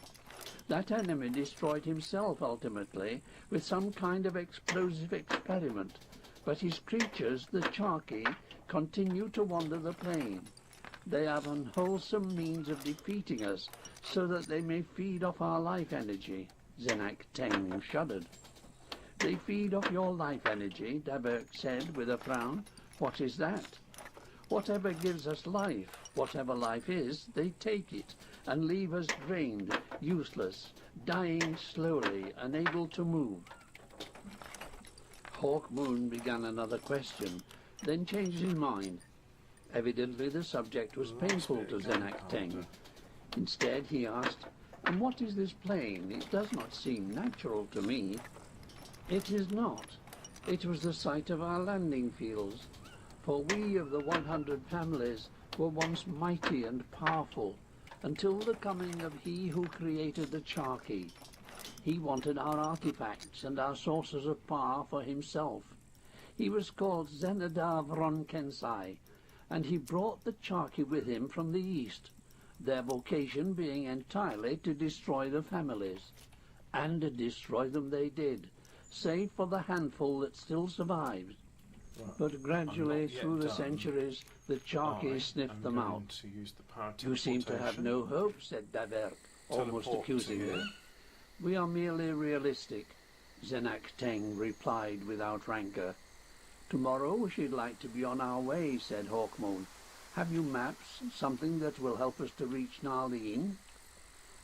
That enemy destroyed himself ultimately with some kind of explosive experiment, but his creatures, the Charki, continue to wander the plain. They have unwholesome means of defeating us so that they may feed off our life energy." Zenak Teng shuddered. "They feed off your life energy," Daberk said with a frown. "What is that?" "Whatever gives us life, whatever life is, they take it and leave us drained, useless, dying slowly, unable to move." Hawkmoon began another question, then changed his mind. Evidently the subject was painful to Zenak Teng. Instead he asked, "And what is this plain? It does not seem natural to me." "It is not. It was the site of our landing fields. For we of the 100 families were once mighty and powerful, until the coming of he who created the Charki. He wanted our artifacts and our sources of power for himself. He was called Zenadar Vron Kensai, and he brought the Charki with him from the east, their vocation being entirely to destroy the families. And destroy them they did, save for the handful that still survived. But gradually, through the centuries, the Charki sniffed them out." "You seem to have no hope," said Daberk, almost accusingly. "We are merely realistic," Zenak Teng replied without rancour. "Tomorrow we should like to be on our way," said Hawkmoon. "Have you maps, something that will help us to reach Narleen?"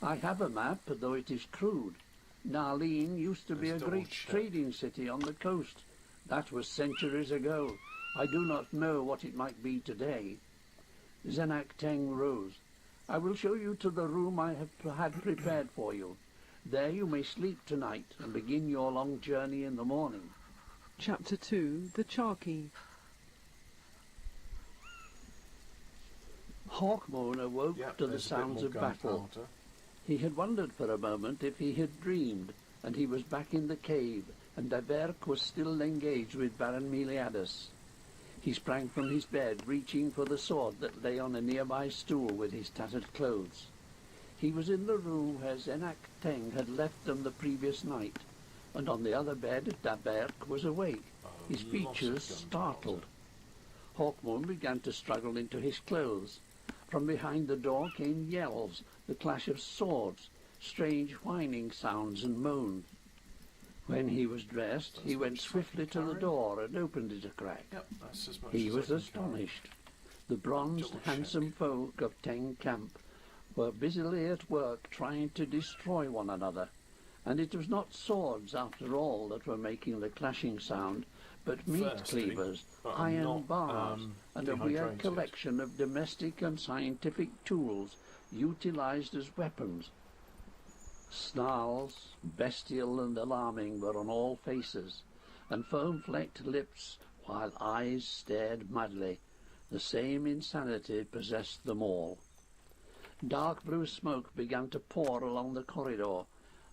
"I have a map, though it is crude. Narleen used to be a great trading city on the coast. That was centuries ago. I do not know what it might be today." Zenak Teng rose. "I will show you to the room I have had prepared for you. There you may sleep tonight and begin your long journey in the morning." Chapter 2. The Charki. Hawkmoon awoke to the sounds of battle. He had wondered for a moment if he had dreamed, and he was back in the cave, and Daberk was still engaged with Baron Meliadus. He sprang from his bed, reaching for the sword that lay on a nearby stool with his tattered clothes. He was in the room where Zenak Teng had left them the previous night, and on the other bed Daberk was awake, his features startled. Hawkmoon began to struggle into his clothes. From behind the door came yells, the clash of swords, strange whining sounds and moans. When he was dressed, he went swiftly to the door and opened it a crack. He was astonished. The bronzed, handsome folk of Teng Camp were busily at work trying to destroy one another, and it was not swords, after all, that were making the clashing sound, but meat cleavers, iron bars, and a weird collection of domestic and scientific tools utilized as weapons. Snarls, bestial and alarming, were on all faces, and foam-flecked lips, while eyes stared madly. The same insanity possessed them all. Dark blue smoke began to pour along the corridor.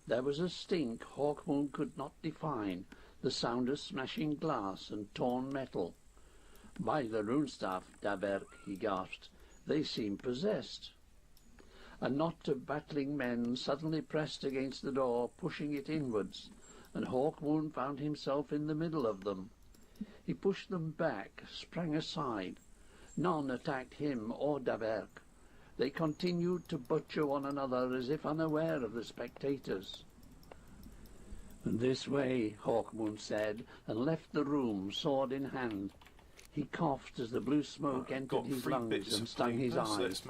There was a stink Hawkmoon could not define, the sound of smashing glass and torn metal. "By the runestaff, Daberk," he gasped, "they seem possessed." A knot of battling men suddenly pressed against the door, pushing it inwards. and Hawkmoon found himself in the middle of them. He pushed them back, sprang aside. None attacked him or Daberk. They continued to butcher one another as if unaware of the spectators. "This way," Hawkmoon said, and left the room, sword in hand. He coughed as the blue smoke entered his lungs and stung his eyes.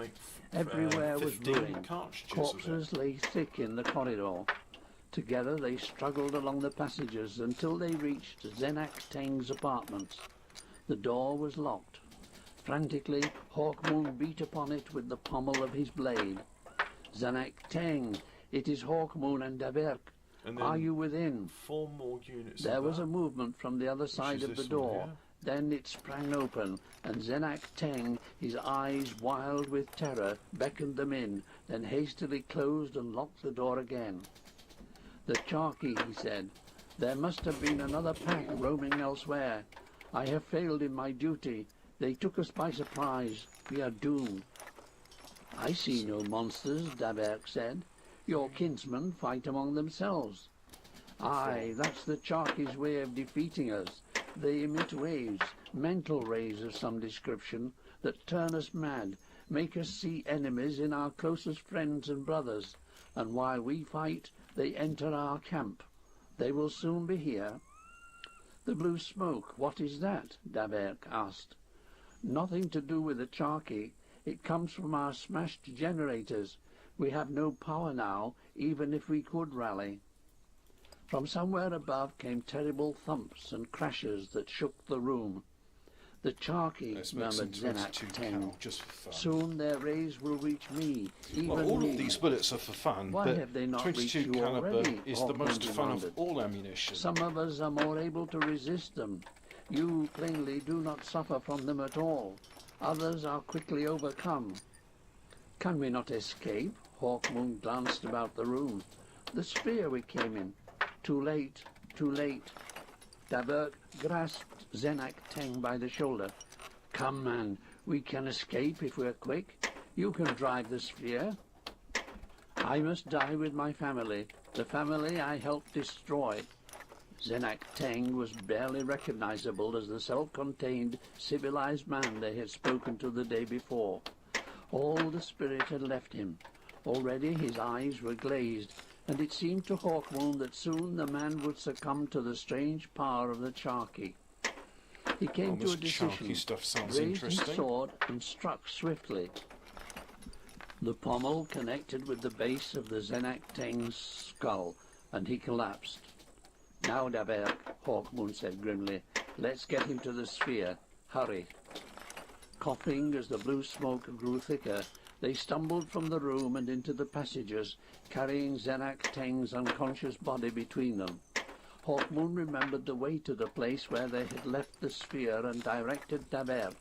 Everywhere was ruin. Corpses lay thick in the corridor. Together they struggled along the passages until they reached Zenak Teng's apartments. The door was locked. Frantically, Hawkmoon beat upon it with the pommel of his blade. "Zenak Teng, it is Hawkmoon and Daberk. Are you within?" 4 more units. There was a movement from the other side of the door. Then it sprang open, and Zenak Teng, his eyes wild with terror, beckoned them in, then hastily closed and locked the door again. "The Charkey," he said. "There must have been another pack roaming elsewhere. I have failed in my duty. They took us by surprise. We are doomed." "I see no monsters," Daberk said. "Your kinsmen fight among themselves." "Aye, that's the Charkey's way of defeating us. They emit waves, mental rays of some description, that turn us mad, make us see enemies in our closest friends and brothers, and while we fight, they enter our camp. They will soon be here." "The blue smoke, what is that?" Daberk asked. "Nothing to do with the Charkey. It comes from our smashed generators. We have no power now, even if we could rally." From somewhere above came terrible thumps and crashes that shook the room. "The Charkey," murmured Zenak Teng. "Soon their rays will reach me, even well, all me." of these bullets are for fun, Why but have they not 22 reached you caliber already? is the Hawkmoon most fun of demanded. all ammunition. "Some of us are more able to resist them. You plainly do not suffer from them at all. Others are quickly overcome." "Can we not escape?" Hawkmoon glanced about the room. "The sphere we came in. Too late, too late." Daberk grasped Zenak Teng by the shoulder. "Come, man, we can escape if we're quick. You can drive the sphere." "I must die with my family, the family I helped destroy." Zenak Teng was barely recognizable as the self-contained, civilized man they had spoken to the day before. All the spirit had left him. Already his eyes were glazed, and it seemed to Hawkmoon that soon the man would succumb to the strange power of the Charkey. He came to a decision, stuff sounds raised his interesting. sword and struck swiftly. The pommel connected with the base of the Zenak Teng's skull, and he collapsed. "Now, Daberk," Hawkmoon said grimly, "let's get him to the sphere. Hurry." Coughing as the blue smoke grew thicker, they stumbled from the room and into the passages, carrying Zenak Teng's unconscious body between them. Hawkmoon remembered the way to the place where they had left the sphere and directed Daberk.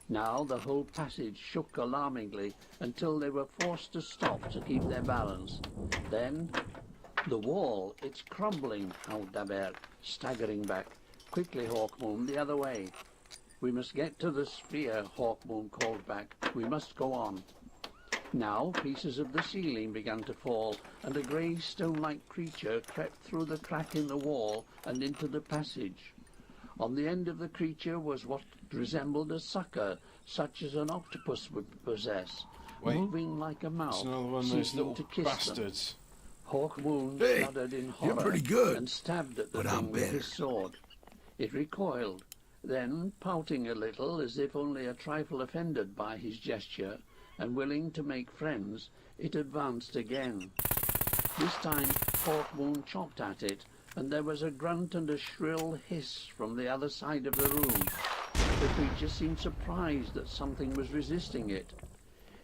Now the whole passage shook alarmingly until they were forced to stop to keep their balance. Then, "The wall, it's crumbling," howled Daberk, staggering back. "Quickly, Hawkmoon, the other way." "We must get to the sphere," Hawkmoon called back. "We must go on." Now pieces of the ceiling began to fall, and a grey stone-like creature crept through the crack in the wall and into the passage. On the end of the creature was what resembled a sucker, such as an octopus would possess, moving like a mouth, It's another one of those seeking little to kiss bastards. them. Hawkmoon Hey, shuddered in you're horror pretty good, and stabbed at the but I'm thing with better. his sword. It recoiled. Then, pouting a little, as if only a trifle offended by his gesture, and willing to make friends, it advanced again. This time Hawkmoon chopped at it, and there was a grunt and a shrill hiss from the other side of the room. The creature seemed surprised that something was resisting it.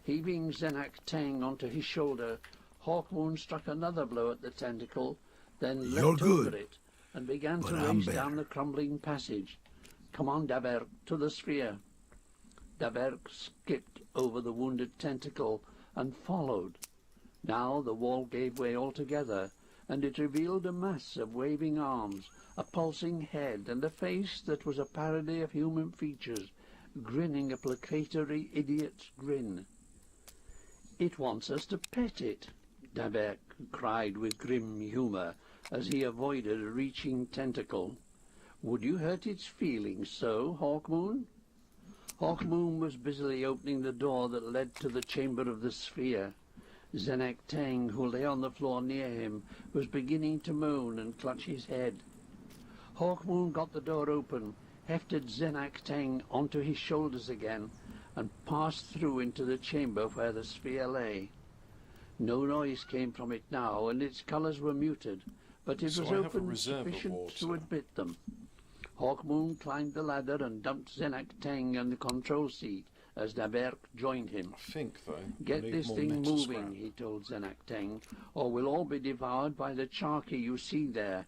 Heaving Zenak Teng onto his shoulder, Hawkmoon struck another blow at the tentacle, then You're leapt good, over it, and began but to I'm race better. down the crumbling passage. "Come on, Daberk, to the sphere." Daberk skipped over the wounded tentacle and followed. Now the wall gave way altogether, and it revealed a mass of waving arms, a pulsing head, and a face that was a parody of human features, grinning a placatory idiot's grin. "It wants us to pet it," Daberk cried with grim humour, as he avoided a reaching tentacle. "Would you hurt its feelings so, Hawkmoon?" Hawkmoon was busily opening the door that led to the chamber of the sphere. Zenak Teng, who lay on the floor near him, was beginning to moan and clutch his head. Hawkmoon got the door open, hefted Zenak Teng onto his shoulders again, and passed through into the chamber where the sphere lay. No noise came from it now, and its colours were muted, but it So was I have a open reserve of sufficient to water. admit them. Hawkmoon climbed the ladder and dumped Zenak Teng in the control seat as Daberk joined him. I think, though, "Get I need this more thing metal moving," scrap. he told Zenak Teng, "or we'll all be devoured by the charky you see there."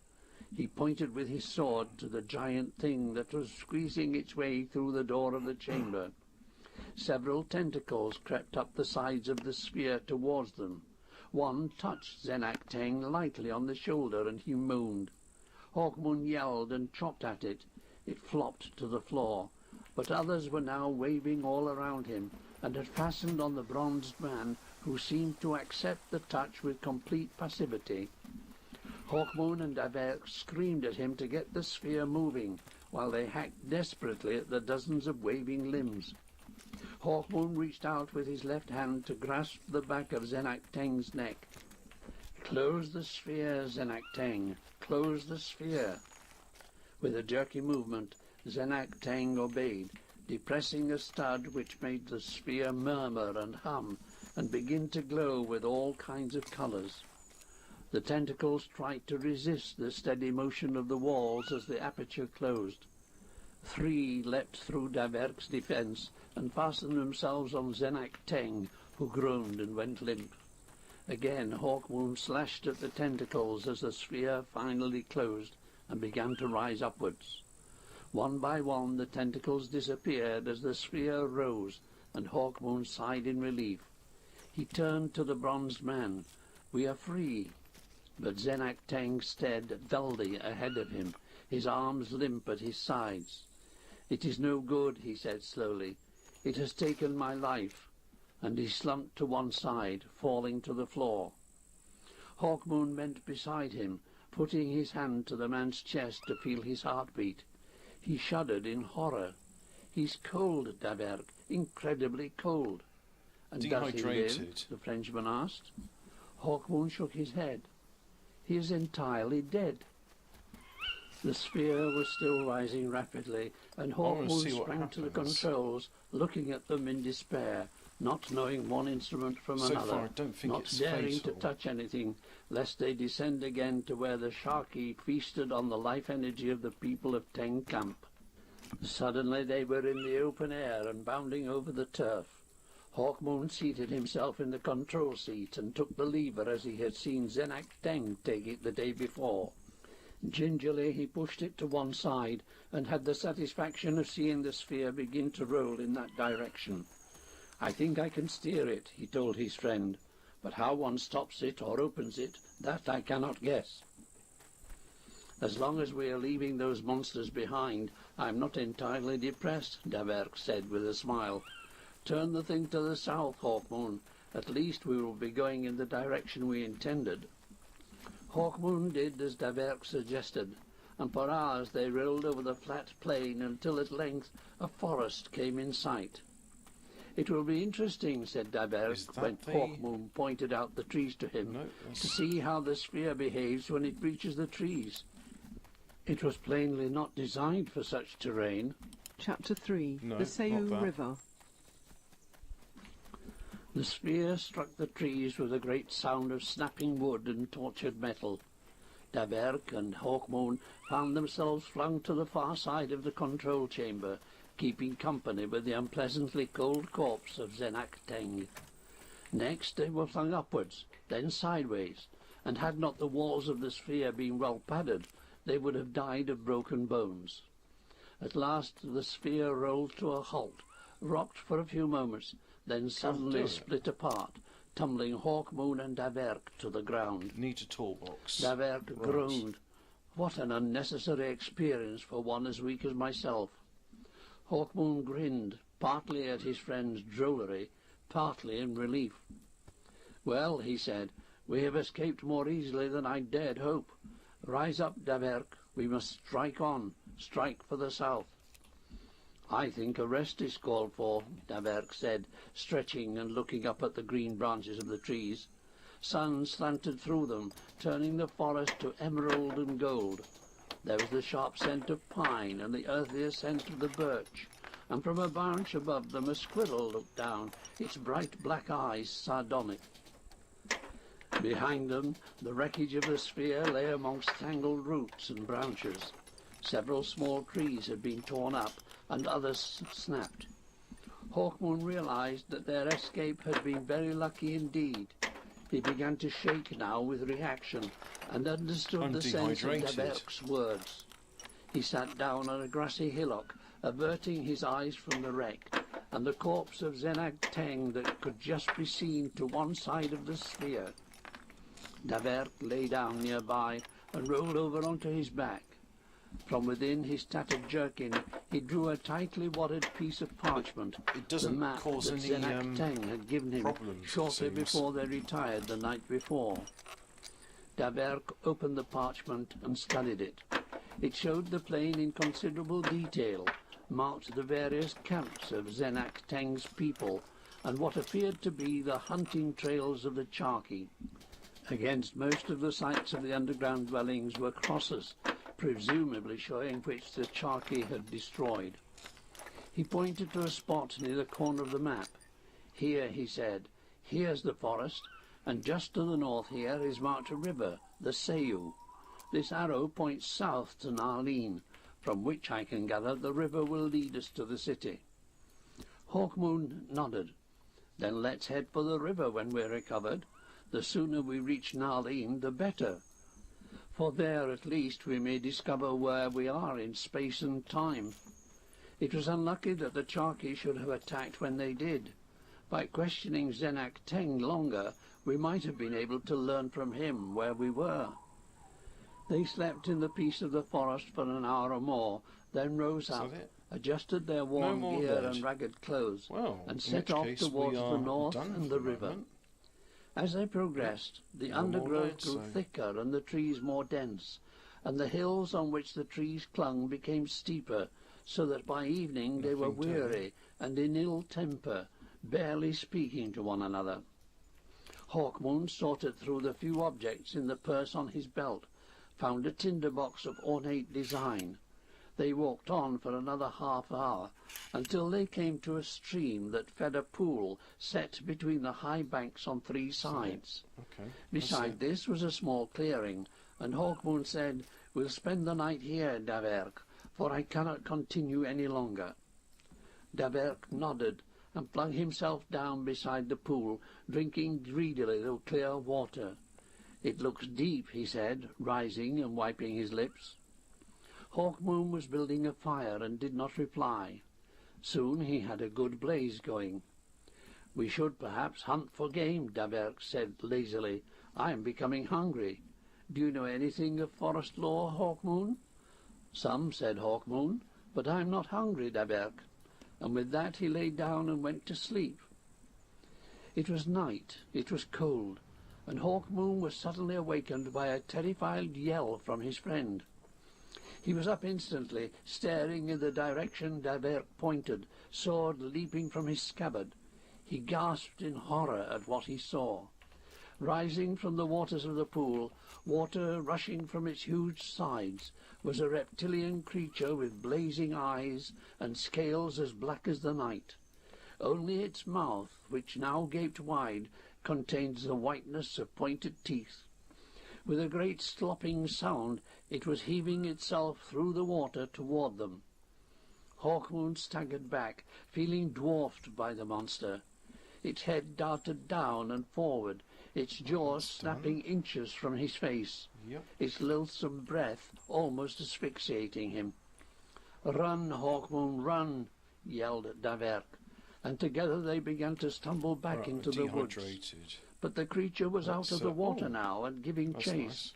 He pointed with his sword to the giant thing that was squeezing its way through the door of the chamber. Several tentacles crept up the sides of the sphere towards them. One touched Zenak Teng lightly on the shoulder, and he moaned. Hawkmoon yelled and chopped at it. It flopped to the floor, but others were now waving all around him, and had fastened on the bronzed man, who seemed to accept the touch with complete passivity. Hawkmoon and Daberk screamed at him to get the sphere moving, while they hacked desperately at the dozens of waving limbs. Hawkmoon reached out with his left hand to grasp the back of Zenak Teng's neck. "Close the sphere, Zenak Teng. Close the sphere." With a jerky movement, Zenak Teng obeyed, depressing a stud which made the sphere murmur and hum and begin to glow with all kinds of colours. The tentacles tried to resist the steady motion of the walls as the aperture closed. 3 leapt through Daberk's defence and fastened themselves on Zenak Teng, who groaned and went limp. Again Hawkmoon slashed at the tentacles as the sphere finally closed and began to rise upwards. One by one the tentacles disappeared as the sphere rose, and Hawkmoon sighed in relief. He turned to the bronzed man. "We are free." But Zenak Teng stared dully ahead of him, his arms limp at his sides. "It is no good," he said slowly. "It has taken my life." And he slumped to one side, falling to the floor. Hawkmoon bent beside him, putting his hand to the man's chest to feel his heartbeat. He shuddered in horror. "He's cold, Daberk, incredibly cold." "And does he live?" Dehydrated. the Frenchman asked. Hawkmoon shook his head. "He is entirely dead." The sphere was still rising rapidly, and wanna see Hawkmoon what sprang to the happens. controls, looking at them in despair, not knowing one instrument from So another, far, I don't think not it's daring fatal. to touch anything, lest they descend again to where the Sharky feasted on the life energy of the people of Teng Camp. Suddenly they were in the open air and bounding over the turf. Hawkmoon seated himself in the control seat and took the lever as he had seen Zenak Teng take it the day before. Gingerly he pushed it to one side and had the satisfaction of seeing the sphere begin to roll in that direction. "I think I can steer it," he told his friend, "but how one stops it or opens it, that I cannot guess." "As long as we are leaving those monsters behind, I'm not entirely depressed," Daberk said with a smile. "Turn the thing to the south, Hawkmoon. At least we will be going in the direction we intended." Hawkmoon did as Daberk suggested, and for hours they rolled over the flat plain until at length a forest came in sight. "It will be interesting," said Is Daberk, that when the- Hawkmoon pointed out the trees to him, No, to that's... see how the sphere behaves when it reaches the trees. It was plainly not designed for such terrain. Chapter 3. No, The Seu not that. River. The sphere struck the trees with a great sound of snapping wood and tortured metal. Daberk and Hawkmoon found themselves flung to the far side of the control chamber, keeping company with the unpleasantly cold corpse of Zenak Teng. Next they were flung upwards, then sideways, and had not the walls of the sphere been well padded, they would have died of broken bones. At last the sphere rolled to a halt, rocked for a few moments, then do suddenly it. split apart, tumbling Hawkmoon and Daberk to the ground. Need a toolbox. Daberk Right. groaned. "What an unnecessary experience for one as weak as myself." Hawkmoon grinned, partly at his friend's drollery, partly in relief. "Well," he said, "we have escaped more easily than I dared hope. Rise up, Daverk. We must strike on. Strike for the south. I think a rest is called for, Daverk said, stretching and looking up at the green branches of the trees. Sun slanted through them, turning the forest to emerald and gold. There was the sharp scent of pine and the earthier scent of the birch, and from a branch above them a squirrel looked down, its bright black eyes sardonic. Behind them, the wreckage of the sphere lay amongst tangled roots and branches. Several small trees had been torn up, and others snapped. Hawkmoon realized that their escape had been very lucky indeed. He began to shake now with reaction, and understood I'm the sense of dehydrated. Daverk's words. He sat down on a grassy hillock, averting his eyes from the wreck, and the corpse of Zenag Teng that could just be seen to one side of the sphere. Daverk lay down nearby and rolled over onto his back. From within his tattered jerkin, he drew a tightly wadded piece of parchment, It doesn't the map cause that any Zenag Teng had given him problems, it shortly seems. before they retired the night before. Daverk opened the parchment and studied it. It showed the plain in considerable detail, marked the various camps of Zenag Teng's people, and what appeared to be the hunting trails of the Charkey. Against most of the sites of the underground dwellings were crosses, presumably showing which the Charkey had destroyed. He pointed to a spot near the corner of the map. Here, he said, here's the forest, and just to the north here is marked a river, the Sayu. This arrow points south to Narleen, from which I can gather the river will lead us to the city. Hawkmoon nodded. Then let's head for the river when we're recovered. The sooner we reach Narleen, the better. For there, at least, we may discover where we are in space and time. It was unlucky that the Charkey should have attacked when they did. By questioning Zenag Teng longer, we might have been able to learn from him where we were. They slept in the peace of the forest for an hour or more, then rose up, it? adjusted their warm more gear lead? and ragged clothes, Well, and in set which off case towards we the are north done and for the the river. moment. As they progressed, the No more undergrowth lead, grew so- thicker and the trees more dense, and the hills on which the trees clung became steeper, so that by evening they were Nothing to weary and in ill temper, barely speaking to one another. Hawkmoon sorted through the few objects in the purse on his belt, found a tinderbox of ornate design. They walked on for another half hour, until they came to a stream that fed a pool set between the high banks on three sides. Okay. Beside this was a small clearing, and Hawkmoon said, "We'll spend the night here, Daverk, for I cannot continue any longer." Daverk nodded and flung himself down beside the pool, drinking greedily the clear water. "It looks deep," he said, rising and wiping his lips. Hawkmoon was building a fire and did not reply. Soon he had a good blaze going. "We should perhaps hunt for game," Daverk said lazily. "I am becoming hungry. Do you know anything of forest lore, Hawkmoon?" "Some," said Hawkmoon, "but I am not hungry, Daverk." And with that he lay down and went to sleep. It was night, it was cold, and Hawkmoon was suddenly awakened by a terrified yell from his friend. He was up instantly, staring in the direction Daverk pointed, sword leaping from his scabbard. He gasped in horror at what he saw. Rising from the waters of the pool, water rushing from its huge sides, was a reptilian creature with blazing eyes and scales as black as the night. Only its mouth, which now gaped wide, contained the whiteness of pointed teeth. With a great slopping sound, it was heaving itself through the water toward them. Hawkmoon staggered back, feeling dwarfed by the monster. Its head darted down and forward, its jaws snapping inches from his face, Yep. its loathsome breath almost asphyxiating him. "Run, Hawkmoon, run!" yelled Daverk, and together they began to stumble back Right, into the woods. dehydrated. But the creature was out of the water now and giving That's chase. nice.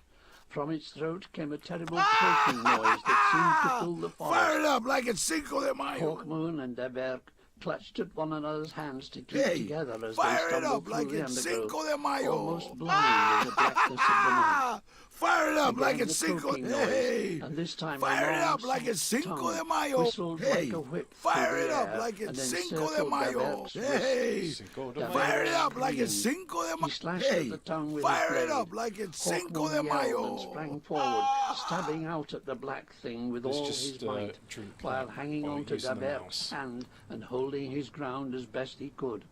From its throat came a terrible croaking noise that seemed to fill the Fire forest. it up like it's Cinco de Mayo. Hawkmoon and Daverk clutched at one another's hands to keep Hey, together as they fire it stumbled up through like the it's undergrowth, Cinco de Mayo. almost blind in the blackness of the night. Fire it up like Again, it's the Cinco. croaking noise, Hey, and this time fire a it long, up like it's soft Cinco tongue de Mayo. whistled Hey, like a whip fire through it the up air, like and it's then Cinco de circled Mayo. Daverk's wrist. Hey, Cinco de Daverk fire it up like it's screamed. Cinco de He Mayo. slashed Hey, at the tongue with fire his blade. it up like it's Cinco de Hawkmoon yelled and Mayo. sprang forward, stabbing out at the black thing with Let's all just, his might, drink while that hanging by on to using the Daverk's mouse. hand and holding his ground as best he could.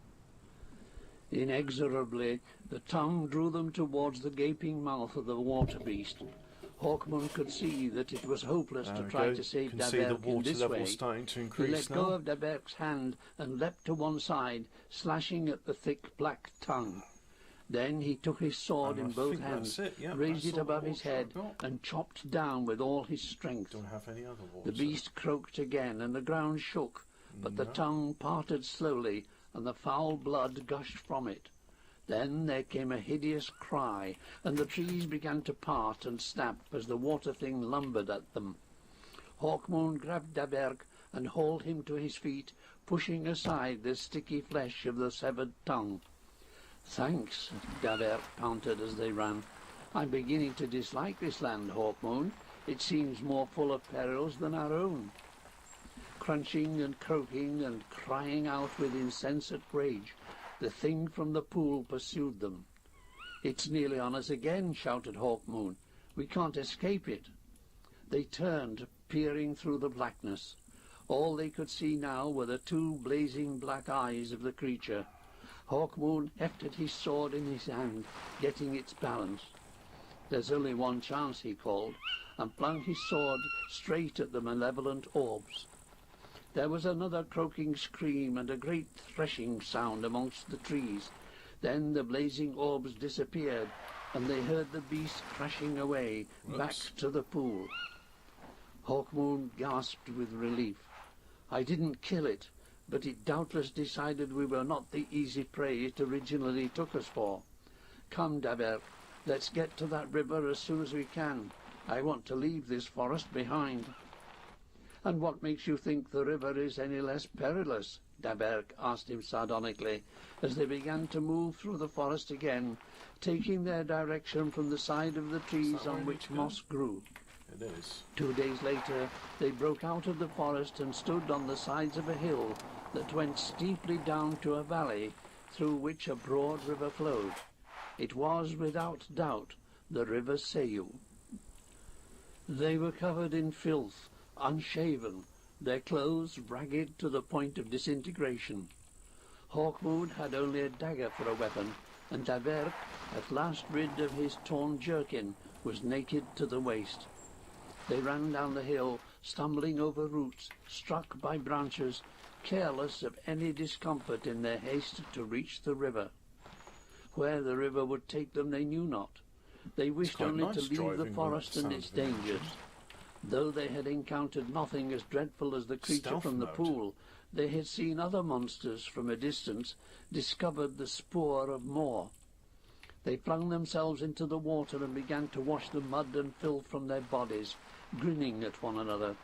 Inexorably, the tongue drew them towards the gaping mouth of the water beast. Hawkmoon could see that it was hopeless There to we try go. to save Can see the Daverk in water this level way. starting to He increase let go now. of Daverk's hand and leapt to one side, slashing at the thick black tongue. Then he took his sword And I in both think hands, that's it. Yeah, raised that's it all the above his water I've head, got. and chopped down with all his strength. Don't have any other water. The beast croaked again, and the ground shook, but the No. tongue parted slowly, and the foul blood gushed from it. Then there came a hideous cry, and the trees began to part and snap as the water thing lumbered at them. Hawkmoon grabbed Daverk and hauled him to his feet, pushing aside the sticky flesh of the severed tongue. "Thanks," Daverk panted as they ran. "I'm beginning to dislike this land, Hawkmoon. It seems more full of perils than our own." Crunching and croaking and crying out with insensate rage, the thing from the pool pursued them. "It's nearly on us again," shouted Hawkmoon. "We can't escape it." They turned, peering through the blackness. All they could see now were the two blazing black eyes of the creature. Hawkmoon hefted his sword in his hand, getting its balance. "There's only one chance," he called, and flung his sword straight at the malevolent orbs. There was another croaking scream and a great threshing sound amongst the trees. Then the blazing orbs disappeared, and they heard the beast crashing away, back to the pool. Hawkmoon gasped with relief. "I didn't kill it, but it doubtless decided we were not the easy prey it originally took us for. Come, Daverk, let's get to that river as soon as we can. I want to leave this forest behind." "And what makes you think the river is any less perilous?" Daverk asked him sardonically, as they began to move through the forest again, taking their direction from the side of the trees on which moss grew. It is. 2 days later, they broke out of the forest and stood on the sides of a hill that went steeply down to a valley through which a broad river flowed. It was, without doubt, the river Seyu. They were covered in filth, unshaven, their clothes ragged to the point of disintegration. Hawkmoon had only a dagger for a weapon, and Daverk, at last rid of his torn jerkin, was naked to the waist. They ran down the hill, stumbling over roots, struck by branches, careless of any discomfort in their haste to reach the river. Where the river would take them they knew not. They wished quite only nice to leave the driving forest without and the its sound of the dangers. Though they had encountered nothing as dreadful as the creature Stealth from the mode. pool, they had seen other monsters from a distance, discovered the spoor of more. They flung themselves into the water and began to wash the mud and filth from their bodies, grinning at one another.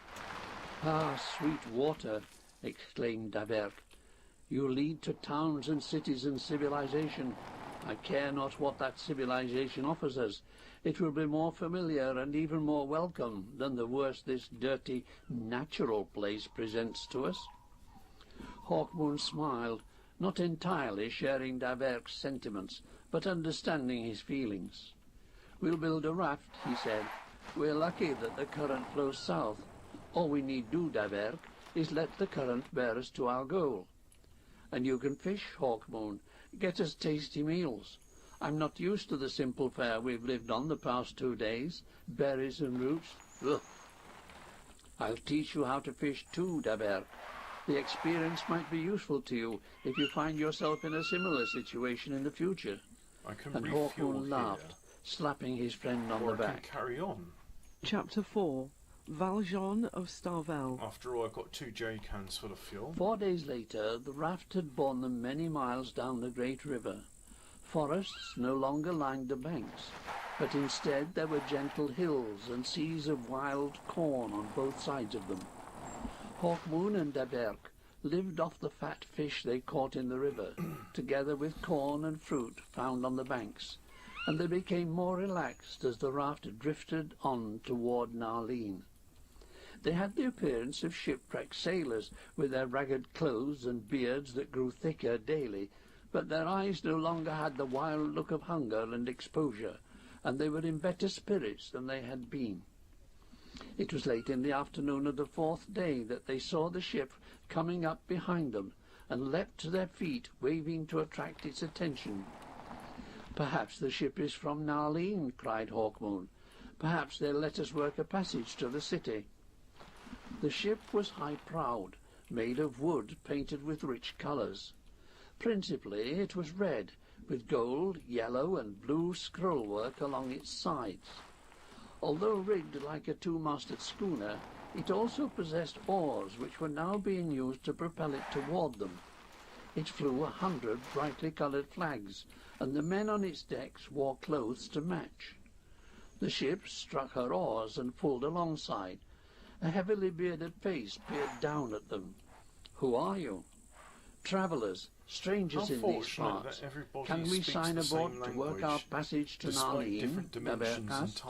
"Ah, sweet water!" exclaimed Daverk. "You lead to towns and cities and civilization. I care not what that civilization offers us. It will be more familiar and even more welcome than the worst this dirty, natural place presents to us." Hawkmoon smiled, not entirely sharing Daverk's sentiments, but understanding his feelings. "We'll build a raft," he said. "We're lucky that the current flows south. All we need do, Daverk, is let the current bear us to our goal. And you can fish, Hawkmoon. Get us tasty meals. I'm not used to the simple fare we've lived on the past 2 days, berries and roots. Ugh. I'll teach you how to fish too, Daverk. The experience might be useful to you if you find yourself in a similar situation in the future." I can And refuel Hawkmoon here, laughed, slapping his friend on or the I can back. carry on. Chapter 4. Valjean of Starvel. After all, I've got 2 jerry cans full of fuel. 4 days later, the raft had borne them many miles down the great river. Forests no longer lined the banks, but instead there were gentle hills and seas of wild corn on both sides of them. Hawkmoon and Daverk lived off the fat fish they caught in the river, together with corn and fruit found on the banks, and they became more relaxed as the raft drifted on toward Narleen. They had the appearance of shipwrecked sailors, with their ragged clothes and beards that grew thicker daily, but their eyes no longer had the wild look of hunger and exposure, and they were in better spirits than they had been. It was late in the afternoon of the fourth day that they saw the ship coming up behind them, and leapt to their feet, waving to attract its attention. "Perhaps the ship is from Narleen," cried Hawkmoon. "Perhaps they'll let us work a passage to the city." The ship was high-prowed, made of wood painted with rich colours. Principally it was red, with gold, yellow and blue scrollwork along its sides. Although rigged like a two-masted schooner, it also possessed oars which were now being used to propel it toward them. It flew 100 brightly coloured flags, and the men on its decks wore clothes to match. The ship struck her oars and pulled alongside. A heavily bearded face peered down at them. "Who are you?" "Travellers, strangers in these parts. Can we sign aboard to work our passage to Narleen?" Dabert asked.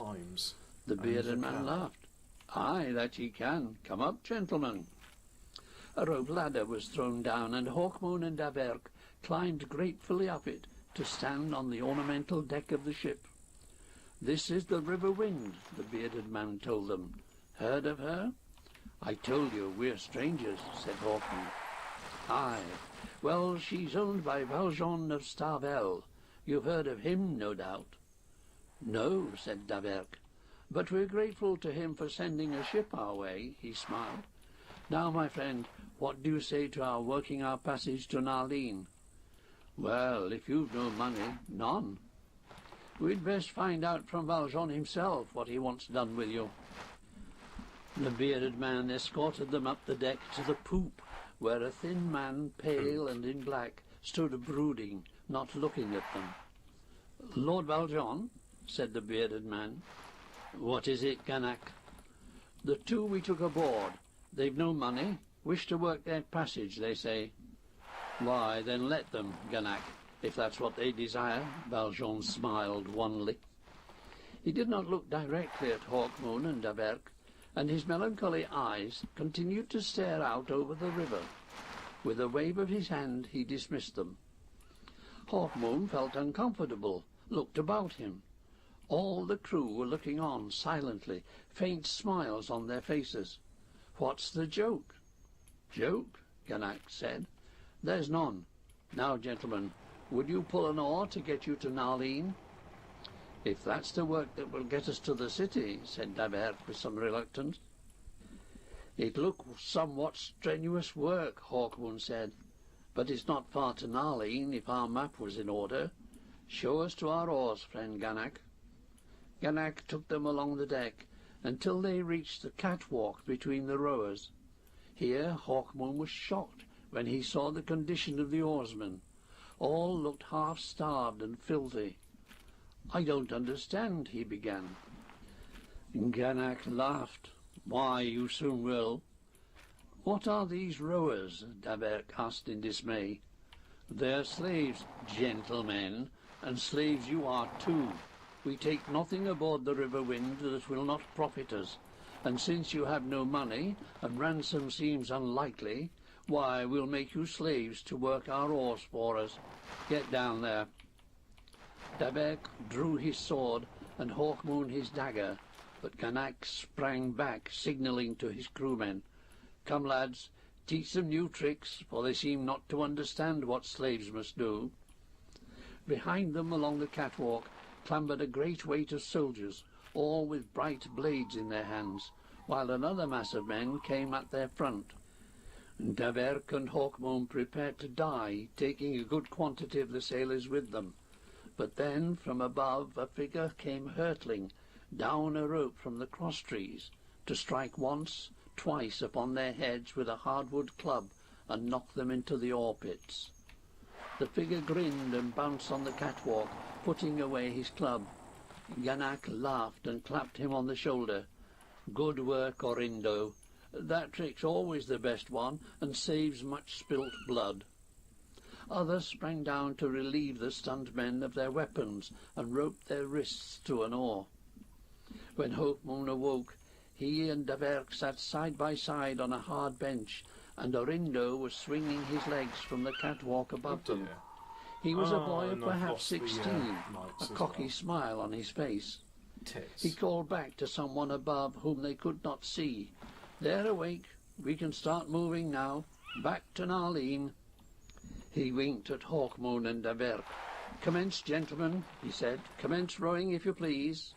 The bearded man laughed. "Aye, that ye can. Come up, gentlemen." A rope ladder was thrown down, and Hawkmoon and Dabert climbed gratefully up it to stand on the ornamental deck of the ship. "This is the River Wind," the bearded man told them. "Heard of her?" "I told you, we're strangers," said Hawkmoon. "Aye. Well, she's owned by Valjean of Starvel. You've heard of him, no doubt." "No," said Dabert. "But we're grateful to him for sending a ship our way," he smiled. "Now, my friend, what do you say to our working our passage to Narleen?" "Well, if you've no money, none." "We'd best find out from Valjean himself what he wants done with you." The bearded man escorted them up the deck to the poop, where a thin man, pale and in black, stood brooding, not looking at them. "Lord Valjean," said the bearded man. "What is it, Ganac?" "The two we took aboard. They've no money, wish to work their passage, they say." "Why, then let them, Ganac, if that's what they desire." Valjean smiled wanly. He did not look directly at Hawkmoon and Dabert, and his melancholy eyes continued to stare out over the river. With a wave of his hand he dismissed them. Hawkmoon felt uncomfortable, looked about him. All the crew were looking on silently, faint smiles on their faces. "What's the joke?" "Joke?" Ganac said. "There's none. Now, gentlemen, would you pull an oar to get you to Narleen?" "If that's the work that will get us to the city," said Dabert with some reluctance. "It looked somewhat strenuous work," Hawkmoon said, "but it's not far to Narleen if our map was in order. Show us to our oars, friend Ganac." Ganac took them along the deck until they reached the catwalk between the rowers. Here Hawkmoon was shocked when he saw the condition of the oarsmen. All looked half-starved and filthy. "I don't understand," he began. Ganac laughed. "Why, you soon will." "What are these rowers?" Dabert asked in dismay. "They're slaves, gentlemen, and slaves you are too. We take nothing aboard the River Wind that will not profit us, and since you have no money, and ransom seems unlikely, why, we'll make you slaves to work our oars for us. Get down there." Dabert drew his sword and Hawkmoon his dagger, but Ganac sprang back, signalling to his crewmen. "Come, lads, teach them new tricks, for they seem not to understand what slaves must do." Behind them along the catwalk clambered a great weight of soldiers, all with bright blades in their hands, while another mass of men came at their front. Dabert and Hawkmoon prepared to die, taking a good quantity of the sailors with them. But then, from above, a figure came hurtling down a rope from the cross-trees, to strike once, twice upon their heads with a hardwood club and knock them into the oar-pits. The figure grinned and bounced on the catwalk, putting away his club. Ganac laughed and clapped him on the shoulder. "Good work, Orindo. That trick's always the best one, and saves much spilt blood." Others sprang down to relieve the stunned men of their weapons and roped their wrists to an oar. When Hawkmoon awoke, he and Daverk sat side by side on a hard bench, and Orindo was swinging his legs from the catwalk above them. He was a boy of and I've perhaps lost the, 16, lights a as cocky well. smile on his face. Tits. He called back to someone above whom they could not see. "They're awake. We can start moving now. Back to Narleen." He winked at Hawkmoon and Daverk. "Commence, gentlemen," he said. "Commence rowing, if you please."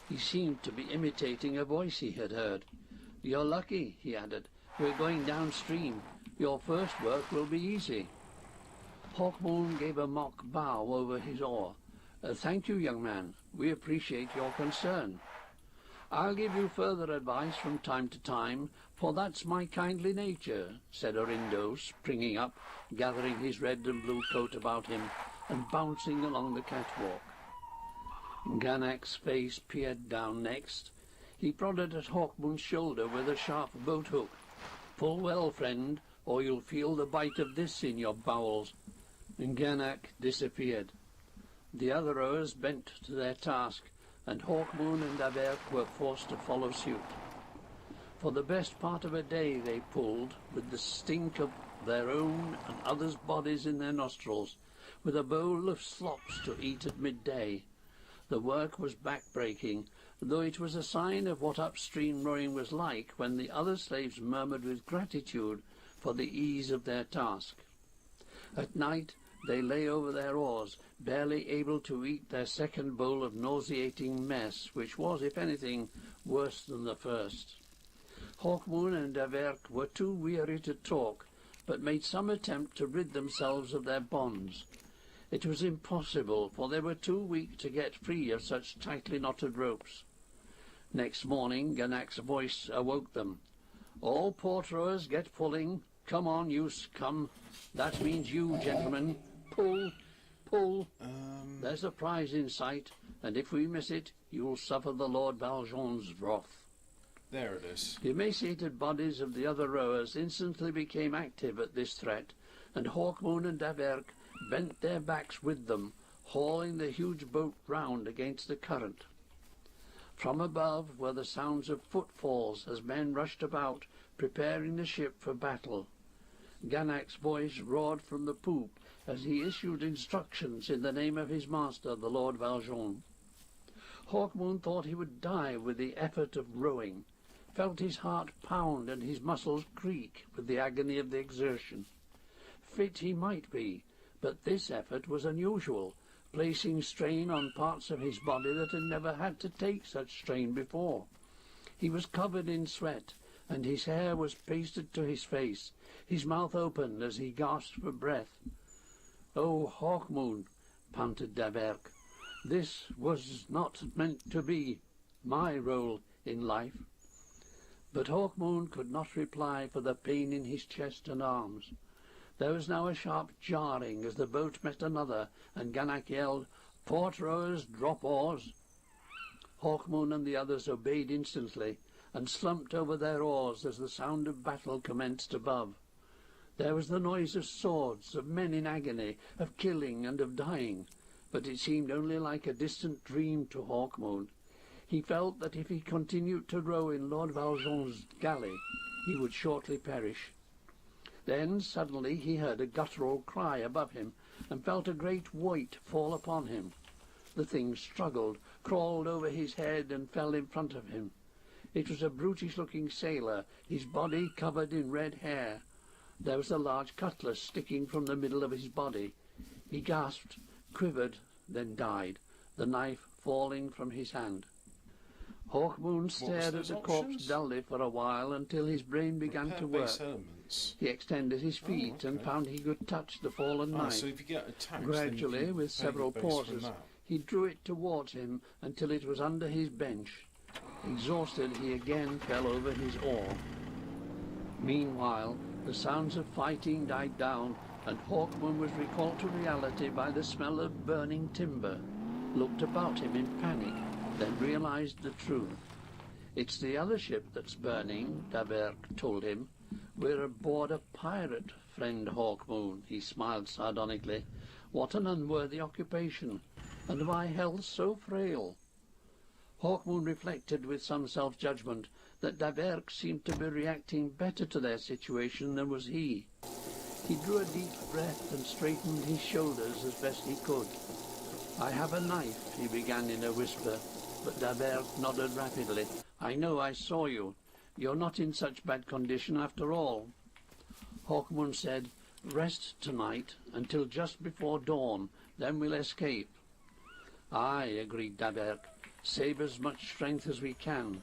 He seemed to be imitating a voice he had heard. "You're lucky," he added. "We're going downstream. Your first work will be easy." Hawkmoon gave a mock bow over his oar. "Thank you, young man. We appreciate your concern. I'll give you further advice from time to time, for that's my kindly nature," said Orindo, springing up, gathering his red and blue coat about him, and bouncing along the catwalk. Ganak's face peered down next. He prodded at Hawkmoon's shoulder with a sharp boat hook. "Pull well, friend, or you'll feel the bite of this in your bowels." And Ganak disappeared. The other rowers bent to their task, and Hawkmoon and Daverk were forced to follow suit. For the best part of a day they pulled, with the stink of their own and others' bodies in their nostrils, with a bowl of slops to eat at midday. The work was back-breaking, though it was a sign of what upstream rowing was like when the other slaves murmured with gratitude for the ease of their task. At night they lay over their oars, barely able to eat their second bowl of nauseating mess, which was, if anything, worse than the first. Hawkmoon and Daverk were too weary to talk, but made some attempt to rid themselves of their bonds. It was impossible, for they were too weak to get free of such tightly knotted ropes. Next morning Ganak's voice awoke them. "All port rowers get pulling. Come on, you scum. That means you, gentlemen. Pull, pull. There's a prize in sight, and if we miss it, you'll suffer the Lord Valjean's wrath." There it is. The emaciated bodies of the other rowers instantly became active at this threat, and Hawkmoon and Daverk bent their backs with them, hauling the huge boat round against the current. From above were the sounds of footfalls as men rushed about, preparing the ship for battle. Ganak's voice roared from the poop as he issued instructions in the name of his master, the Lord Valjean. Hawkmoon thought he would die with the effort of rowing, felt his heart pound and his muscles creak with the agony of the exertion. Fit he might be, but this effort was unusual, placing strain on parts of his body that had never had to take such strain before. He was covered in sweat, and his hair was pasted to his face. His mouth opened as he gasped for breath. "Oh, Hawkmoon," panted Daverk, "this was not meant to be my role in life." But Hawkmoon could not reply for the pain in his chest and arms. There was now a sharp jarring as the boat met another, and Ganak yelled, "Port rowers, drop oars." Hawkmoon and the others obeyed instantly, and slumped over their oars as the sound of battle commenced above. There was the noise of swords, of men in agony, of killing and of dying, but it seemed only like a distant dream to Hawkmoon. He felt that if he continued to row in Lord Valjean's galley, he would shortly perish. Then suddenly he heard a guttural cry above him, and felt a great weight fall upon him. The thing struggled, crawled over his head, and fell in front of him. It was a brutish-looking sailor, his body covered in red hair. There was a large cutlass sticking from the middle of his body. He gasped, quivered, then died, the knife falling from his hand. Hawkmoon stared at the corpse dully for a while until his brain began to work. Elements. He extended his feet and found he could touch the fallen knife. So if you get attacked, Gradually, then you with several pay your base from pauses, that. he drew it towards him until it was under his bench. Exhausted, he again fell over his oar. Meanwhile, the sounds of fighting died down, and Hawkmoon was recalled to reality by the smell of burning timber, looked about him in panic, then realized the truth. "It's the other ship that's burning," Daverk told him. We're aboard a pirate, friend Hawkmoon. He smiled sardonically. What an unworthy occupation, and my health so frail. Hawkmoon reflected with some self-judgment that Daverk seemed to be reacting better to their situation than was he. He drew a deep breath and straightened his shoulders as best he could. I have a knife, he began in a whisper, but Daverk nodded rapidly. I know, I saw you. You're not in such bad condition after all. Hawkmoon said, rest tonight until just before dawn, then we'll escape. Aye, agreed Daverk. Save as much strength as we can.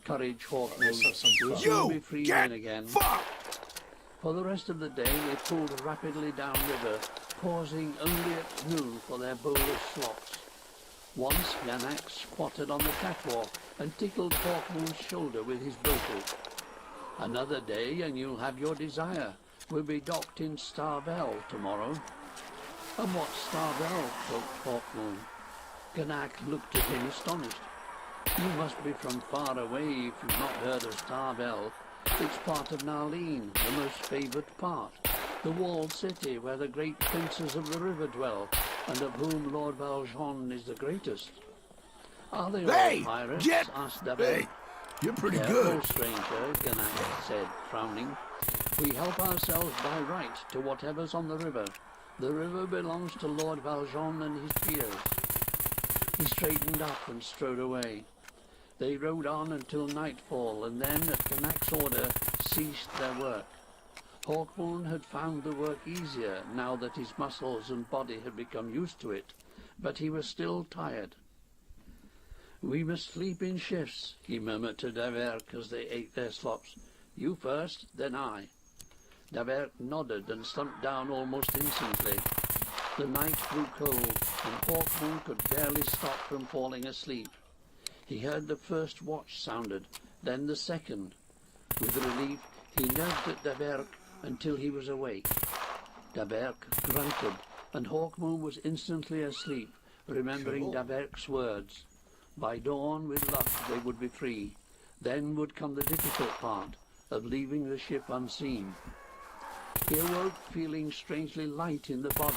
Courage, Hawkmoon. We'll soon be free men again. For the rest of the day they pulled rapidly downriver, pausing only at noon for their bowl of slops. Once Yanak squatted on the catwalk and tickled Hawkmoon's shoulder with his boat. Another day and you'll have your desire. We'll be docked in Starvel tomorrow. And what's Starvel? Croaked Hawkmoon. Yanak looked at him astonished. You must be from far away if you've not heard of Starvel. It's part of Narleen, the most favoured part, the walled city where the great princes of the river dwell, and of whom Lord Valjean is the greatest. Are they all pirates? Asked David. Hey, you're pretty Careful, good. stranger, Ganac said, frowning. We help ourselves by right to whatever's on the river. The river belongs to Lord Valjean and his peers. He straightened up and strode away. They rode on until nightfall, and then, at Ganac's order, ceased their work. Hawkmoon had found the work easier now that his muscles and body had become used to it, but he was still tired. We must sleep in shifts, he murmured to Daverk as they ate their slops. You first, then I. Daverk nodded and slumped down almost instantly. The night grew cold, and Hawkmoon could barely stop from falling asleep. He heard the first watch sounded, then the second. With relief, he nudged at Daverk until he was awake. Daverk grunted, and Hawkmoon was instantly asleep, remembering Daverk's words. By dawn, with luck, they would be free. Then would come the difficult part, of leaving the ship unseen. He awoke feeling strangely light in the body,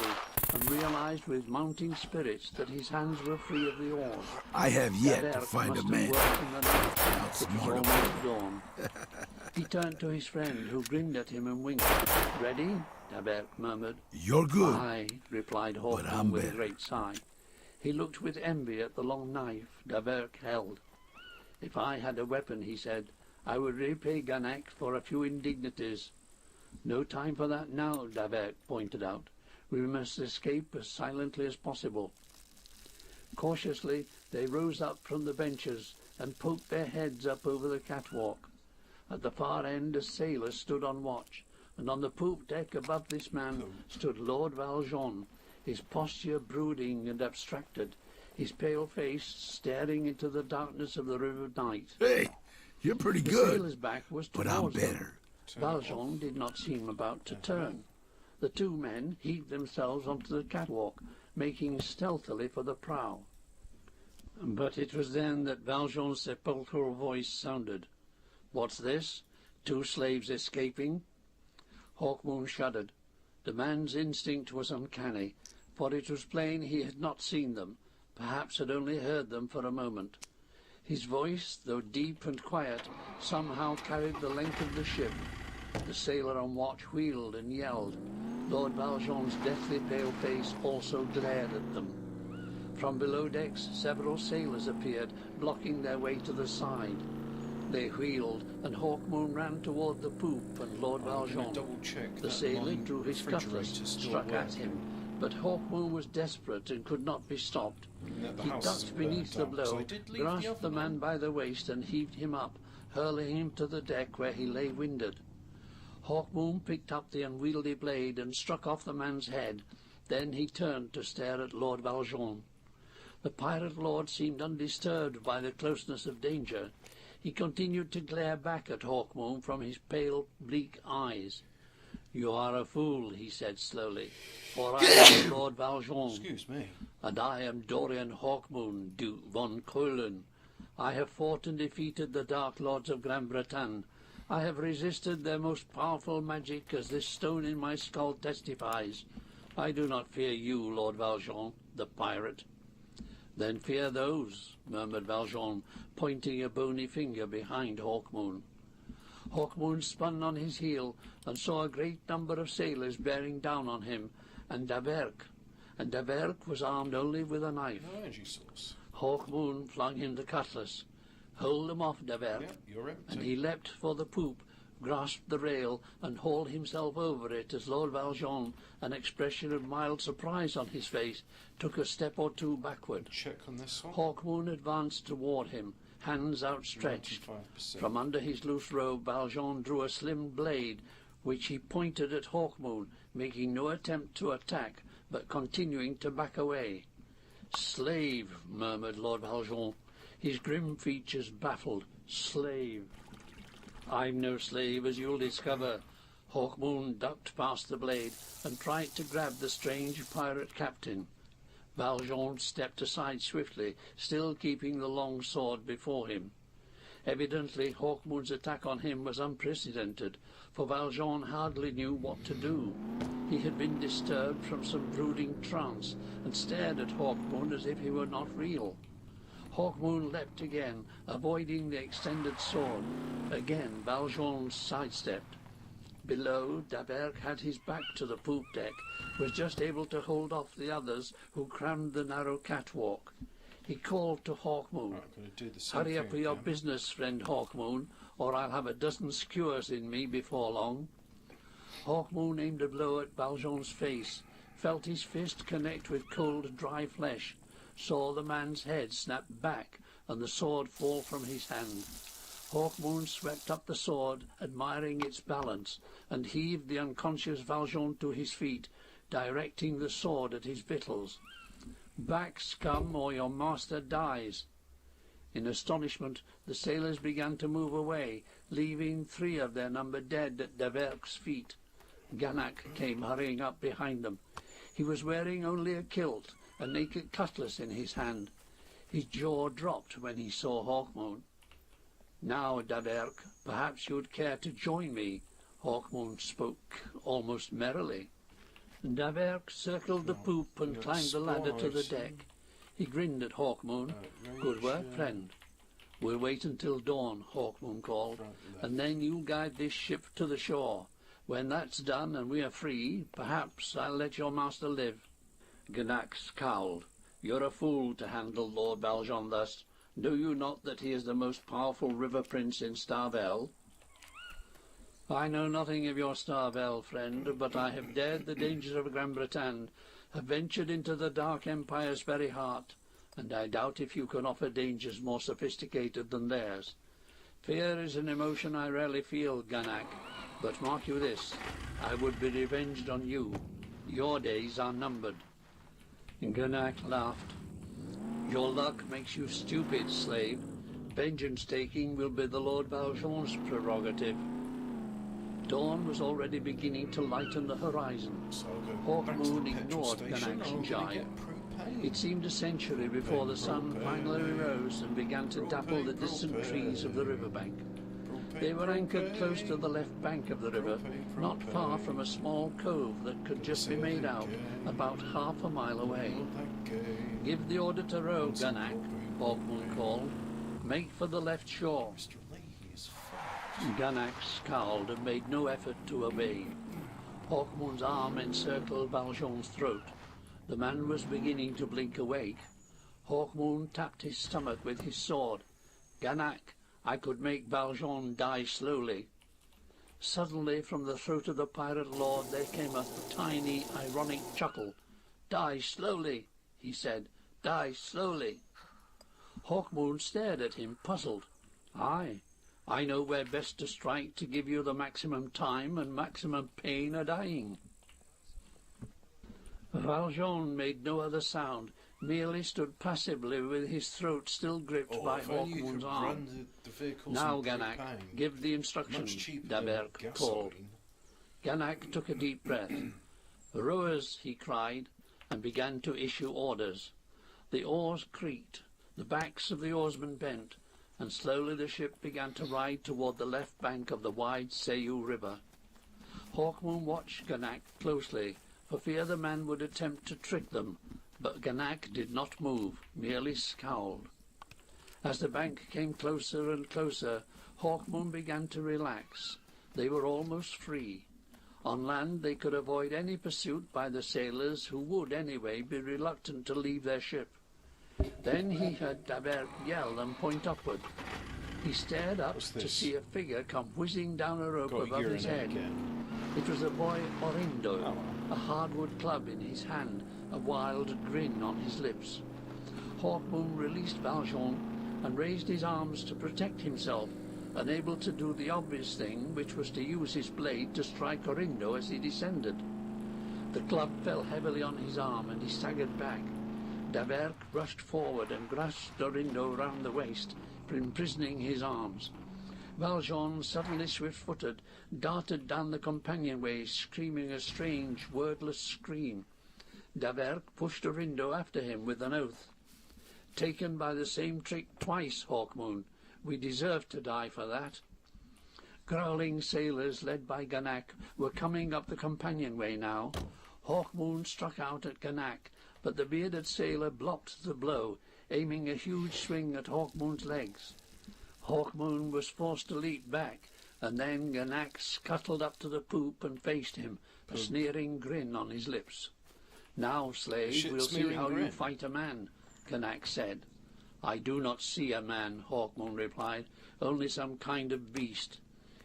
and realized with mounting spirits that his hands were free of the oars. I have yet to Daverk find a must have man. worked in the night. It was Outsmart him. almost dawn. He turned to his friend, who grinned at him and winked. Ready? Daverk murmured. You're good. Aye, replied I'm Hawkmoon with a better. great sigh. He looked with envy at the long knife Daverk held. If I had a weapon, he said, I would repay Ganac for a few indignities. No time for that now, Daverk pointed out. We must escape as silently as possible. Cautiously, they rose up from the benches and poked their heads up over the catwalk. At the far end, a sailor stood on watch, and on the poop deck above this man stood Lord Valjean, his posture brooding and abstracted, his pale face staring into the darkness of the river night. Hey, you're pretty The good, sailor's back was but towards I'm them. better. Valjean did not seem about to turn. The two men heaved themselves onto the catwalk, making stealthily for the prow. But it was then that Valjean's sepulchral voice sounded. What's this? Two slaves escaping? Hawkmoon shuddered. The man's instinct was uncanny, for it was plain he had not seen them, perhaps had only heard them for a moment. His voice, though deep and quiet, somehow carried the length of the ship. The sailor on watch wheeled and yelled. Lord Valjean's deathly pale face also glared at them. From below decks, several sailors appeared, blocking their way to the side. They wheeled, and Hawkmoon ran toward the poop and Lord Valjean. The sailor drew his cutlass, struck at him, but Hawkmoon was desperate and could not be stopped. He ducked beneath the blow, grasped the man by the waist and heaved him up, hurling him to the deck where he lay winded. Hawkmoon picked up the unwieldy blade and struck off the man's head. Then he turned to stare at Lord Valjean. The pirate lord seemed undisturbed by the closeness of danger. He continued to glare back at Hawkmoon from his pale, bleak eyes. You are a fool, he said slowly, for I am Lord Valjean. Excuse me. And I am Dorian Hawkmoon, Duke von Keulen. I have fought and defeated the Dark Lords of Gran Bretagne, I have resisted their most powerful magic, as this stone in my skull testifies. I do not fear you, Lord Valjean, the pirate. Then fear those, murmured Valjean, pointing a bony finger behind Hawkmoon. Hawkmoon spun on his heel and saw a great number of sailors bearing down on him, and Daverk was armed only with a knife. No energy source. Hawkmoon flung him the cutlass. Hold him off, Daverk. Yeah, you're empty. And he leapt for the poop, grasped the rail, and hauled himself over it as Lord Valjean, an expression of mild surprise on his face, took a step or two backward. Check on this one. Hawkmoon advanced toward him, hands outstretched. 95%. From under his loose robe, Valjean drew a slim blade, which he pointed at Hawkmoon, making no attempt to attack, but continuing to back away. "Slave," murmured Lord Valjean, his grim features baffled. "Slave." "I'm no slave, as you'll discover." Hawkmoon ducked past the blade and tried to grab the strange pirate captain. Valjean stepped aside swiftly, still keeping the long sword before him. Evidently Hawkmoon's attack on him was unprecedented, for Valjean hardly knew what to do. He had been disturbed from some brooding trance, and stared at Hawkmoon as if he were not real. Hawkmoon leapt again, avoiding the extended sword. Again Valjean sidestepped. Below, Daverk had his back to the poop deck, was just able to hold off the others who crammed the narrow catwalk. He called to Hawkmoon. Right, I'm going to do the same "Hurry up thing with your again. business, friend Hawkmoon, or I'll have a dozen skewers in me before long." Hawkmoon aimed a blow at Valjean's face, felt his fist connect with cold, dry flesh, saw the man's head snap back and the sword fall from his hand. Hawkmoon swept up the sword, admiring its balance, and heaved the unconscious Valjean to his feet, directing the sword at his victuals. "Back, scum, or your master dies." In astonishment, the sailors began to move away, leaving 3 of their number dead at Daverk's feet. Ganac came hurrying up behind them. He was wearing only a kilt, a naked cutlass in his hand. His jaw dropped when he saw Hawkmoon. "Now, Daverk, perhaps you would care to join me." Hawkmoon spoke almost merrily. Daverk circled the poop and climbed the ladder to the deck. He grinned at Hawkmoon. "Good work, friend." "We'll wait until dawn," Hawkmoon called, "and then you guide this ship to the shore. When that's done and we are free, perhaps I'll let your master live." Ganac scowled. "You're a fool to handle Lord Valjean thus. Know you not that he is the most powerful river prince in Starvel?" "I know nothing of your Starvel, friend, but I have dared the dangers of Gran Bretagne, have ventured into the Dark Empire's very heart, and I doubt if you can offer dangers more sophisticated than theirs. Fear is an emotion I rarely feel, Ganac, but mark you this, I would be revenged on you. Your days are numbered." Ganac laughed. "Your luck makes you stupid, slave. Vengeance-taking will be the Lord Valjean's prerogative." Dawn was already beginning to lighten the horizon. So I'll go back to the Hawkmoon petrol ignored station. Ganac's I'm gonna jibe. get propane. It seemed a century before the sun finally rose and began to dapple the distant trees of the riverbank. They were anchored close to the left bank of the river, not far from a small cove that could just be made out about half a mile away. "Give the order to row, Ganac," Hawkmoon called. "Make for the left shore." Mr. Lee is fast. Ganac scowled and made no effort to obey. Hawkmoon's arm encircled Valjean's throat. The man was beginning to blink awake. Hawkmoon tapped his stomach with his sword. "Ganac, I could make Valjean die slowly." Suddenly, from the throat of the pirate lord, there came a tiny, ironic chuckle. "Die slowly," he said. "Die slowly." Hawkmoon stared at him, puzzled. "Aye, I know where best to strike to give you the maximum time and maximum pain a dying." Valjean made no other sound, merely stood passively with his throat still gripped by if only you Hawkmoon's could arm. run the vehicles "Now, on Ganac, propane. give the instructions," Much cheaper than Daverk called. gasoline. Ganac took a deep breath. "Rowers," he cried, and began to issue orders. The oars creaked, the backs of the oarsmen bent. and slowly the ship began to ride toward the left bank of the wide Sayou River. Hawkmoon watched Ganak closely, for fear the man would attempt to trick them, but Ganak did not move, merely scowled. As the bank came closer and closer, Hawkmoon began to relax. They were almost free. On land they could avoid any pursuit by the sailors, who would anyway be reluctant to leave their ship. Then he heard Davert yell and point upward. He stared up to see a figure come whizzing down a rope above his head. It was the boy Orindo, a hardwood club in his hand, a wild grin on his lips. Hawkmoon released Valjean and raised his arms to protect himself, unable to do the obvious thing, which was to use his blade to strike Orindo as he descended. The club fell heavily on his arm and he staggered back. Davert rushed forward and grasped Orindo round the waist, imprisoning his arms. Valjean, suddenly swift-footed, darted down the companionway, screaming a strange, wordless scream. Davert pushed Orindo after him with an oath. "Taken by the same trick twice, Hawkmoon. We deserve to die for that." Growling sailors, led by Ganak, were coming up the companionway now. Hawkmoon struck out at Ganak, but the bearded sailor blocked the blow, aiming a huge swing at Hawkmoon's legs. Hawkmoon was forced to leap back, and then Ganak scuttled up to the poop and faced him, a sneering grin on his lips. "Now, slave, we'll see how you fight a man," Ganak said. "I do not see a man," Hawkmoon replied, "only some kind of beast."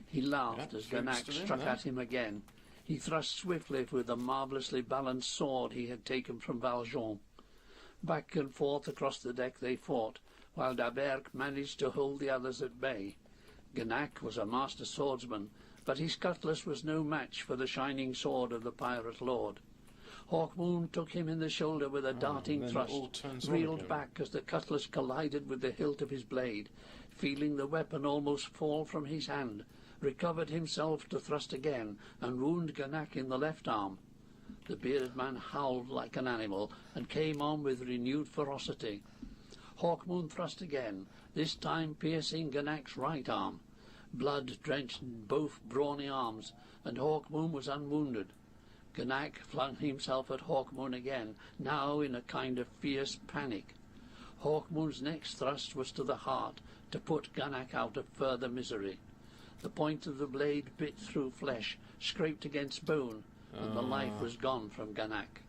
He laughed as Ganak struck at him again. He thrust swiftly with the marvellously balanced sword he had taken from Valjean. Back and forth across the deck they fought, while Davert managed to hold the others at bay. Ganak was a master swordsman, but his cutlass was no match for the shining sword of the pirate lord. Hawkmoon took him in the shoulder with a darting thrust, reeled back as the cutlass collided with the hilt of his blade, feeling the weapon almost fall from his hand, recovered himself to thrust again, and wound Ganak in the left arm. The bearded man howled like an animal, and came on with renewed ferocity. Hawkmoon thrust again, this time piercing Ganak's right arm. Blood drenched both brawny arms, and Hawkmoon was unwounded. Ganak flung himself at Hawkmoon again, now in a kind of fierce panic. Hawkmoon's next thrust was to the heart, to put Ganak out of further misery. The point of the blade bit through flesh, scraped against bone, and the life was gone from Ganak.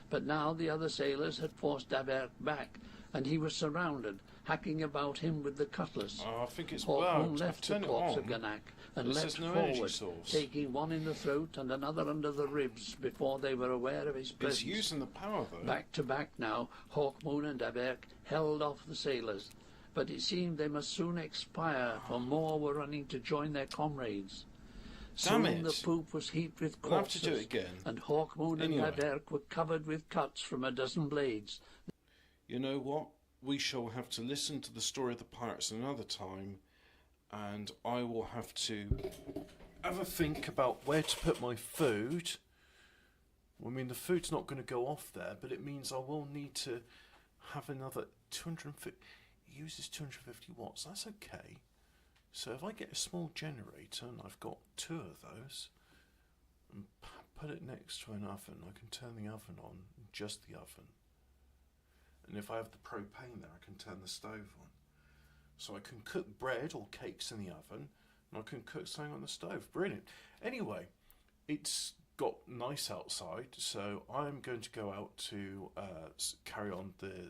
But now the other sailors had forced Davert back, and he was surrounded, hacking about him with the cutlass. I think it's Hawkmoon left the corpse of Ganak and leapt forward, taking one in the throat and another under the ribs before they were aware of his presence. He's using the power, though. Back to back now, Hawkmoon and Davert held off the sailors, but it seemed they must soon expire, for more were running to join their comrades. Soon the poop was heaped with corpses, we'll have to do it again. And Hawkmoon and Davert were covered with cuts from a dozen blades. You know what? We shall have to listen to the story of the pirates another time, and I will have to have a think about where to put my food. I mean, the food's not going to go off there, but it means I will need to have another 250. It uses 250 watts. That's okay. So if I get a small generator, and I've got 2 of those, and put it next to an oven, I can turn the oven on, just the oven. And if I have the propane there, I can turn the stove on. So I can cook bread or cakes in the oven, and I can cook something on the stove. Brilliant. Anyway, it's got nice outside, so I'm going to go out to carry on the